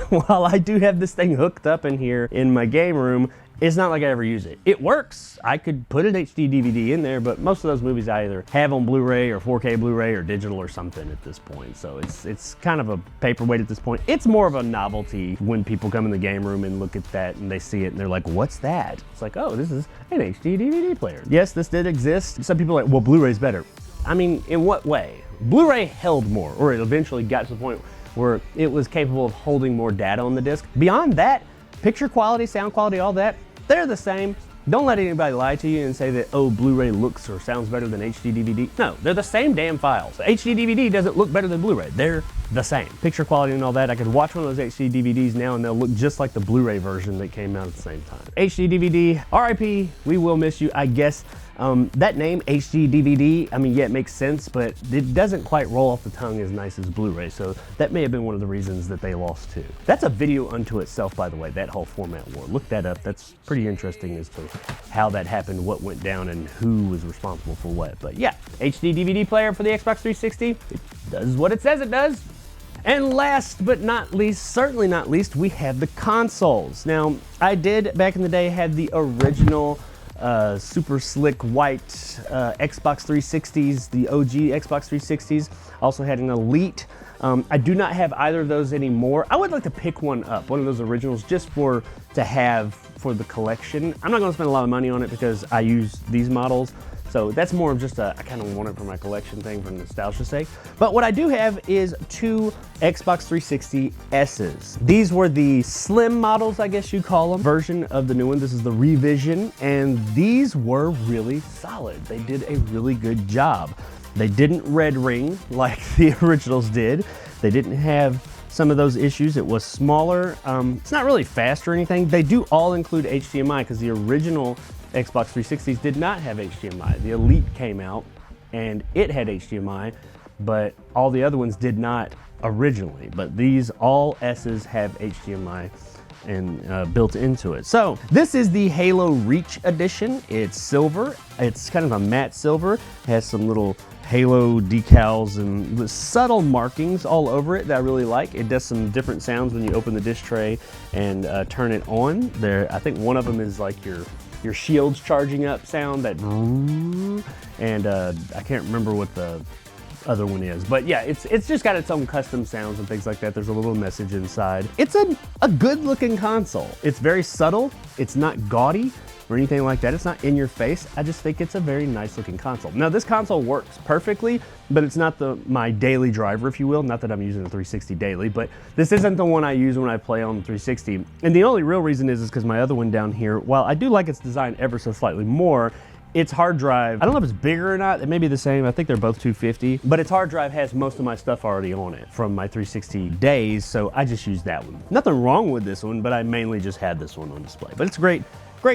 While I do have this thing hooked up in here in my game room, it's not like I ever use it. It works. I could put an HD DVD in there, but most of those movies I either have on Blu-ray or 4K Blu-ray or digital or something at this point. So it's kind of a paperweight at this point. It's more of a novelty when people come in the game room and look at that and they see it and they're like, what's that? It's like, oh, this is an HD DVD player. Yes, this did exist. Some people are like, well, Blu-ray's better. I mean, in what way? Blu-ray held more, or it eventually got to the point where it was capable of holding more data on the disc. Beyond that, picture quality, sound quality, all that, they're the same. Don't let anybody lie to you and say that, oh, Blu-ray looks or sounds better than HD DVD. No, they're the same damn files. HD DVD doesn't look better than Blu-ray. They're the same. Picture quality and all that. I could watch one of those HD DVDs now and they'll look just like the Blu-ray version that came out at the same time. HD DVD, RIP, we will miss you, I guess. That name, HD DVD, I mean, yeah, it makes sense, but it doesn't quite roll off the tongue as nice as Blu-ray, so that may have been one of the reasons that they lost too. That's a video unto itself, by the way, that whole format war. Look that up. That's pretty interesting as to how that happened, what went down, and who was responsible for what. But yeah, HD DVD player for the Xbox 360. It does what it says it does. And last but not least, certainly not least, we have the consoles. Now, I did, back in the day, have the original super slick white Xbox 360s, the OG Xbox 360s. Also had an Elite. I do not have either of those anymore. I would like to pick one up, one of those originals, just to have for the collection. I'm not going to spend a lot of money on it because I use these models. So that's more of just I kind of want it for my collection thing for nostalgia's sake. But what I do have is two Xbox 360 S's. These were the slim models, I guess you call them, version of the new one. This is the revision, and these were really solid. They did a really good job. They didn't red ring like the originals did. They didn't have some of those issues. It was smaller. It's not really fast or anything. They do all include HDMI because the original Xbox 360s did not have HDMI. The Elite came out and it had HDMI, but all the other ones did not originally, but these all S's have HDMI and built into it. So this is the Halo Reach edition. It's silver. It's kind of a matte silver. Has some little Halo decals and the subtle markings all over it that I really like. It does some different sounds when you open the disc tray and turn it on. There, I think one of them is like your shield's charging up sound, that, and I can't remember what the other one is, but yeah, it's just got its own custom sounds and things like that. There's a little message inside. It's a good looking console. It's very subtle. It's not gaudy or anything like that. It's not in your face. I just think it's a very nice looking console. Now this console works perfectly, but it's not my daily driver, if you will. Not that I'm using the 360 daily, but this isn't the one I use when I play on the 360. And the only real reason is because my other one down here, while I do like its design ever so slightly more, its hard drive, I don't know if it's bigger or not, it may be the same, I think they're both 250, but its hard drive has most of my stuff already on it from my 360 days, so I just use that one. Nothing wrong with this one, but I mainly just had this one on display. But it's great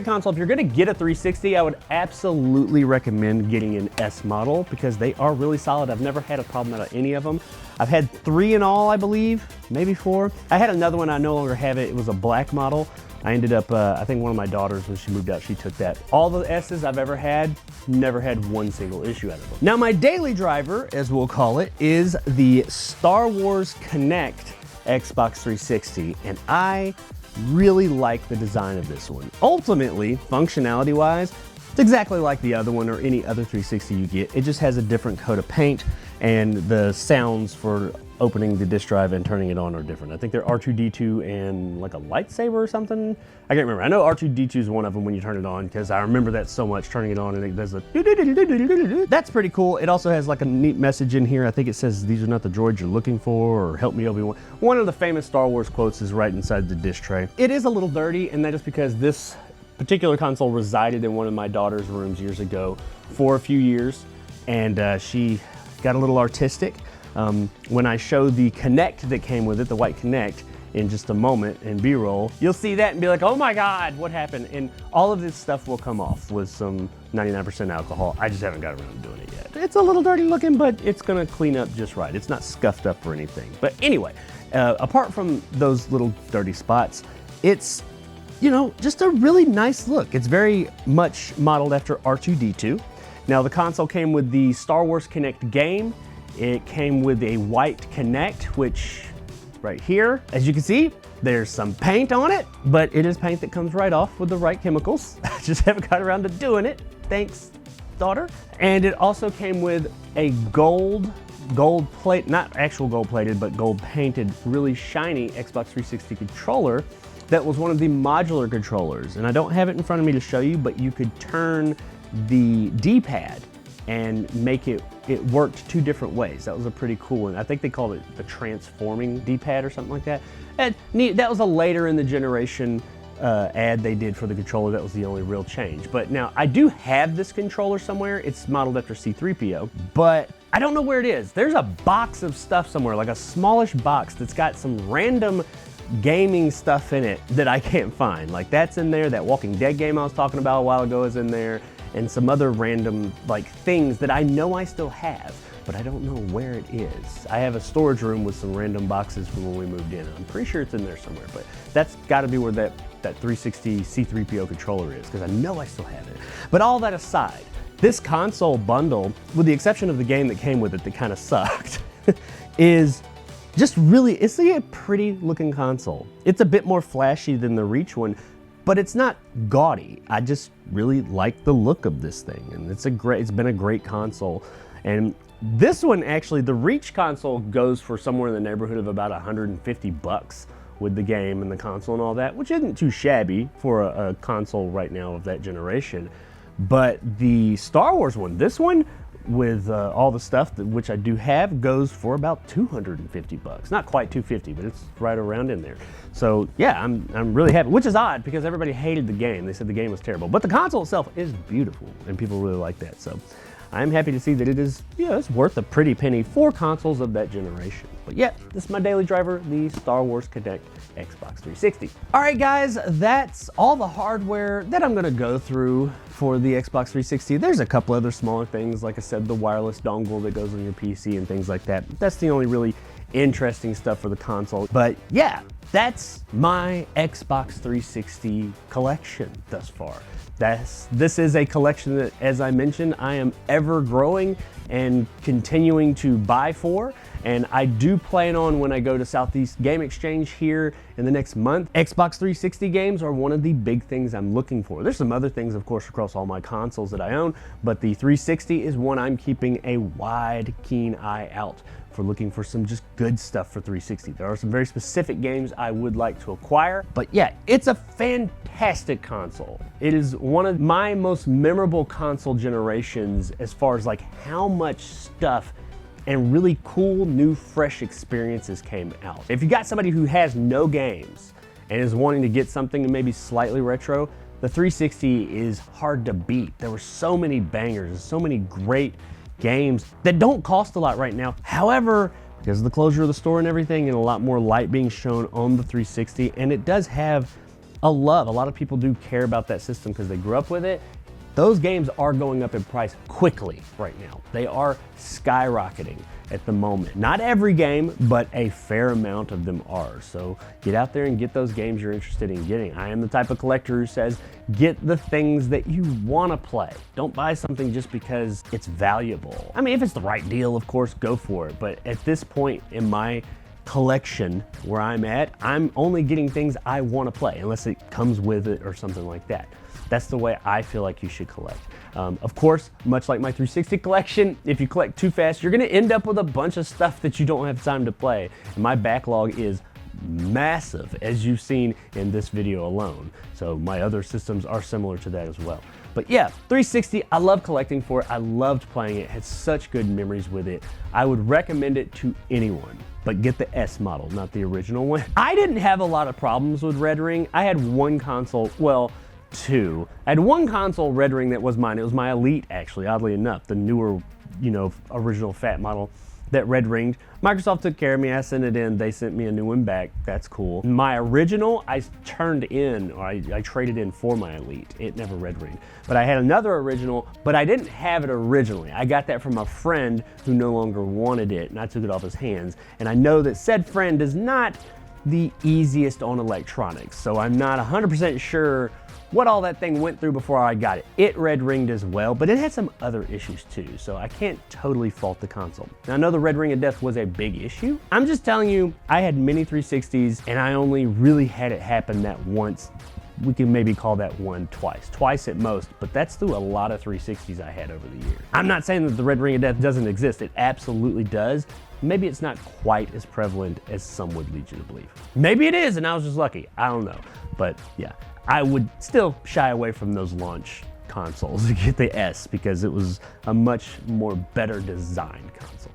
console. If you're gonna get a 360, I would absolutely recommend getting an S model because they are really solid. I've never had a problem out of any of them. I've had 3 in all, I believe, maybe 4. I had another one, I no longer have it. It was a black model. I ended up, I think one of my daughters, when she moved out, she took that. All the S's I've ever had, never had one single issue out of them. Now my daily driver, as we'll call it, is the Star Wars Kinect Xbox 360, and I really like the design of this one. Ultimately, functionality-wise, it's exactly like the other one or any other 360 you get. It just has a different coat of paint, and the sounds for opening the disc drive and turning it on are different. I think they're R2-D2 and like a lightsaber or something. I can't remember. I know R2-D2 is one of them when you turn it on, because I remember that so much, turning it on and it does a that's pretty cool. It also has like a neat message in here. I think it says, "These are not the droids you're looking for," or "Help me, Obi-Wan." One of the famous Star Wars quotes is right inside the disc tray. It is a little dirty, and that is because this particular console resided in one of my daughter's rooms years ago for a few years, and she got a little artistic. When I show the Kinect that came with it, the white Kinect, in just a moment in B-roll, you'll see that and be like, oh my God, what happened? And all of this stuff will come off with some 99% alcohol. I just haven't got around to doing it yet. It's a little dirty looking, but it's gonna clean up just right. It's not scuffed up or anything. But anyway, apart from those little dirty spots, it's, you know, just a really nice look. It's very much modeled after R2-D2. Now the console came with the Star Wars Kinect game. It came with a white Kinect, which right here, as you can see, there's some paint on it, but it is paint that comes right off with the right chemicals. I just haven't got around to doing it. Thanks, daughter. And it also came with a gold plate, not actual gold plated, but gold painted, really shiny Xbox 360 controller that was one of the modular controllers. And I don't have it in front of me to show you, but you could turn the D-pad and make it worked 2 different ways. That was a pretty cool one. I think they called it the transforming D-pad or something like that. And that was a later in the generation ad they did for the controller. That was the only real change. But now I do have this controller somewhere. It's modeled after C-3PO, but I don't know where it is. There's a box of stuff somewhere, like a smallish box that's got some random gaming stuff in it that I can't find. Like that's in there. That Walking Dead game I was talking about a while ago is in there, and some other random like things that I know I still have, but I don't know where it is. I have a storage room with some random boxes from when we moved in. I'm pretty sure it's in there somewhere, but that's gotta be where that 360 C-3PO controller is, because I know I still have it. But all that aside, this console bundle, with the exception of the game that came with it that kind of sucked, is just really, it's a pretty looking console. It's a bit more flashy than the Reach one, but it's not gaudy. I just really like the look of this thing, and it's been a great console. And this one, actually, the Reach console goes for somewhere in the neighborhood of about 150 bucks with the game and the console and all that, which isn't too shabby for a console right now of that generation. But the Star Wars one, this one, with all the stuff which I do have, goes for about 250 bucks. Not quite 250, but it's right around in there. So yeah, I'm really happy, which is odd because everybody hated the game. They said the game was terrible, but the console itself is beautiful and people really like that. So I'm happy to see that it is, it's worth a pretty penny for consoles of that generation. But yeah, this is my daily driver, the Star Wars Kinect Xbox 360. All right, guys, that's all the hardware that I'm gonna go through for the Xbox 360. There's a couple other smaller things, like I said, the wireless dongle that goes on your PC and things like that. That's the only really interesting stuff for the console. But yeah, that's my Xbox 360 collection thus far. This is a collection that, as I mentioned, I am ever growing and continuing to buy for. And I do plan on, when I go to Southeast Game Exchange here in the next month, Xbox 360 games are one of the big things I'm looking for. There's some other things, of course, across all my consoles that I own, but the 360 is one I'm keeping a wide, keen eye out for, looking for some just good stuff for 360. There are some very specific games I would like to acquire, but yeah, it's a fantastic console. It is one of my most memorable console generations as far as like how much stuff and really cool, new, fresh experiences came out. If you got somebody who has no games and is wanting to get something maybe slightly retro, the 360 is hard to beat. There were so many bangers, so many great games that don't cost a lot right now. However, because of the closure of the store and everything, and a lot more light being shown on the 360, and it does have a love. A lot of people do care about that system because they grew up with it. Those games are going up in price quickly right now. They are skyrocketing at the moment. Not every game, but a fair amount of them are. So get out there and get those games you're interested in getting. I am the type of collector who says, get the things that you want to play. Don't buy something just because it's valuable. I mean, if it's the right deal, of course, go for it. But at this point in my collection where I'm at, I'm only getting things I want to play, unless it comes with it or something like that. That's the way I feel like you should collect. Of course, much like my 360 collection, if you collect too fast, you're gonna end up with a bunch of stuff that you don't have time to play. And my backlog is massive, as you've seen in this video alone. So my other systems are similar to that as well. But yeah, 360, I love collecting for it. I loved playing it, had such good memories with it. I would recommend it to anyone, but get the S model, not the original one. I didn't have a lot of problems with Red Ring. I had one console, well, two. I had one console Red Ring that was mine. It was my Elite, actually, oddly enough, the newer, original fat model that Red Ringed. Microsoft took care of me. I sent it in. They sent me a new one back. That's cool. My original, I turned in, or I traded in for my Elite. It never Red Ringed. But I had another original, but I didn't have it originally. I got that from a friend who no longer wanted it, and I took it off his hands. And I know that said friend is not the easiest on electronics, so I'm not 100% sure what all that thing went through before I got it. It Red Ringed as well, but it had some other issues too, so I can't totally fault the console. Now, I know the Red Ring of Death was a big issue. I'm just telling you, I had many 360s, and I only really had it happen that once. We can maybe call that one twice at most, but that's through a lot of 360s I had over the years. I'm not saying that the Red Ring of Death doesn't exist. It absolutely does. Maybe it's not quite as prevalent as some would lead you to believe. Maybe it is, and I was just lucky. I don't know, but yeah. I would still shy away from those launch consoles to get the S, because it was a much more better designed console.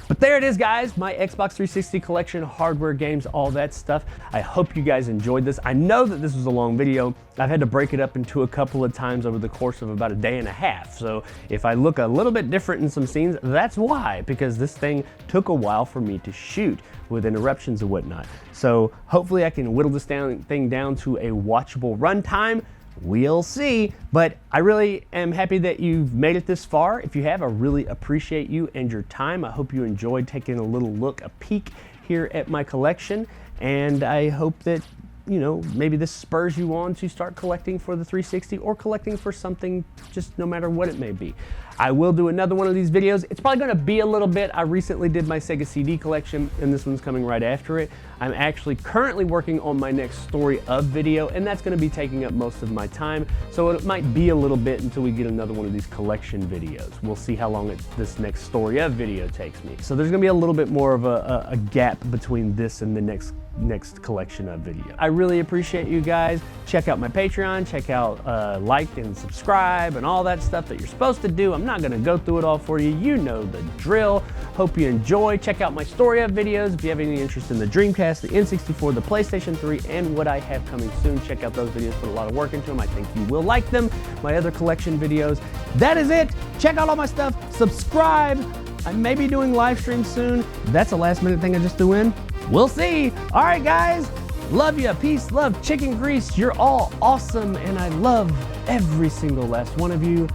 But there it is, guys, my Xbox 360 collection, hardware, games, all that stuff. I hope you guys enjoyed this. I know that this was a long video. I've had to break it up into a couple of times over the course of about a day and a half. So if I look a little bit different in some scenes, that's why, because this thing took a while for me to shoot with interruptions and whatnot. So hopefully I can whittle this thing down to a watchable runtime. We'll see, but I really am happy that you've made it this far. If you have, I really appreciate you and your time. I hope you enjoyed taking a little look, a peek here at my collection, and I hope that, maybe this spurs you on to start collecting for the 360 or collecting for something, just no matter what it may be. I will do another one of these videos. It's probably gonna be a little bit. I recently did my Sega CD collection, and this one's coming right after it. I'm actually currently working on my next story of video, and that's gonna be taking up most of my time. So it might be a little bit until we get another one of these collection videos. We'll see how long this next story of video takes me. So there's gonna be a little bit more of a gap between this and the next collection of video. I really appreciate you guys. Check out my Patreon, check out like and subscribe and all that stuff that you're supposed to do. I'm not gonna go through it all for you. You know the drill. Hope you enjoy. Check out my story of videos. If you have any interest in the Dreamcast, the N64, the PlayStation 3, and what I have coming soon, check out those videos. Put a lot of work into them. I think you will like them. My other collection videos. That is it. Check out all my stuff. Subscribe. I may be doing live streams soon. That's a last minute thing I just threw in. We'll see. All right, guys. Love you. Peace, love, chicken grease. You're all awesome, and I love every single last one of you.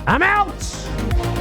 I'm out.